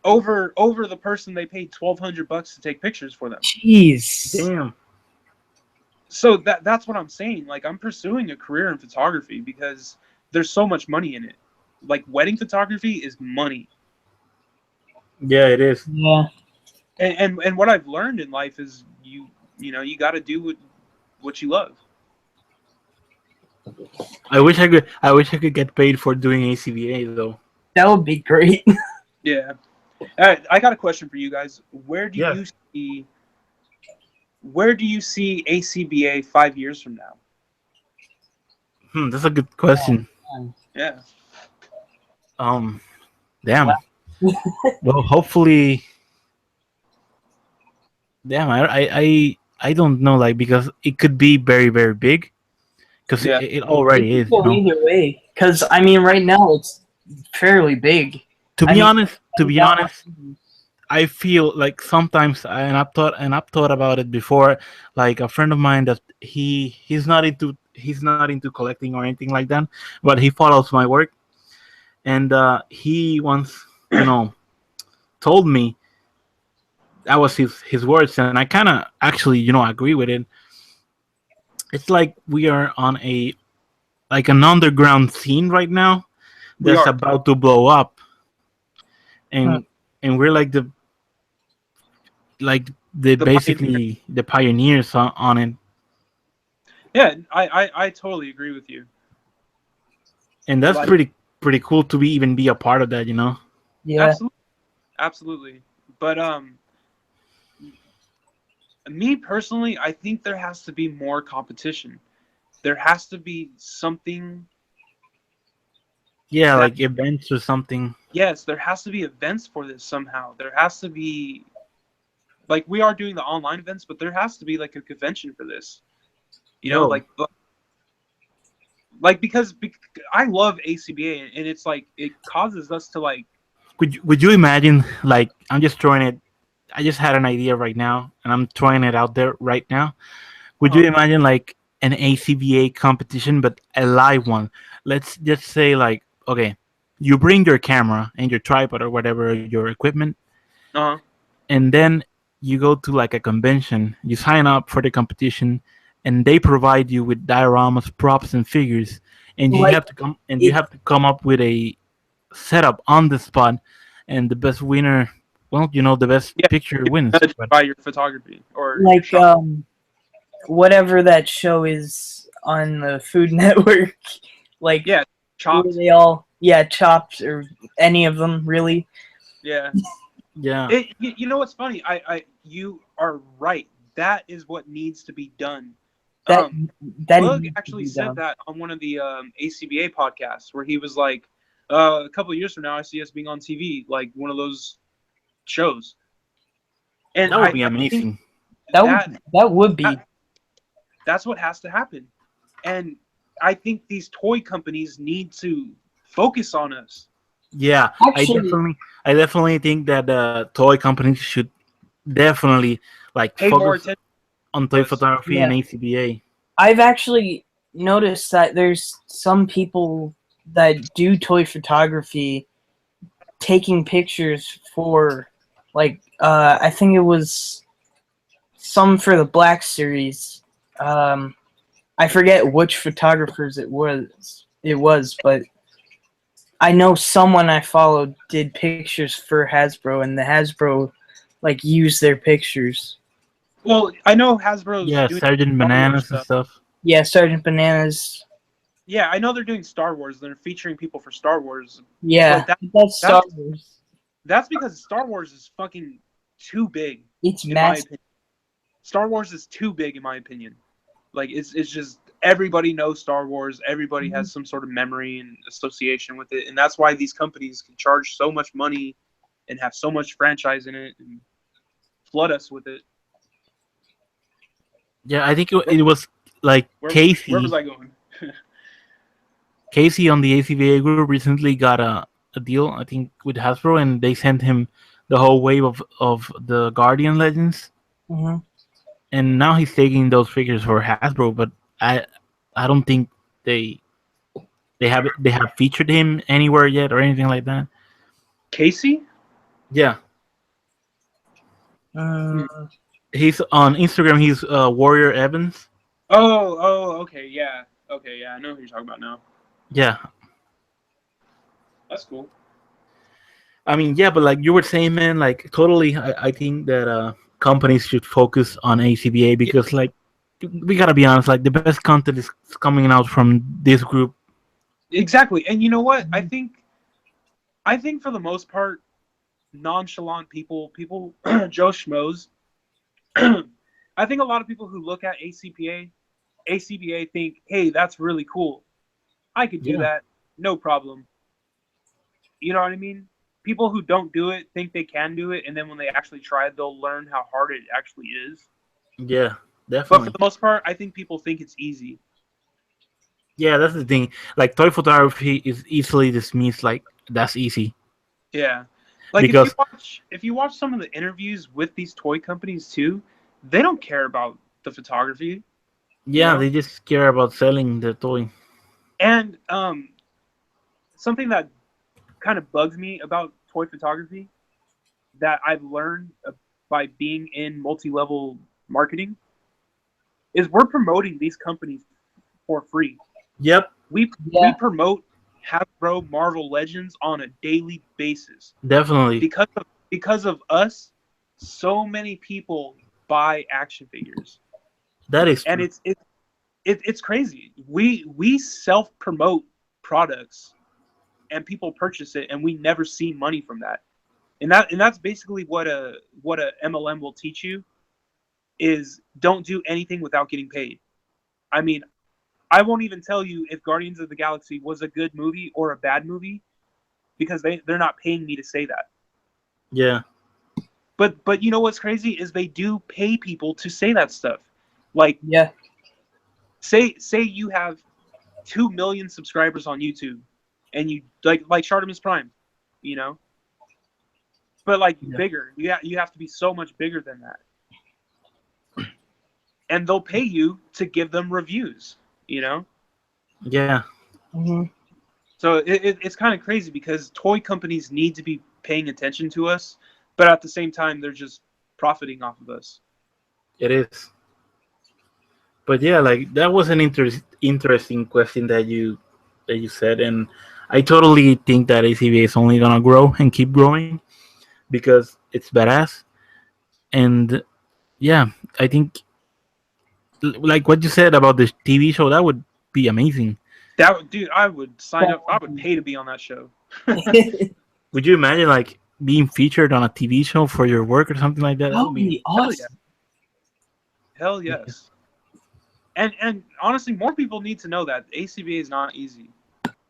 over the person they paid $1,200 to take pictures for them. Jeez. Damn. So that's what I'm saying. Like, I'm pursuing a career in photography because there's so much money in it. Like, wedding photography is money. Yeah, it is. Yeah. And what I've learned in life is you got to do what you love. I wish I could get paid for doing ACBA though. That would be great. Yeah. I got a question for you guys. Where do Yeah. you see ACBA 5 years from now? That's a good question. Yeah. Damn. Well, hopefully. Damn, I don't know, like, because it could be very, very big, because Yeah. it already is. Well, either way, because I mean, right now it's fairly big. To I be mean, honest, I feel like sometimes, and I've thought about it before. Like, a friend of mine that he's not into collecting or anything like that, but he follows my work, and he once told me, that was his words, and I kind of actually agree with it. It's like we are on an underground scene right now We that's are. about to blow up, and we're like the basically the pioneers on it, Yeah, I totally agree with you. and that's Like- pretty cool to even be a part of that. Yeah. Absolutely. But me personally, I think there has to be more competition. There has to be something. Yeah, like events or something. Yes, there has to be events for this somehow. There has to be, like, we are doing the online events, but there has to be like a convention for this. Because I love ACBA, and it's like it causes us to like. Would you imagine, like, I'm just throwing it, I just had an idea right now, and I'm throwing it out there right now. Would you imagine, like, an ACBA competition, but a live one? Let's just say, like, okay, you bring your camera and your tripod or whatever, your equipment, and then you go to like a convention, you sign up for the competition, and they provide you with dioramas, props, and figures, and you have to come up with a setup on the spot, and the best winner, well, the best picture wins. Judged by your photography or your Like shot. whatever that show is on the Food Network, like Yeah, Chopped. were they all Chopped, or any of them really? Yeah. Yeah. You know what's funny? You are right. That is what needs to be done. That Bug needs to actually be said done. that on one of the ACBA podcasts, where he was like, a couple of years from now, I see us being on TV, like one of those shows. And That would be I think amazing. That would be. that's what has to happen. And I think these toy companies need to focus on us. Yeah, Actually, I definitely think that toy companies should definitely like Pay more focus attention. on toy photography and Yeah. ACBA. I've actually noticed that there's some people that do toy photography taking pictures for, like, I think it was some for the Black Series. I forget which photographers it was, but I know someone I followed did pictures for Hasbro, and the Hasbro like used their pictures. Well, I know Hasbro's Yeah, doing Sergeant Star Wars Bananas and stuff. stuff. Yeah, Sergeant Bananas. Yeah, I know they're doing Star Wars. They're featuring people for Star Wars. Yeah, But that's Star Wars. That's because Star Wars is fucking too big. It's In my massive. opinion. Star Wars is too big, in my opinion. Like, it's just everybody knows Star Wars. Everybody has some sort of memory and association with it, and that's why these companies can charge so much money and have so much franchise in it and flood us with it. Yeah, I think it was like Where Casey. was I going? Casey on the ACVA group recently got a deal, I think, with Hasbro, and they sent him the whole wave of the Guardian Legends, Hmm. and now he's taking those figures for Hasbro. But I don't think they have featured him anywhere yet or anything like that. Casey? Yeah, Mm, he's on Instagram. He's Warrior Evans. Okay, yeah. Okay, yeah, I know who you're talking about now. Yeah, That's cool. I mean, yeah, but like you were saying, man, like totally, I think that companies should focus on ACBA because, like, we gotta be honest, like the best content is coming out from this group. Exactly. And you know what? I think for the most part, nonchalant people, Joe Schmoes, I think a lot of people who look at ACBA think, hey, that's really cool. I could do Yeah. that. No problem. You know what I mean? People who don't do it think they can do it, and then when they actually try it, they'll learn how hard it actually is. Yeah, But definitely. for the most part, I think people think it's easy. Yeah, that's the thing. Like toy photography is easily dismissed. Like that's easy. Yeah. Like Because- if you watch some of the interviews with these toy companies too, they don't care about the photography. Yeah, Yeah. they just care about selling the toy. And something that kind of bugs me about toy photography that I've learned by being in multi-level marketing is we're promoting these companies for free. Yep, We Yeah. promote Hasbro Marvel Legends on a daily basis. definitely. Because of us, so many people buy action figures. That is And true. it's crazy. We self promote products, and people purchase it, and we never see money from that. And that's basically what a MLM will teach you is don't do anything without getting paid. I mean, I won't even tell you if Guardians of the Galaxy was a good movie or a bad movie because they're not paying me to say that. Yeah, But you know what's crazy is they do pay people to say that stuff. Like Yeah. say you have 2 million subscribers on YouTube, and you like Shartimus Prime, you know. But like Yeah. bigger, you have to be so much bigger than that, and they'll pay you to give them reviews, you know. yeah, Hmm. So it's kind of crazy because toy companies need to be paying attention to us, but at the same time they're just profiting off of us. it is. But yeah, like that was an interesting question that you said, and I totally think that ACBA is only gonna grow and keep growing because it's badass. And yeah, I think like what you said about the TV show, that would be amazing. Dude, I would sign up. I would pay to be on that show. Would you imagine like being featured on a TV show for your work or something like that? That That would would be be awesome. Hell yes. And honestly, more people need to know that ACBA is not easy.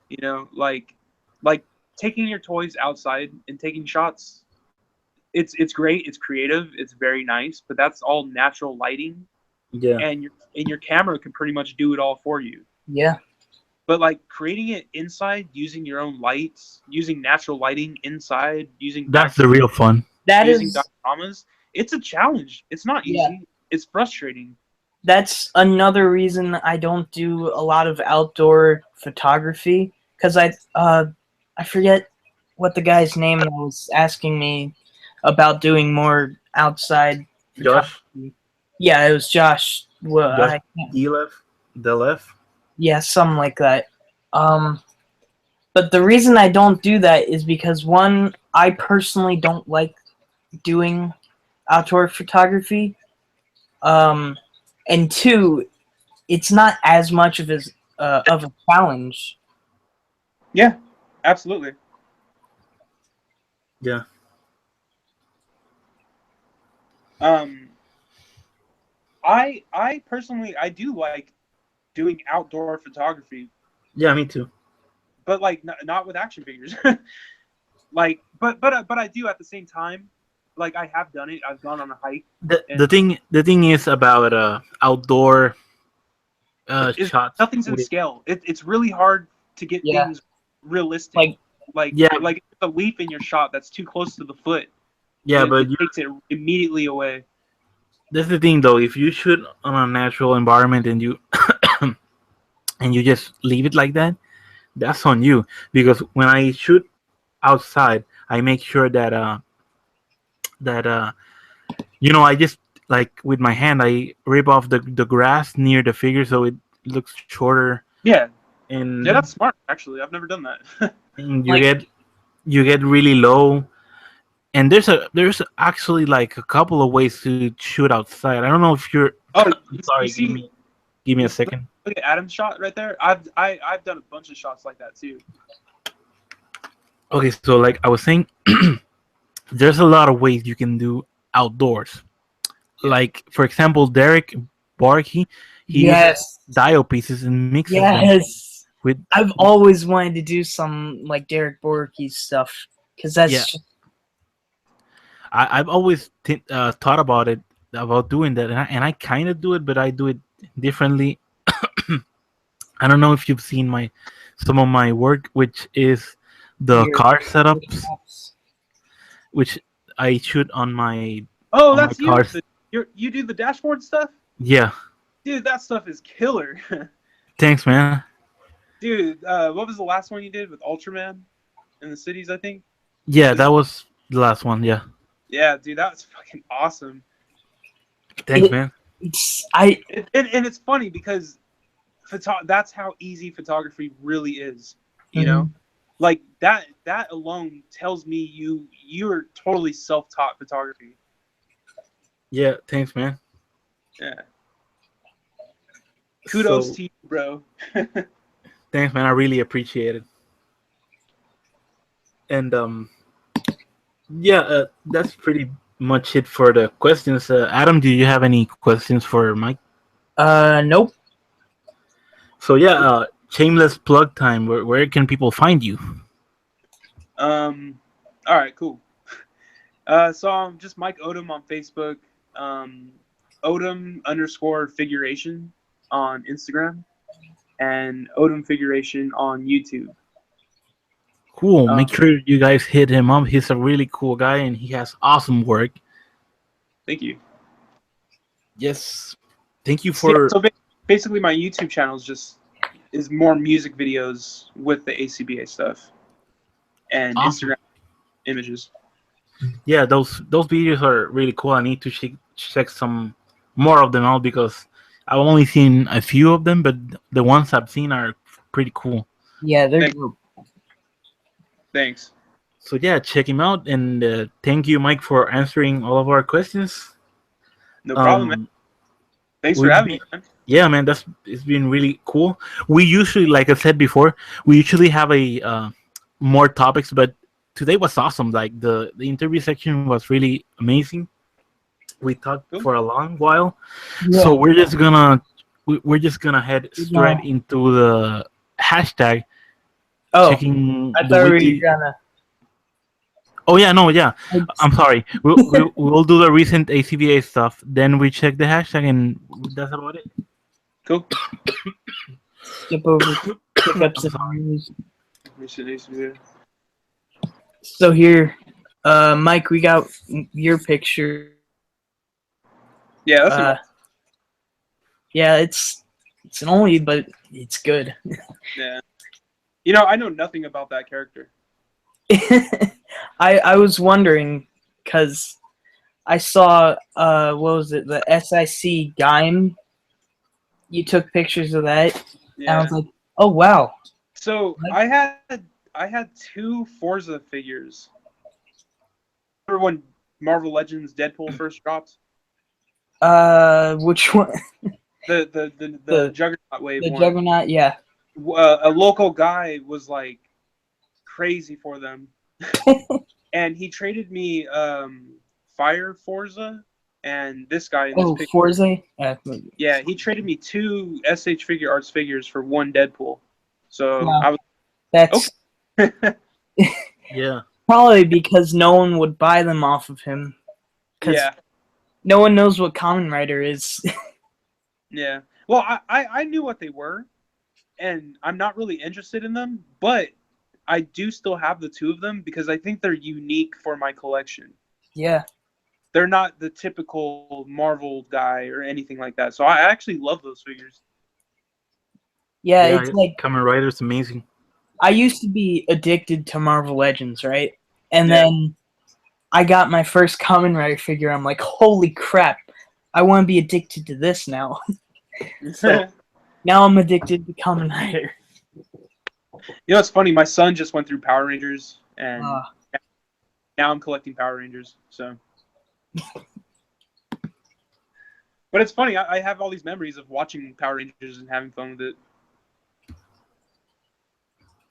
You know, like taking your toys outside and taking shots. It's great. It's creative. It's very nice. But that's all natural lighting, yeah, and your camera can pretty much do it all for you. Yeah. But like creating it inside, using your own lights, using natural lighting inside, using that's the real fun. That using is dioramas, it's a challenge. It's not easy. Yeah. It's frustrating. that's another reason I don't do a lot of outdoor photography because I forget what the guy's name was asking me about doing more outside Josh, photography. Yeah, it was Josh. Well, Josh I can't, the left. yeah, something like that. But the reason I don't do that is because one, I personally don't like doing outdoor photography. And two, it's not as much of a challenge. Yeah, absolutely. Yeah. I personally I do like doing outdoor photography, Yeah, me too. but like not with action figures. Like, but I do at the same time. Like I have done it. I've gone on a hike. The thing is about outdoor It's, shots. nothing's in with- scale. It's really hard to get Yeah. things realistic. Like- like Yeah. like if there's a leaf in your shot that's too close to the foot. Yeah, it, but it takes it immediately away. that's the thing though. If you shoot on a natural environment and you and you just leave it like that, that's on you. Because when I shoot outside, I make sure that I just like with my hand I rip off the grass near the figure so it looks shorter, Yeah, and yeah, that's smart. Actually, I've never done that. and Like- you get really low. And there's actually like a couple of ways to shoot outside. I don't know if you're Oh, sorry. you see, Give me a second. look at Adam's shot right there. I've done a bunch of shots like that too. Okay, so like I was saying, there's a lot of ways you can do outdoors. Like for example, Derek Barkey, he uses Yes. dial pieces and mixes them Yes. with. I've always wanted to do some like Derek Borkey stuff because that's Yeah. I've always thought about doing that, and I kind of do it, but I do it differently. I don't know if you've seen some of my work, which is the Your- car setups, which I shoot on my Oh, Oh my that's you. gosh. You do the dashboard stuff, yeah. dude. That stuff is killer. Thanks, man. Dude, what was the last one you did with Ultraman in the cities? I think. Yeah, that was the last one. Yeah. Yeah, dude, that was fucking awesome. Thanks, It- man. And it's funny because that's how easy photography really is. You know, like that alone tells me you're totally self-taught photography. Yeah, thanks, man. Yeah. Kudos So, to you, bro. thanks, man. I really appreciate it. And yeah, that's pretty much it for the questions. Adam, do you have any questions for Mike? Nope. So yeah, shameless plug time. Where can people find you? All right, cool. So I'm just Mike Odom on Facebook. Odom_figuration on Instagram, and Odom Figuration on YouTube. Cool. Make sure you guys hit him up. He's a really cool guy, and he has awesome work. Thank you. Yes. Thank you Yeah, for. so basically, my YouTube channel is more music videos with the ACBA stuff and Awesome. Instagram images. Yeah, those videos are really cool. I need to check some more of them out because I've only seen a few of them, but the ones I've seen are pretty cool. Yeah, they're Thank- Thanks. So yeah, check him out, and thank you, Mike, for answering all of our questions. No problem, man. Thanks for we'll having be- me, man. Yeah, man, it's been really cool. We usually, like I said before, we usually have a more topics, but today was awesome. Like the interview section was really amazing. We talked Cool. for a long while, Yeah. so we're just gonna head straight into the hashtag. Oh, Checking I the thought we weekly- were gonna. Oh yeah, no, yeah. I'm sorry. We'll do the recent ACBA stuff. Then we check the hashtag, and that's about it. Cool. Skip over, pick up some sorry. news. Yeah, So here, Mike, we got your picture. that's Uh, yeah, it's an oldie, but it's good. yeah. You know, I know nothing about that character. I was wondering because I saw what was it, the SIC Gaim. You took pictures of that, and I Yeah. was like, oh wow. So I had 2 Forza figures. Remember when Marvel Legends Deadpool first dropped? Which one? The Juggernaut wave The one. Juggernaut, yeah. A local guy was like crazy for them, and he traded me Fire Forza and this guy in this Oh, picture. Forza? Yeah, he traded me 2 SH Figure Arts figures for 1 Deadpool. So Wow. I was That's Yeah. probably because no one would buy them off of him. Because yeah. no one knows what Kamen Rider is. Yeah. Well, I knew what they were, and I'm not really interested in them, but I do still have the 2 of them because I think they're unique for my collection. Yeah. They're not the typical Marvel guy or anything like that. So I actually love those figures. Yeah, Yeah, it's like Kamen Rider's amazing. I used to be addicted to Marvel Legends, right? And Yeah. then I got my first Kamen Rider figure. I'm like, holy crap, I want to be addicted to this now. So now I'm addicted to Kamen Rider. You know, it's funny. My son just went through Power Rangers, and Uh, now I'm collecting Power Rangers. So, but it's funny. I have all these memories of watching Power Rangers and having fun with it.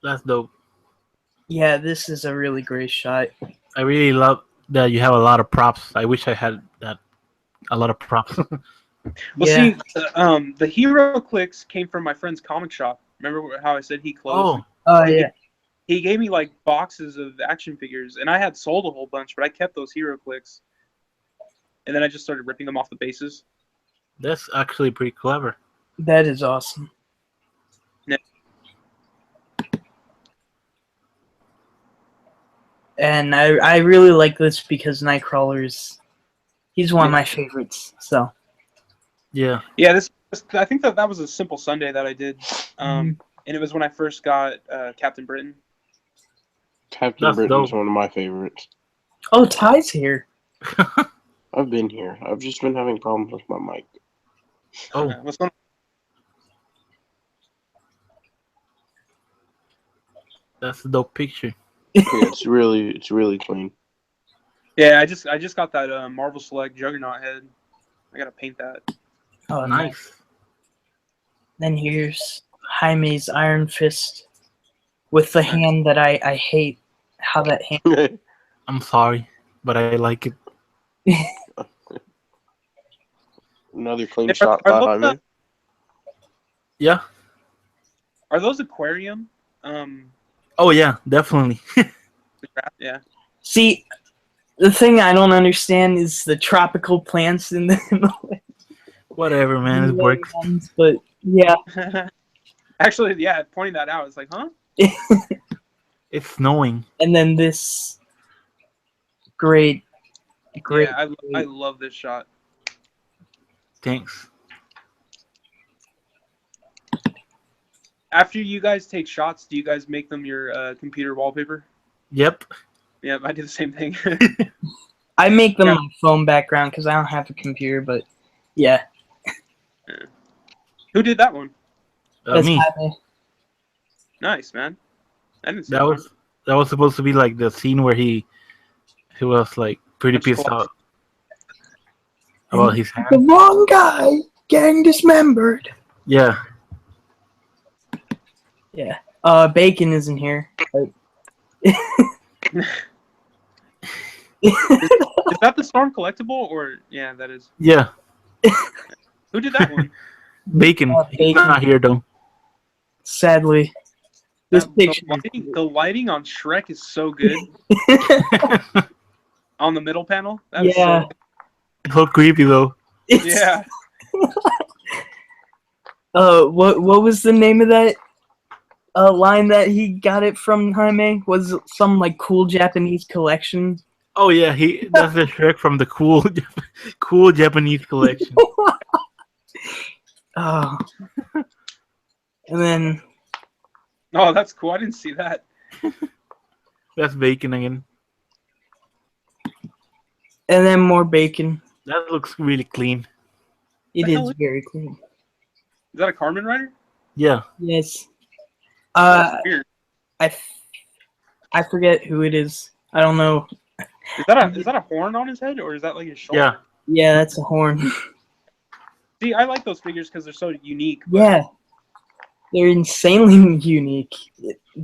That's dope. yeah, this is a really great shot. I really love that you have a lot of props. I wish I had that. A lot of props. Well, Yeah. see, the Hero Clicks came from my friend's comic shop. Remember how I said he closed? Oh He- yeah. He gave me like boxes of action figures, and I had sold a whole bunch, but I kept those Hero Clicks. And then I just started ripping them off the bases. That's actually pretty clever. That is awesome. Yeah. And I really like this because Nightcrawler's he's one of my favorites. So Yeah. Yeah, I think that was a simple Sunday that I did, and it was when I first got Captain Britain. Captain That's Britain's dope. one of my favorites. oh, Ty's here. I've been here. I've just been having problems with my mic. Oh, What's going on? that's a dope picture. Yeah, it's really clean. Yeah, I just got that Marvel Select Juggernaut head. I gotta paint that. Oh, Nice. Then here's Jaime's Iron Fist with the hand that I hate. How that hand. I'm sorry, but I like it. Another clean Are- shot are by those, Jaime. Yeah. Are those aquarium? Oh yeah, definitely. Yeah. See, the thing I don't understand is the tropical plants in the Whatever, man. It works. ones, but yeah, Actually, yeah, pointing that out, it's like, huh? It's snowing. and then this great. Yeah, I love this shot. Thanks. After you guys take shots, do you guys make them your computer wallpaper? Yep. Yeah, I do the same thing. I make them Yeah. my phone background because I don't have a computer, but yeah, Who did that one? that's Me. Jaime. Nice, man. I didn't see That was supposed to be like the scene where he was like pretty That's pissed cool. out about his The hand. wrong guy, gang dismembered. Yeah. Yeah. Bacon isn't here. Is that the Storm collectible, or yeah, that is. Yeah. Who did that one? Bacon. He's Bacon. not here though. Sadly, this picture. The lighting on Shrek is so good on the middle panel. That is Yeah. It's so creepy though. Yeah. What was the name of that line that he got it from Jaime? Was it some like cool Japanese collection? Oh yeah, that's the Shrek from the cool Japanese collection. Oh. And then Oh, that's cool. I didn't see that. That's Bacon again. And then more bacon. That looks really clean. It The hell is is- very clean. Is that a Carmen Rider? Yeah. Yes. That's weird. I forget who it is. I don't know. Is that a horn on his head, or is that like his shoulder? Yeah. Yeah, that's a horn. See, I like those figures because they're so unique. But Yeah. They're insanely unique.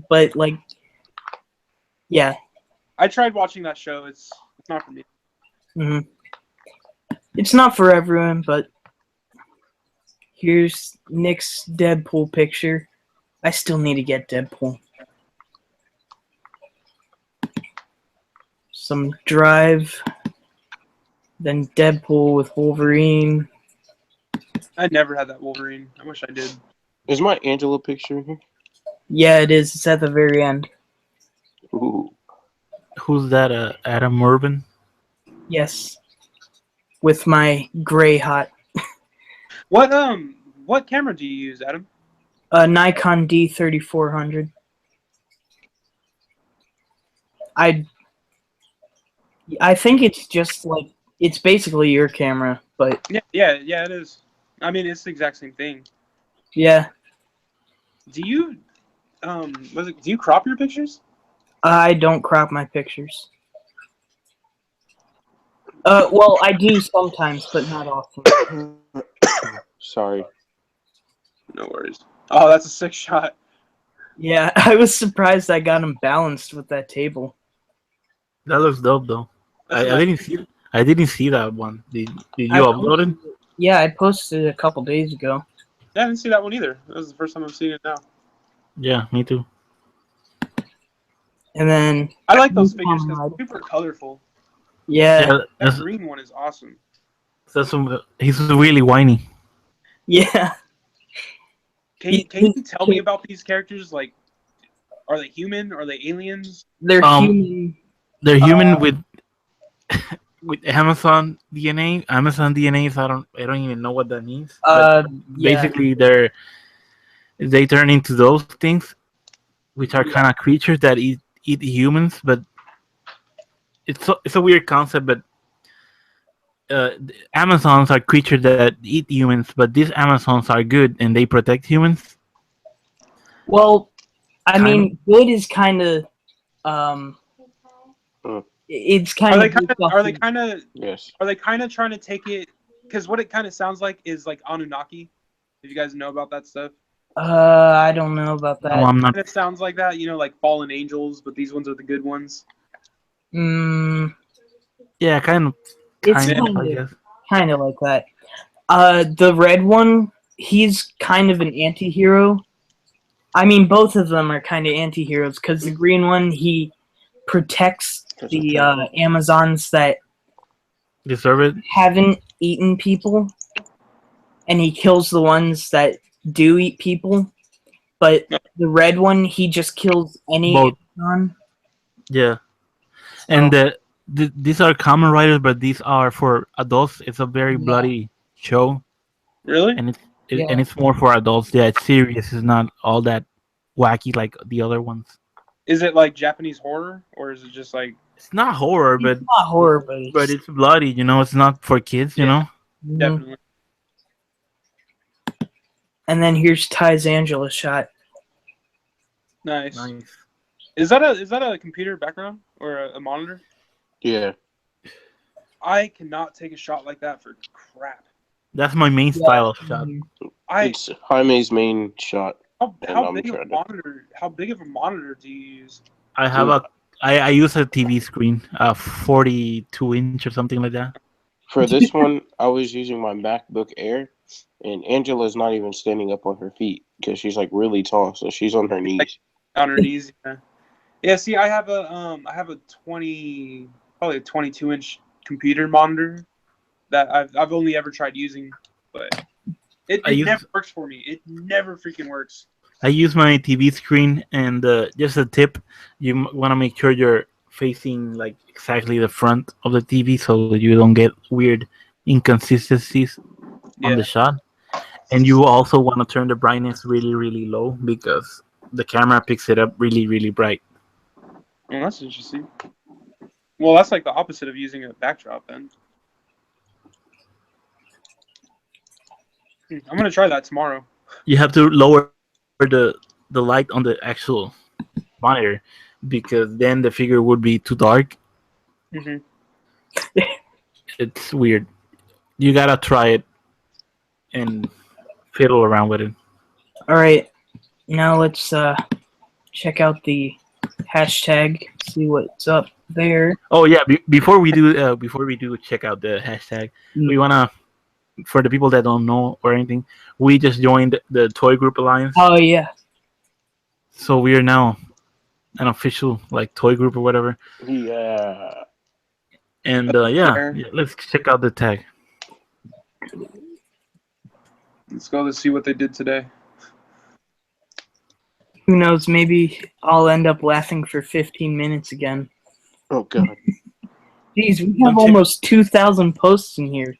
But like yeah. I tried watching that show. It's not for me. hmm It's not for everyone, but here's Nick's Deadpool picture. I still need to get Deadpool. Some Drive, then Deadpool with Wolverine. I never had that Wolverine. I wish I did. Is my Angela picture in here? Yeah, it is. It's at the very end. Ooh. Who's that? Adam Urban? Yes. With my gray hot What camera do you use, Adam? Nikon D3400. I think it's just like it's basically your camera, but Yeah, it is. I mean, it's the exact same thing. yeah, Do you do you crop your pictures? I don't crop my pictures. Well, I do sometimes, but not often. Sorry. No worries. Oh, that's a sick shot. Yeah, I was surprised I got them balanced with that table. That looks dope though. That's I nice. didn't see that one. Did you I upload it? Yeah, I posted it a couple days ago. Yeah, I didn't see that one either. That was the first time I'm seeing it now. Yeah, me too. And then I like those figures Tom because Hardy. they're super colorful. yeah, Yeah, That green one is awesome. he's really whiny. yeah. Can you tell me about these characters? Like, are they human? Are they aliens? They're Um, human. They're human with with Amazon DNA. Amazon DNAs. I don't even know what that means. But Yeah. basically, they turn into those things, which are kind of creatures that eat humans. But it's a weird concept. But Amazons are creatures that eat humans, but these Amazons are good and they protect humans. Well, I Kind mean, good is kind of it's kind Are they of kind of Yes. are they kind of trying to take it? Because what it kind of sounds like is like Anunnaki. If you guys know about that stuff, I don't know about No, that. I'm not. it sounds like that. You know, like fallen angels, but these ones are the good ones. Mm, Yeah, kind of. it's I guess. kind of like that. The red one, he's kind of an anti-hero. I mean, both of them are kind of anti-heroes because the green one, he protects the Amazons that Deserve it. haven't eaten people, and he kills the ones that do eat people. But the red one, he just kills any Both. Amazon. Yeah. And these are common riders, but these are for adults. It's a very Yeah. bloody show, Really? and Yeah. and it's more for adults. Yeah, it's serious. It's not all that wacky like the other ones. Is it like Japanese horror, or is it just like? It's not horror, but It's not horror, but it's bloody. You know, it's not for kids. You Yeah. know. Mhm. Definitely. And then here's Ty's Angela shot. Nice. Nice. Is that a computer background or a monitor? Yeah. I cannot take a shot like that for crap. That's my main style of shot. Mhm. It's Jaime's main shot. How I'm big of a trying to- monitor? How big of a monitor do you use? I have I use a TV screen, 42-inch or something like that. For this one, I was using my MacBook Air, and Angela's not even standing up on her feet because she's like really tall, so she's on her knees. On her knees. Yeah. Yeah. See, I have a 22-inch computer monitor that I've only ever tried using, but it never works for me. It never freaking works. I use my TV screen, and just a tip: you want to make sure you're facing like exactly the front of the TV so that you don't get weird inconsistencies Yeah. on the shot. And you also want to turn the brightness really, really low because the camera picks it up really, really bright. Oh, that's interesting. Well, that's like the opposite of using a backdrop then. I'm gonna try that tomorrow. You have to lower the light on the actual monitor because then the figure would be too dark. Hmm. It's weird. You gotta try it and fiddle around with it. All right, now let's check out the hashtag. See what's up there. Oh yeah, before we do check out the hashtag, we wanna, for the people that don't know or anything, we just joined the Toy Group Alliance, Oh yeah. so we are now an official like toy group or whatever. Yeah. And yeah, let's check out the tag. Let's go. Let's see what they did today. Who knows? Maybe I'll end up laughing for 15 minutes again. Oh god. Jeez, we have almost 2,000 posts in here.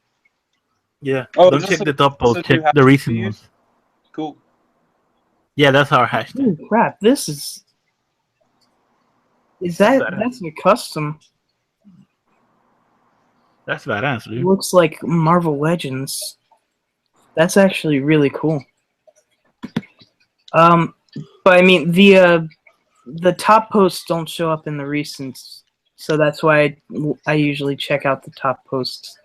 Yeah. Oh, Don't is check this the top this post. a Check new the hashtag recent you ones. use? Cool. Yeah, that's our hashtag. Holy crap! This is That's that's a custom. That's badass, It dude. looks like Marvel Legends. That's actually really cool. But I mean the top posts don't show up in the recents, so that's why I usually check out the top posts.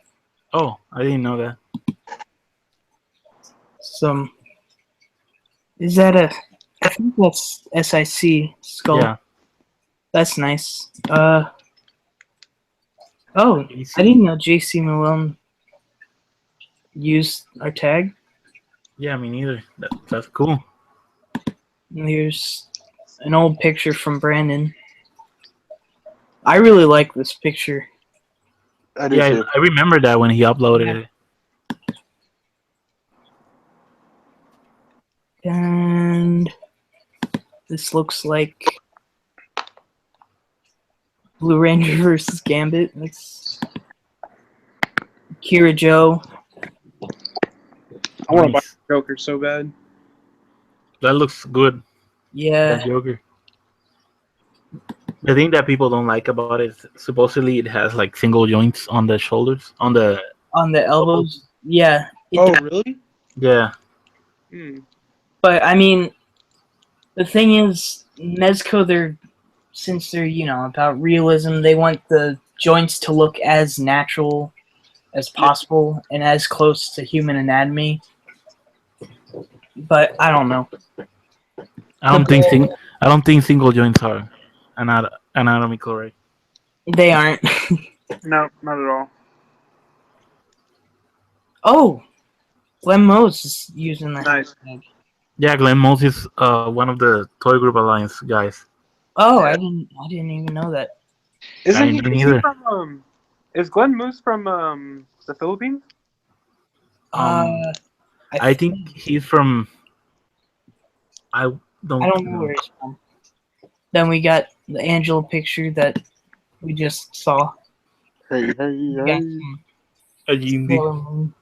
Oh, I didn't know that. Is that I think that's SIC skull. Yeah. That's nice. Oh, I didn't know JC Malone used our tag. Yeah, me neither. That's cool. And here's an old picture from Brandon. I really like this picture. I do Yeah, too. I remember that when he uploaded it. And this looks like Blue Ranger versus Gambit. That's Kira Joe. I want to buy Nice. Joker so bad. That looks good. Yeah. That Joker. The thing that people don't like about it is supposedly it has like single joints on the shoulders, on the On the elbows. Yeah. Oh, really? yeah. Hmm. But I mean, the thing is, Mezco, since they're about realism, they want the joints to look as natural as possible and as close to human anatomy. But I don't know. I don't think single joints are anatomical, right? They aren't. No, not at all. Oh, Glenn Mose is using that. Nice. Yeah, Glenn Mose is one of the Toy Group Alliance guys. Oh, I didn't even know that. Isn't I he, didn't is he either. from is Glenn Moose from the Philippines? I think he's from. I don't I don't know where he's from. Then we got the Angela picture that we just saw. Hey, We hey, got hey. some Nice. Sailor Moon.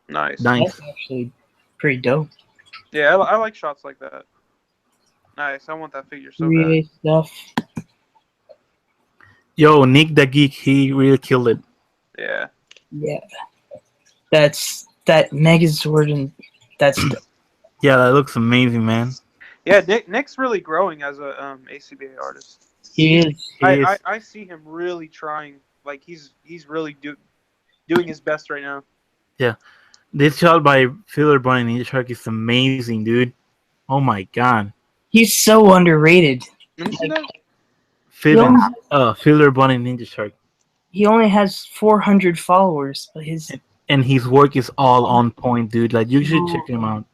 Nice. That's actually pretty dope. Yeah, I like shots like that. Nice. I want that figure so bad. 3A stuff. Yo, Nick the Geek, he really killed it. Yeah. Yeah. That's that Megazord, and that's Yeah, that looks amazing, man. Yeah, Nick's really growing as a ACBA artist. he is. He is. I see him really trying. Like he's really doing his best right now. This shot by Filler Bunny Ninja Shark is amazing, dude. Oh my god. He's so underrated. Let me see that. Filler Bunny Ninja Shark. He only has 400 followers, but And his work is all on point, dude. Like, you should check him out.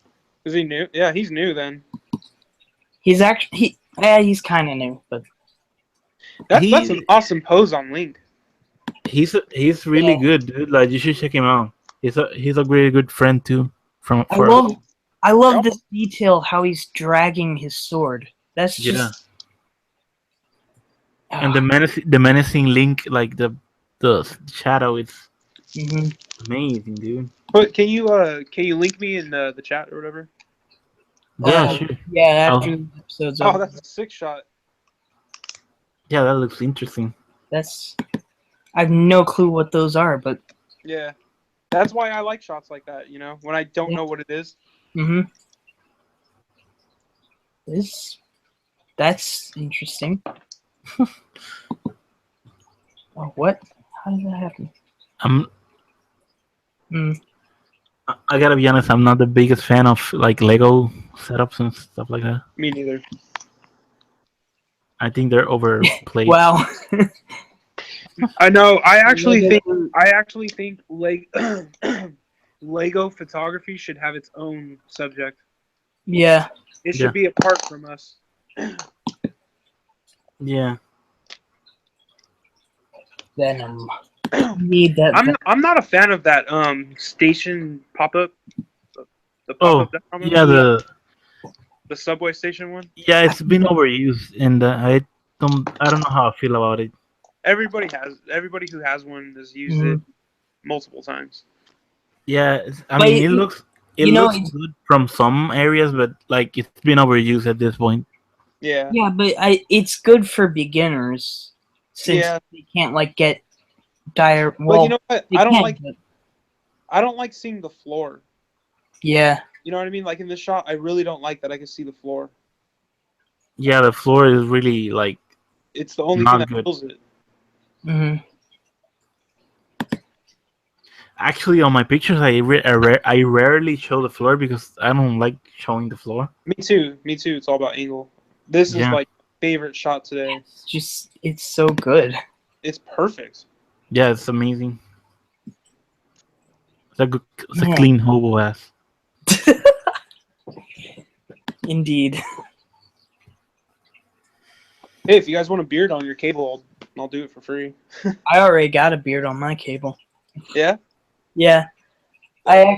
Is he new? Yeah, he's new then. he's kind of new, but That's an awesome pose on Link. He's really Yeah. good, dude. Like, you should check him out. He's a really good friend too. I love this detail how he's dragging his sword. That's just and the menacing Link, like the shadow, it's Mhm. amazing, dude. But can you link me in the chat or whatever? Yeah, Oh, sure. Yeah, Oh. after the episode's Oh, over. that's a sick shot. Yeah, that looks interesting. That's I have no clue what those are, but Yeah, that's why I like shots like that. You know, when I don't know what it is. mm-hmm. That's interesting. Oh, what? How did that happen? I'm. Mm. I gotta be honest. I'm not the biggest fan of like Lego setups and stuff like that. Me neither. I think they're overplayed. Wow. I know. I actually Lego- think Lego photography should have its own subject. Yeah. It should Yeah. be apart from us. Yeah. Venom. Need that. I'm not a fan of that station pop up. The Oh, pop up. yeah. The subway station one. Yeah, it's been overused, and I don't know how I feel about it. Everybody who has one has used it multiple times. Yeah, I But mean, it looks it's- good from some areas, but like it's been overused at this point. Yeah. Yeah, but it's good for beginners since Yeah. they can't like get dire. But Well, you know what? they I don't can, like. but- I don't like seeing the floor. Yeah. You know what I mean? Like in this shot, I really don't like that I can see the floor. Yeah, the floor is really like It's the only Not thing that good. kills it. hmm actually on my pictures. I rarely show the floor because I don't like showing the floor. Me too. Me too. It's all about angle. This is Yeah. like favorite shot today. It's so good. It's perfect. Yeah, it's amazing. It's a Yeah. clean hobo ass. Indeed. Hey, if you guys want a beard on your cable, I'll do it for free. I already got a beard on my cable. Yeah. Yeah. I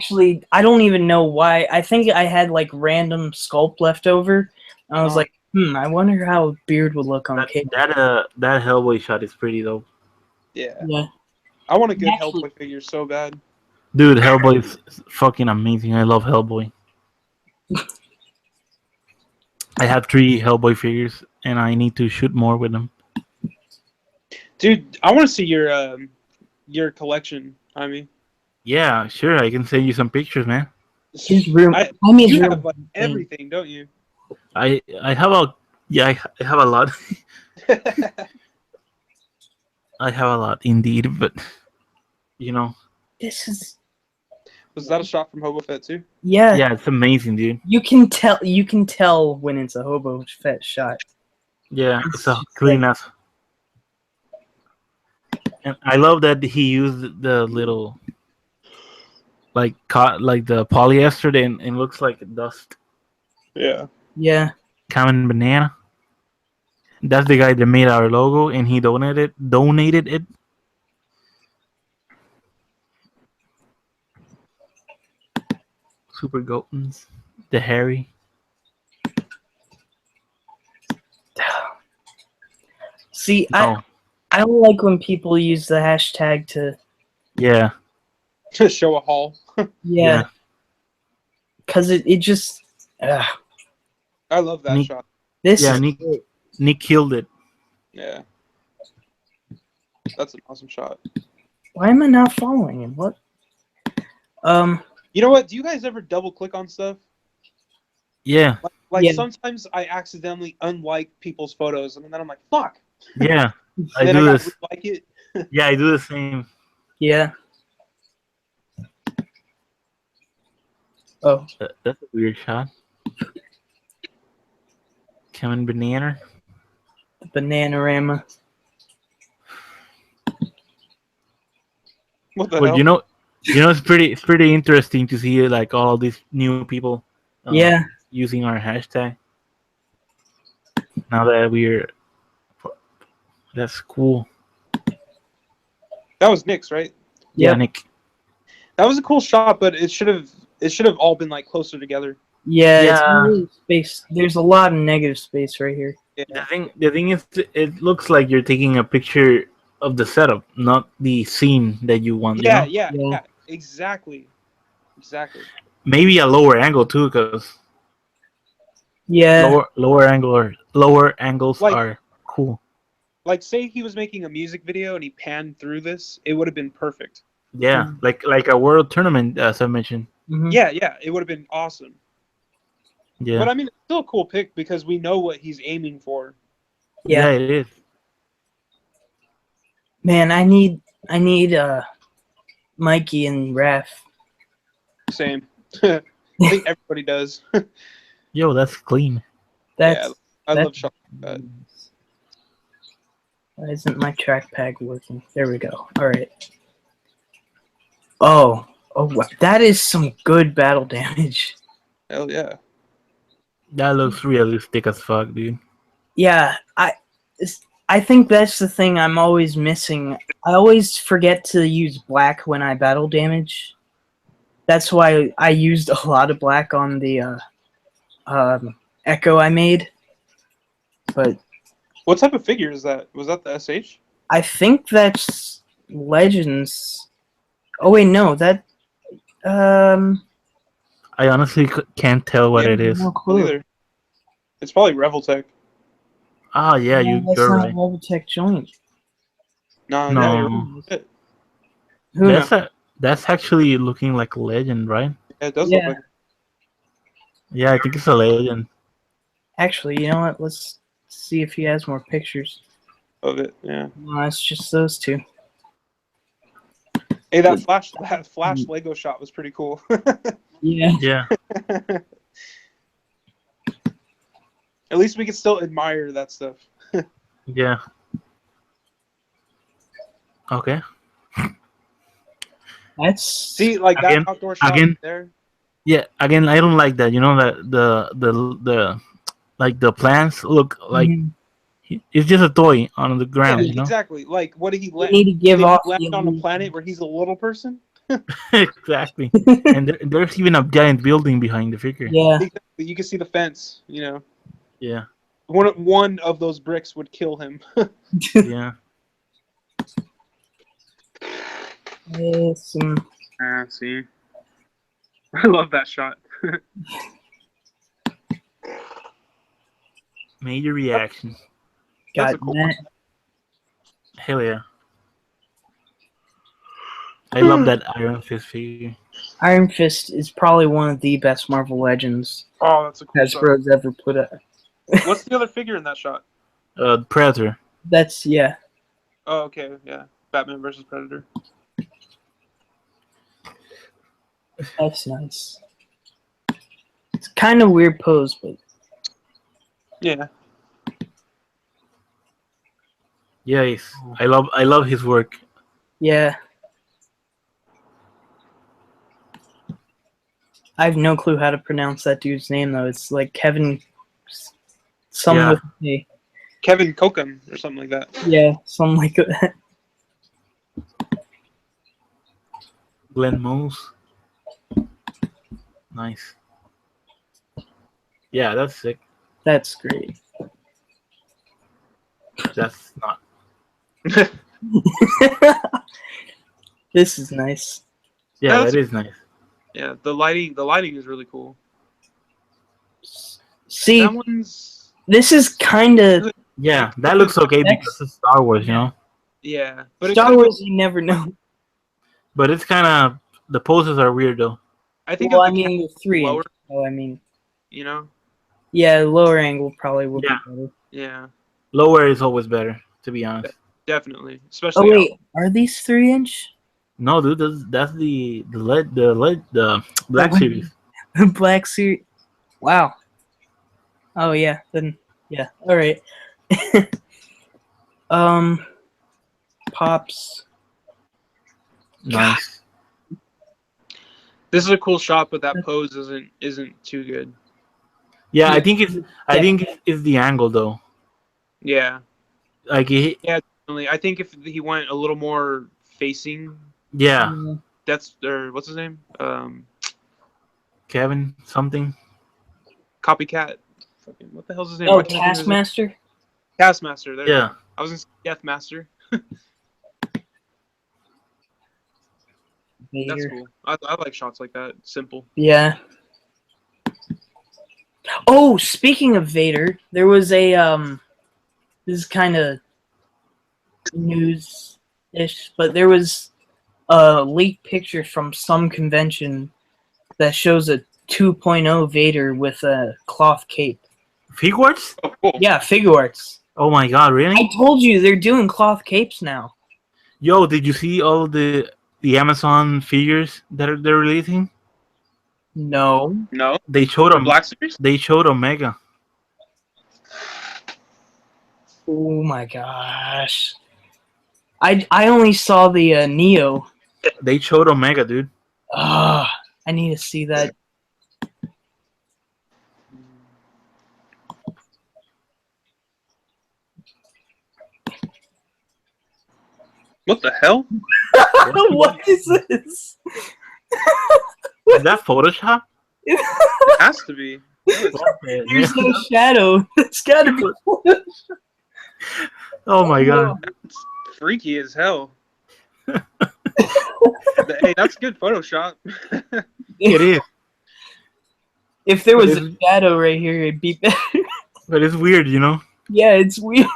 don't even know why. I think I had like random sculpt left over. I was Oh. like, I wonder how a beard would look on cable. That Hellboy shot is pretty dope. Yeah. Yeah. I want a good Actually- Hellboy figure so bad. Dude, Hellboy is fucking amazing. I love Hellboy. I have 3 Hellboy figures, and I need to shoot more with them. Dude, I want to see your collection. I mean, Yeah, sure. I can send you some pictures, man. His room. I, I mean, his you room. have like everything, don't you? I have a I have a lot. I have a lot indeed, but you know, This is. Was that a shot from Hobo Fett too? Yeah. yeah, it's amazing, dude. You can tell. You can tell when it's a Hobo Fett shot. Yeah, it's a clean ass. And I love that he used the little like the polyester and it looks like dust. Yeah. Yeah. Common banana. That's the guy that made our logo and he donated it. Super Gotens. The Harry. See, Oh, I don't like when people use the hashtag to. yeah. To show a haul. Yeah. Because it just. I love that Me- shot. This Yeah, is Nick killed it. Yeah. That's an awesome shot. Why am I not following him? What? You know what? Do you guys ever double click on stuff? Yeah. Like Yeah. sometimes I accidentally unlike people's photos and then I'm like, fuck. Yeah. I then do I this. gotta like it. Yeah, I do the same. Yeah. Oh. That's a weird shot. Kevin Banana. Bananarama. What the Well, hell? it's pretty interesting to see like all these new people. Yeah. Using our hashtag. Now that that's cool. That was Nick's, right? Yeah, Yeah. Nick. That was a cool shot, but it should have all been like closer together. Yeah. It's Yeah. really space. There's a lot of negative space right here. The Yeah. thing is, it looks like you're taking a picture of the setup, not the scene that you want. Yeah, you know? yeah, Yeah. exactly. Exactly. Maybe a lower angle too, because Yeah. lower angles Like- are cool. Like, say he was making a music video and he panned through this, it would have been perfect. Yeah, like a world tournament, as I mentioned. Mhm. Yeah, it would have been awesome. Yeah, But I mean, it's still a cool pick because we know what he's aiming for. yeah, Yeah. it is. Man, I need Mikey and Ref. Same. I think everybody does. Yo, that's clean. That's Yeah, I that's love shots like that. Why isn't my trackpad working? There we go. All right. Oh, that is some good battle damage. Hell yeah. That looks realistic as fuck, dude. Yeah, I think that's the thing I'm always missing. I always forget to use black when I battle damage. That's why I used a lot of black on the Echo I made. But What type of figure is that? Was that the SH? I think that's Legends. Oh wait, no, that I honestly can't tell what Yeah, it is. no clue. Either. It's probably Reveltech. Ah, yeah, No, that's you're not right. a Robotech joint. No, No. yeah, Who knows? That's actually looking like a legend, right? it does Yeah. look like. Yeah, I think it's a legend. Actually, you know what? Let's see if he has more pictures. Of it, yeah. No, it's just those two. Hey, that flash Lego shot was pretty cool. Yeah. Yeah, At least we can still admire that stuff. yeah. Okay. That's See, like Again- that outdoor shot again- there. Yeah, again, I don't like that. You know that the like the plants look like Mhm. it's just a toy on the Yeah, ground. You know exactly. Like, what did he You let? need to give Did off he land the on a illusion. planet where he's a little person? exactly. And there's even a giant building behind the figure. Yeah. Exactly. You can see the fence. You know, Yeah, one of those bricks would kill him. yeah. Some Ah, see. I love that shot. Major reaction. That's got a cool that. Hell yeah. I love that Iron Fist figure. Iron Fist is probably one of the best Marvel Legends Oh, that's a cool shot. Hasbro's ever put out. What's the other figure in that shot? Predator. That's yeah. Oh, okay, yeah. Batman versus Predator. That's nice. It's kind of weird pose, but Yeah. Yeah, I love his work. yeah. I have no clue how to pronounce that dude's name though. It's like Kevin. Something Yeah. with me. Kevin Kokum or something like that. Yeah, something like that. Glenn Moose. Nice. Yeah, that's sick. That's great. That's not. This is nice. Yeah, That's- that is nice. Yeah, the lighting is really cool. See, That one's this is kind of Yeah, that looks okay because it's Star Wars, you know. yeah, but Star Wars. You never know. But it's kind of the poses are weird though. I think Well, if I the mean, the 3 lower- inch. Oh, I mean, you know, yeah, lower angle probably would Yeah. be better. yeah, Lower is always better, to be honest. definitely, Oh especially wait, are these 3 inch? No, dude, that's the Black wait. Series. Black suit. Wow. Oh yeah, then yeah. All right. Pops. Nice. this is a cool shot, but that pose isn't too good. Yeah, I think it's the angle though. Yeah, Like definitely. I think if he went a little more facing, yeah, that's or what's his name? Kevin something. Copycat. Fucking what the hell's his name? Oh, Why can't I think of his name? Taskmaster. Taskmaster. There. Yeah, I was gonna say Deathmaster. That's Vader. cool. I like shots like that. Simple. Yeah. Oh, speaking of Vader, there was a this is kind of news-ish, but there was a leaked picture from some convention that shows a 2.0 Vader with a cloth cape. Figures? Oh, cool. Yeah, figure arts. Oh my god, I really? told you they're doing cloth capes now. Yo, did you see all the Amazon figures that they're releasing? No. No. They showed The them. Black Series? They showed Omega. Oh my gosh. I only saw the Neo. They showed Omega, dude. Ah, I need to see that. What the hell? What is this? Is that Photoshop? It has to be. There's no shadow. It's gotta be. Oh my god. That's freaky as hell. Hey, that's good Photoshop. It is. If there was But a shadow right here, it'd be better. But it's weird, you know? Yeah, it's weird.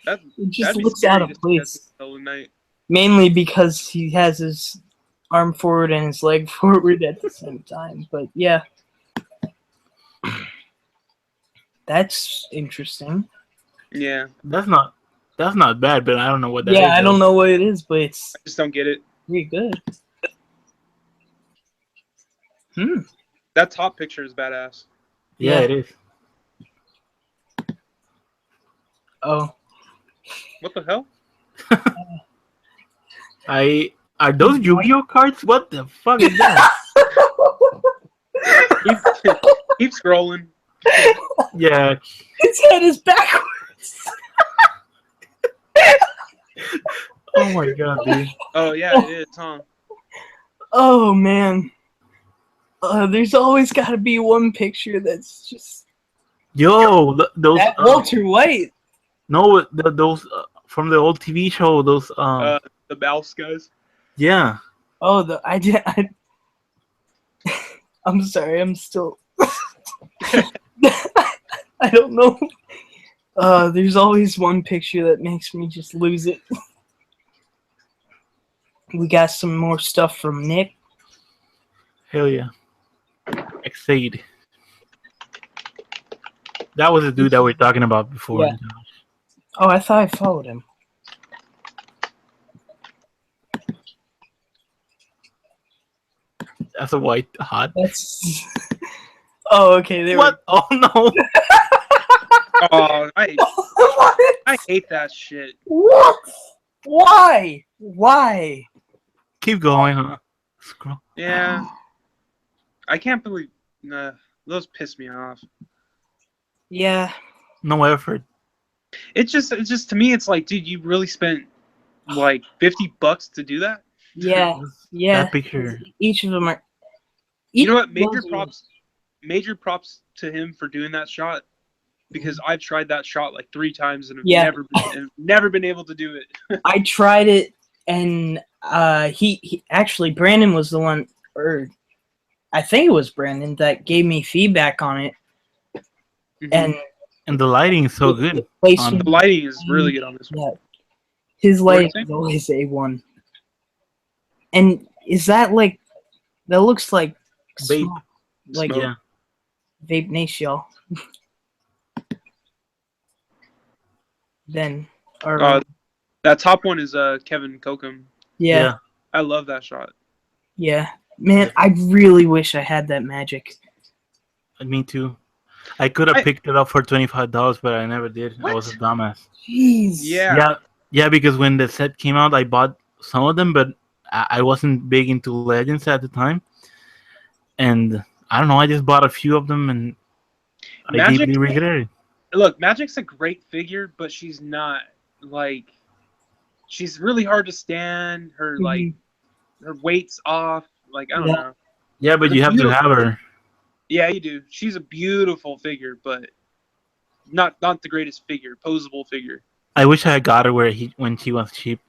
That, It just that'd be looks scary out of to see place. that in the middle of the night. Mainly because he has his arm forward and his leg forward at the same time. But yeah. That's interesting. Yeah, That's not bad, but I don't know what that is. Yeah, I don't know what it is, but it's I just don't get it. pretty good. That top picture is badass. Yeah, it is. Oh. What the hell? Are those Yu-Gi-Oh cards? What the fuck is that? Keep scrolling. Yeah. His head is backwards. Oh my god, dude. Oh yeah, it is, huh? Oh man. There's always got to be one picture that's just Yo, those that Walter White. no, those from the old TV show. Those The mouse guys. Oh, I'm sorry. I'm still. I don't know. There's always one picture that makes me just lose it. We got some more stuff from Nick. Hell yeah. Exceed. That was the dude that we were talking about before. Yeah. Oh, I thought I followed him. That's a white hot. That's. Oh, okay. There What? Oh no. Oh, What? I hate that shit. What? Why? Why? Keep going, huh? Scroll. Yeah. I can't believe those piss me off. Yeah. No effort. It's just to me it's like, dude, you really spent like $50 to do that? Yeah. Yeah. That picture. Each of them are. You know what? each of those Major props to him for doing that shot, because I've tried that shot like 3 times and Yeah. have never been able to do it. I tried it, and he actually Brandon was the one, or I think it was Brandon that gave me feedback on it, and And the lighting is so good. placement- the lighting is really good on this one. Yeah, his lighting What is always A1. And is that like that looks like Vape. smoke, like Smoke. Yeah. Vape Nation. Then or That top one is Kevin Kokum. yeah. I love that shot. Yeah, man, I really wish I had that magic. Me too. I could have picked it up for $25, but I never did. I was a dumbass. Jeez. Yeah. Yeah, because when the set came out, I bought some of them, but I wasn't big into Legends at the time. And I don't know, I just bought a few of them, and I Magic- deeply regret it. Look, Magic's a great figure, but she's not like she's really hard to stand. Her like her weight's off. Like I don't Yeah. know. Yeah, but you have to have her. Yeah, you do. She's a beautiful figure, but not the greatest figure, posable figure. I wish I had got her when she was cheap.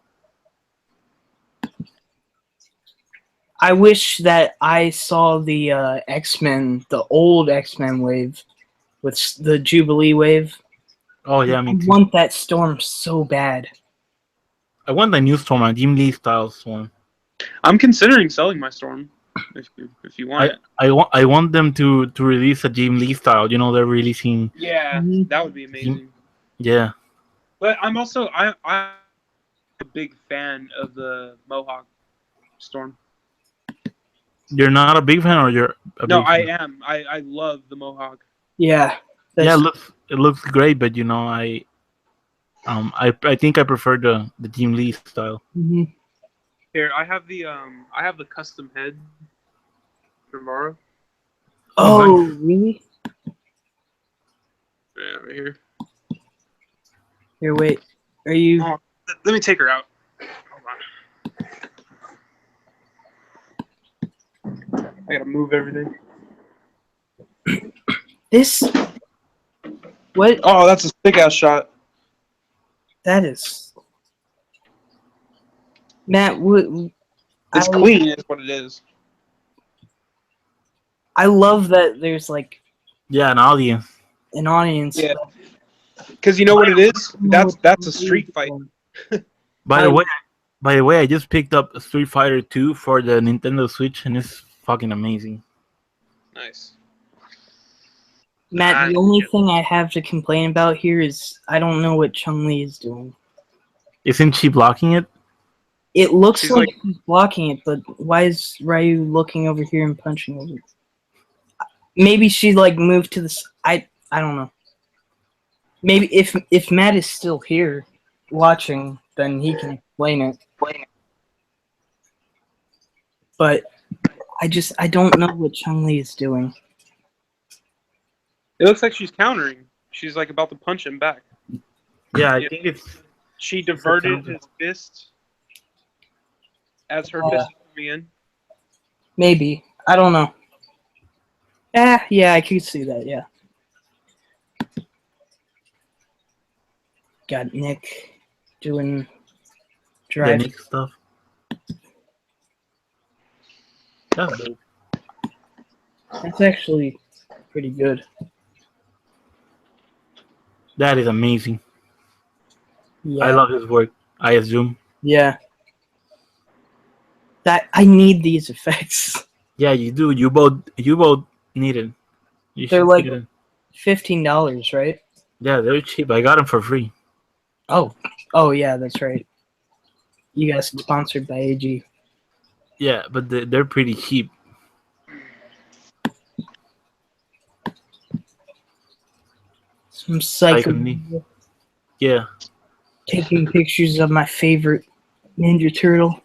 I wish that I saw the X-Men, the old X-Men wave, with the Jubilee wave. Oh yeah, I me too. want that storm so bad. I want the new Storm, a Jim Lee style Storm. I'm considering selling my Storm if you want it. I want them to release a Jim Lee style. You know, they're releasing. Yeah, Mhm. that would be amazing. Yeah, But I'm also I'm a big fan of the Mohawk Storm. you're not a big fan, or you're a No, big I fan? am. I love the Mohawk. Yeah. Yeah, That's, it looks great, but you know, I think I prefer the Jim Lee style. Mhm. Here, I have the custom head from Morrow. Oh, really? Yeah, right here. Here, wait. Are you? Oh, let me take her out. Hold on. I gotta move everything. This? What? Oh, that's a sick ass shot. That is. Matt, what? It's clean, is what it is. I love that there's like Yeah, an audience. an audience. Yeah. Because you know what it is? That's a street fight. By the way, I just picked up Street Fighter 2 for the Nintendo Switch, and it's fucking amazing. Nice. Matt, the only thing I have to complain about here is I don't know what Chun-Li is doing. Isn't she blocking it? It looks She's like like- he's blocking it, but why is Ryu looking over here and punching over? Maybe she like moved to the. I don't know. Maybe if Matt is still here watching, then he can explain it. But I don't know what Chun-Li is doing. It looks like she's countering. She's like about to punch him back. Yeah, I Yeah. think it's. She diverted counter. his fist as her Yeah. fist was coming in. Maybe. I don't know. Yeah, I could see that, yeah. Got Nick doing The drive. Nick stuff. That's dope. That's actually pretty good. That is amazing. Yeah. I love his work. I assume. Yeah. That I need these effects. Yeah, you do. You both need it. You They're should like- get it. $15, right? Yeah, they're cheap. I got them for free. Oh yeah, that's right. You guys sponsored by AG. Yeah, but they're pretty cheap. Some psycho Nick. Yeah, taking pictures of my favorite Ninja Turtle.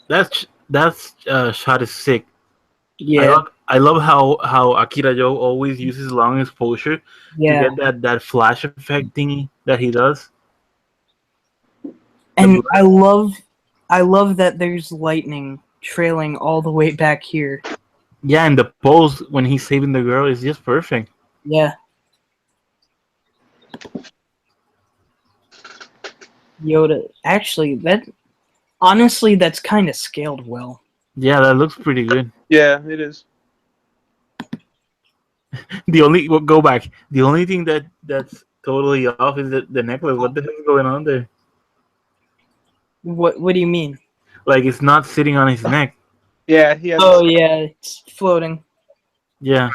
that's shot is sick. Yeah, I love how Akira Joe always uses long exposure yeah. to get that flash effect thingy that he does. And I love that there's lightning trailing all the way back here. Yeah, and the pose when he's saving the girl is just perfect. Yeah. Yoda. Actually, that's kind of scaled well. Yeah, that looks pretty good. Yeah, it is. Go back. The only thing that's totally off is the necklace. What the hell is going on there? What do you mean? Like it's not sitting on his neck. Yeah, he has. Oh yeah, it's floating. Yeah.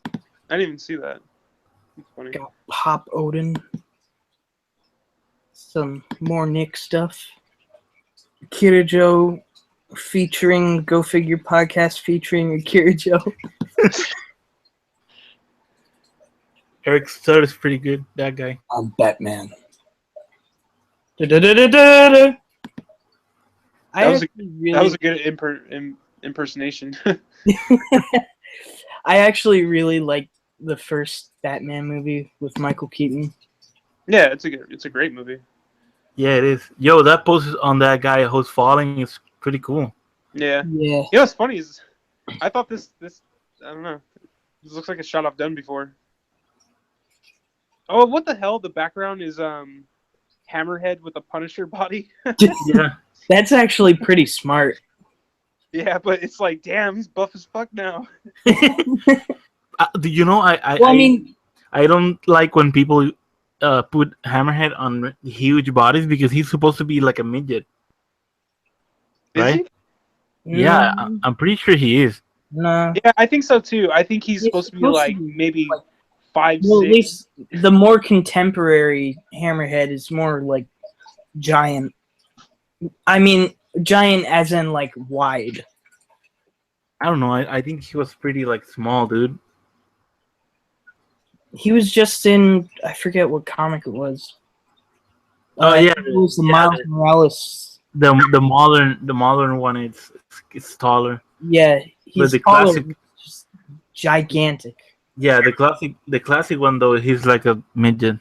I didn't even see that. That's funny. Got Pop Odin. Some more Nick stuff. Akira Joe featuring Go Figure podcast featuring Akira Joe. Eric Studd is pretty good. That guy. I'm Batman. Da-da-da-da-da-da. That was a good impersonation. I actually really like the first Batman movie with Michael Keaton. Yeah, it's a great movie. Yeah, it is. Yo, that pose on that guy who's falling is pretty cool. Yeah. Yeah. You know what's funny is I thought this I don't know. This looks like a shot I've done before. Oh, what the hell? The background is Hammerhead with a Punisher body. Yeah. That's actually pretty smart. Yeah, but it's like, damn, he's buff as fuck now. Do you know? Well, I mean, I don't like when people put Hammerhead on huge bodies because he's supposed to be like a midget, Is right? he? Yeah, mm, I'm pretty sure he is. no. Yeah, I think so too. I think he's He's supposed to be supposed to like be, maybe like- 5'6". Well, at least the more contemporary Hammerhead is more like giant. I mean, giant as in like wide. I don't know. I think he was pretty like small, dude. He was just in, I forget what comic it was. Oh, yeah, it was the yeah, Miles Morales. The modern one it's taller. Yeah, he's the taller, classic- just gigantic. Yeah, the classic one though, he's like a midget.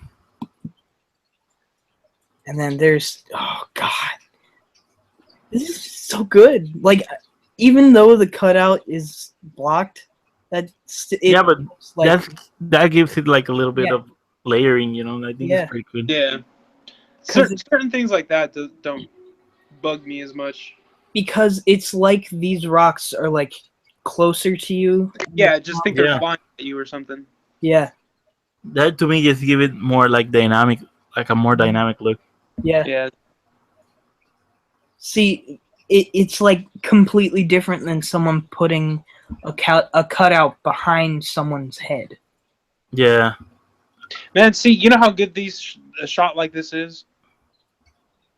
And then there's, oh god, this is so good. Like, even though the cutout is blocked, Yeah, but like, that gives it like a little bit Yeah. of layering, you know. I think Yeah. it's pretty good. Yeah. 'Cause Certain things like that don't bug me as much. because it's like these rocks are like closer to you. Yeah, just think they're Yeah. flying at you or something. Yeah, That to me just give it more like dynamic, like a more dynamic look. yeah. Yeah. See, it's like completely different than someone putting a cutout behind someone's head. Yeah, Man, see, you know how good a shot like this is?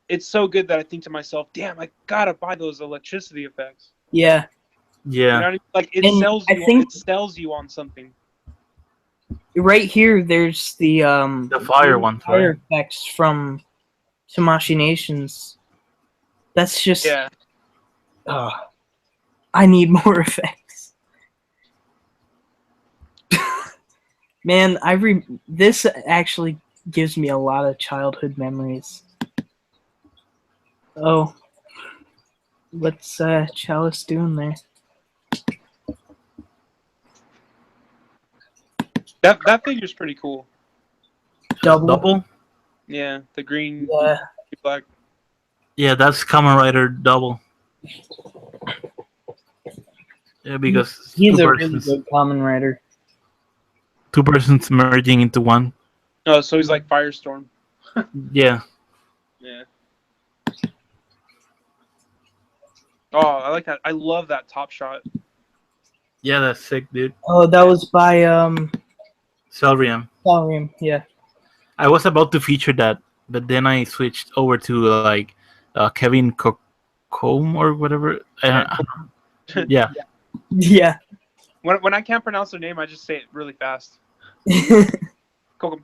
It's so good that I think to myself, damn, I gotta buy those electricity effects. Yeah, You know yeah, what I mean? Like it And sells I you. think- It sells you on something. right here. There's the fire ones, fire right? effects from Tamashii Nations. That's just. Yeah. I need more effects. Man, this actually gives me a lot of childhood memories. Oh, what's Chalice doing there? That figure's pretty cool. Double. Yeah, the green, Yeah, black. Yeah, that's Kamen Rider double. Yeah, because he's two a really persons, good Kamen Rider. two persons merging into one. Oh, so he's like Firestorm. Yeah, Yeah. Oh, I like that. I love that top shot. yeah, that's sick, dude. Oh, that was by Celrium. Valrium, yeah. I was about to feature that, but then I switched over to like Kevin Cocombe or whatever. Yeah, Yeah. When I can't pronounce their name, I just say it really fast. Kokum.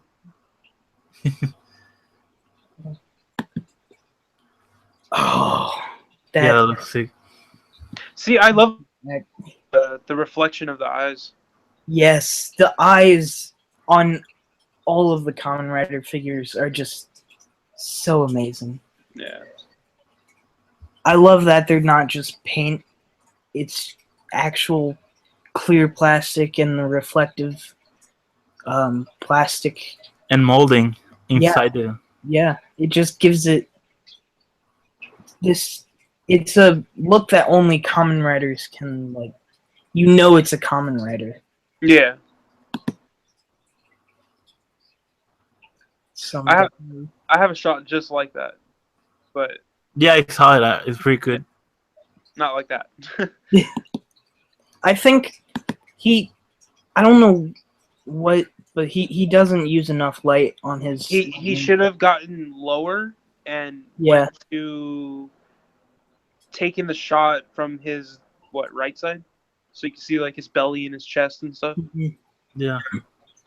Oh, that yeah, that looks sick. See, I love Heck. the reflection of the eyes. yes, the eyes on all of the Kamen Rider figures are just so amazing. Yeah. I love that they're not just paint; it's actual clear plastic and the reflective plastic. And molding inside the. Yeah, it just gives it this. It's a look that only Kamen Riders can like. You know, it's a Kamen Rider. Yeah. Some I have a shot just like that, but Yeah, I saw it. It's pretty good. not like that. I think I don't know what, but he doesn't use enough light on his. he should have gotten lower and Yeah. went to taking the shot from his right side, so you can see like his belly and his chest and stuff. Yeah,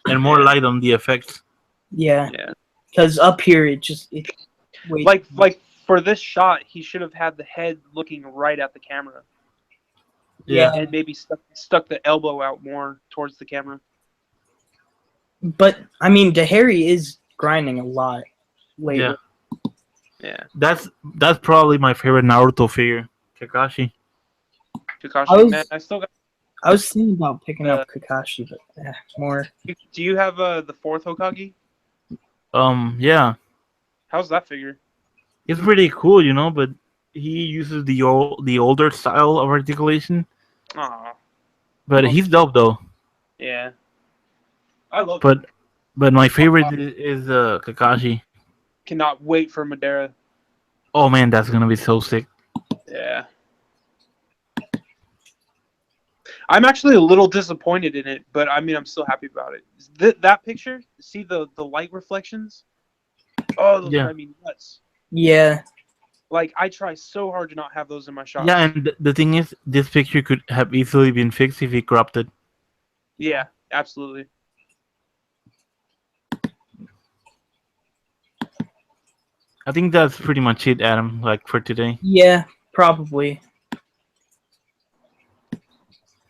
and more light on the effects. Yeah, Yeah. because up here wait, Like for this shot, he should have had the head looking right at the camera Yeah, and maybe stuck the elbow out more towards the camera. but I mean, DeHarry is grinding a lot lately. yeah. Yeah. That's probably my favorite Naruto figure, Kakashi. Kakashi, man, I still got. I was thinking about picking up Kakashi, but more. Do you have the fourth Hokage? Yeah, How's that figure? it's pretty cool, you know. But he uses the older style of articulation, Aw, but he's dope though. yeah. I love. But my favorite is Kakashi. Cannot wait for Madara. Oh man, that's gonna be so sick. Yeah. I'm actually a little disappointed in it, but I mean, I'm still happy about it. That picture, see the light reflections? Oh, those Yeah. drive me nuts. Yeah. Like, I try so hard to not have those in my shot. Yeah, and the thing is, this picture could have easily been fixed if he cropped it. Yeah, absolutely. I think that's pretty much it, Adam. Like for today. Yeah, probably.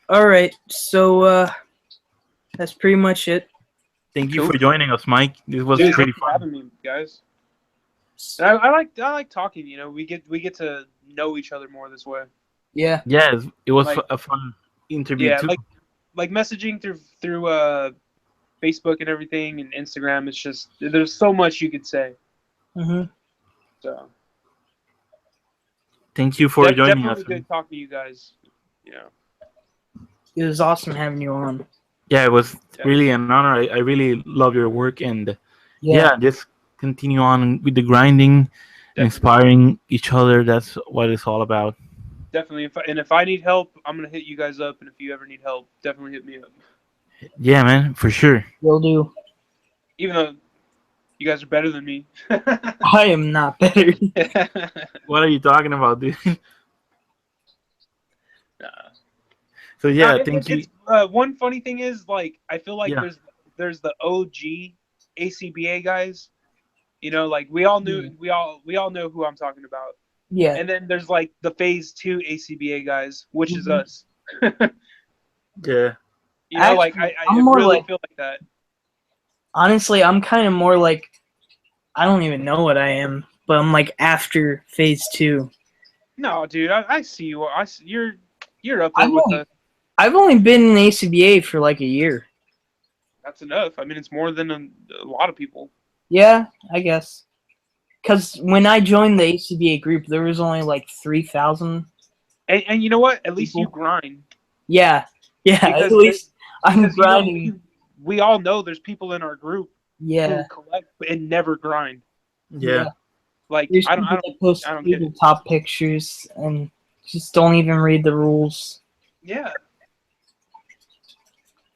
All right, so that's pretty much it. Thank you Cool. for joining us, Mike. This was Dude, pretty thanks for fun. having me, guys. And I like talking. You know, we get to know each other more this way. Yeah. Yeah, it was Like- a fun interview Yeah, too. like messaging through Facebook and everything and Instagram. It's just there's so much you could say. Hmm. So Thank you for joining definitely us. good talking to you guys. You know, It was awesome having you on. Yeah, it was really an honor. I really love your work, and Yeah. just continue on with the grinding, and inspiring each other. That's what it's all about. definitely. If I need help, I'm gonna hit you guys up. And if you ever need help, definitely hit me up. Yeah, man, for sure. Will do. Even though you guys are better than me. I am not better. What are you talking about, dude? Nah. So yeah, No, thank you. it's, one funny thing is, like, I feel like Yeah. there's the OG ACBA guys. You know, like we all knew we all know who I'm talking about. Yeah. And then there's like the phase 2 ACBA guys, which is Mhm. us. Yeah. You know, like Actually, I I'm more really like- feel like that. Honestly, I'm kind of more like, I don't even know what I am, but I'm like after phase 2. No, dude, I see you. You're up there I'm with only- us. I've only been in ACBA for like a year. That's enough. I mean, it's more than a lot of people. Yeah, I guess. Because when I joined the ACBA group, there was only like 3,000. And you know what? At least you People. grind. Yeah, yeah. Because At least I'm Because, you know, grinding. we all know there's people in our group Yeah. who collect and never grind. Yeah. Like There's I don't people that post I don't get it. top pictures and just don't even read the rules. Yeah.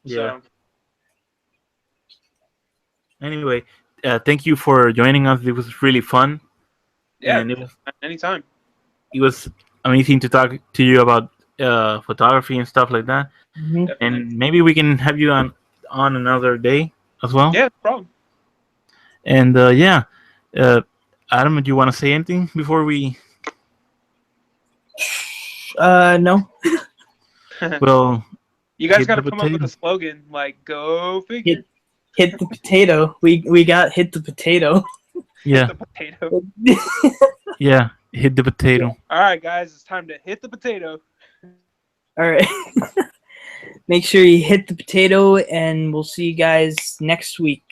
Yeah. So, Anyway, thank you for joining us. It was really fun. yeah. And Anytime. it was amazing to talk to you about photography and stuff like that. Mhm. Definitely. And maybe we can have you on another day as well. Yeah, no problem. And Adam, do you want to say anything before we? No. Well, You guys Hit got to the come up with potato. a slogan like "Go figure." Hit the potato. We got hit the potato. yeah, The potato. yeah. Hit the potato. All right, guys, it's time to hit the potato. All right. Make sure you hit the potato, and we'll see you guys next week.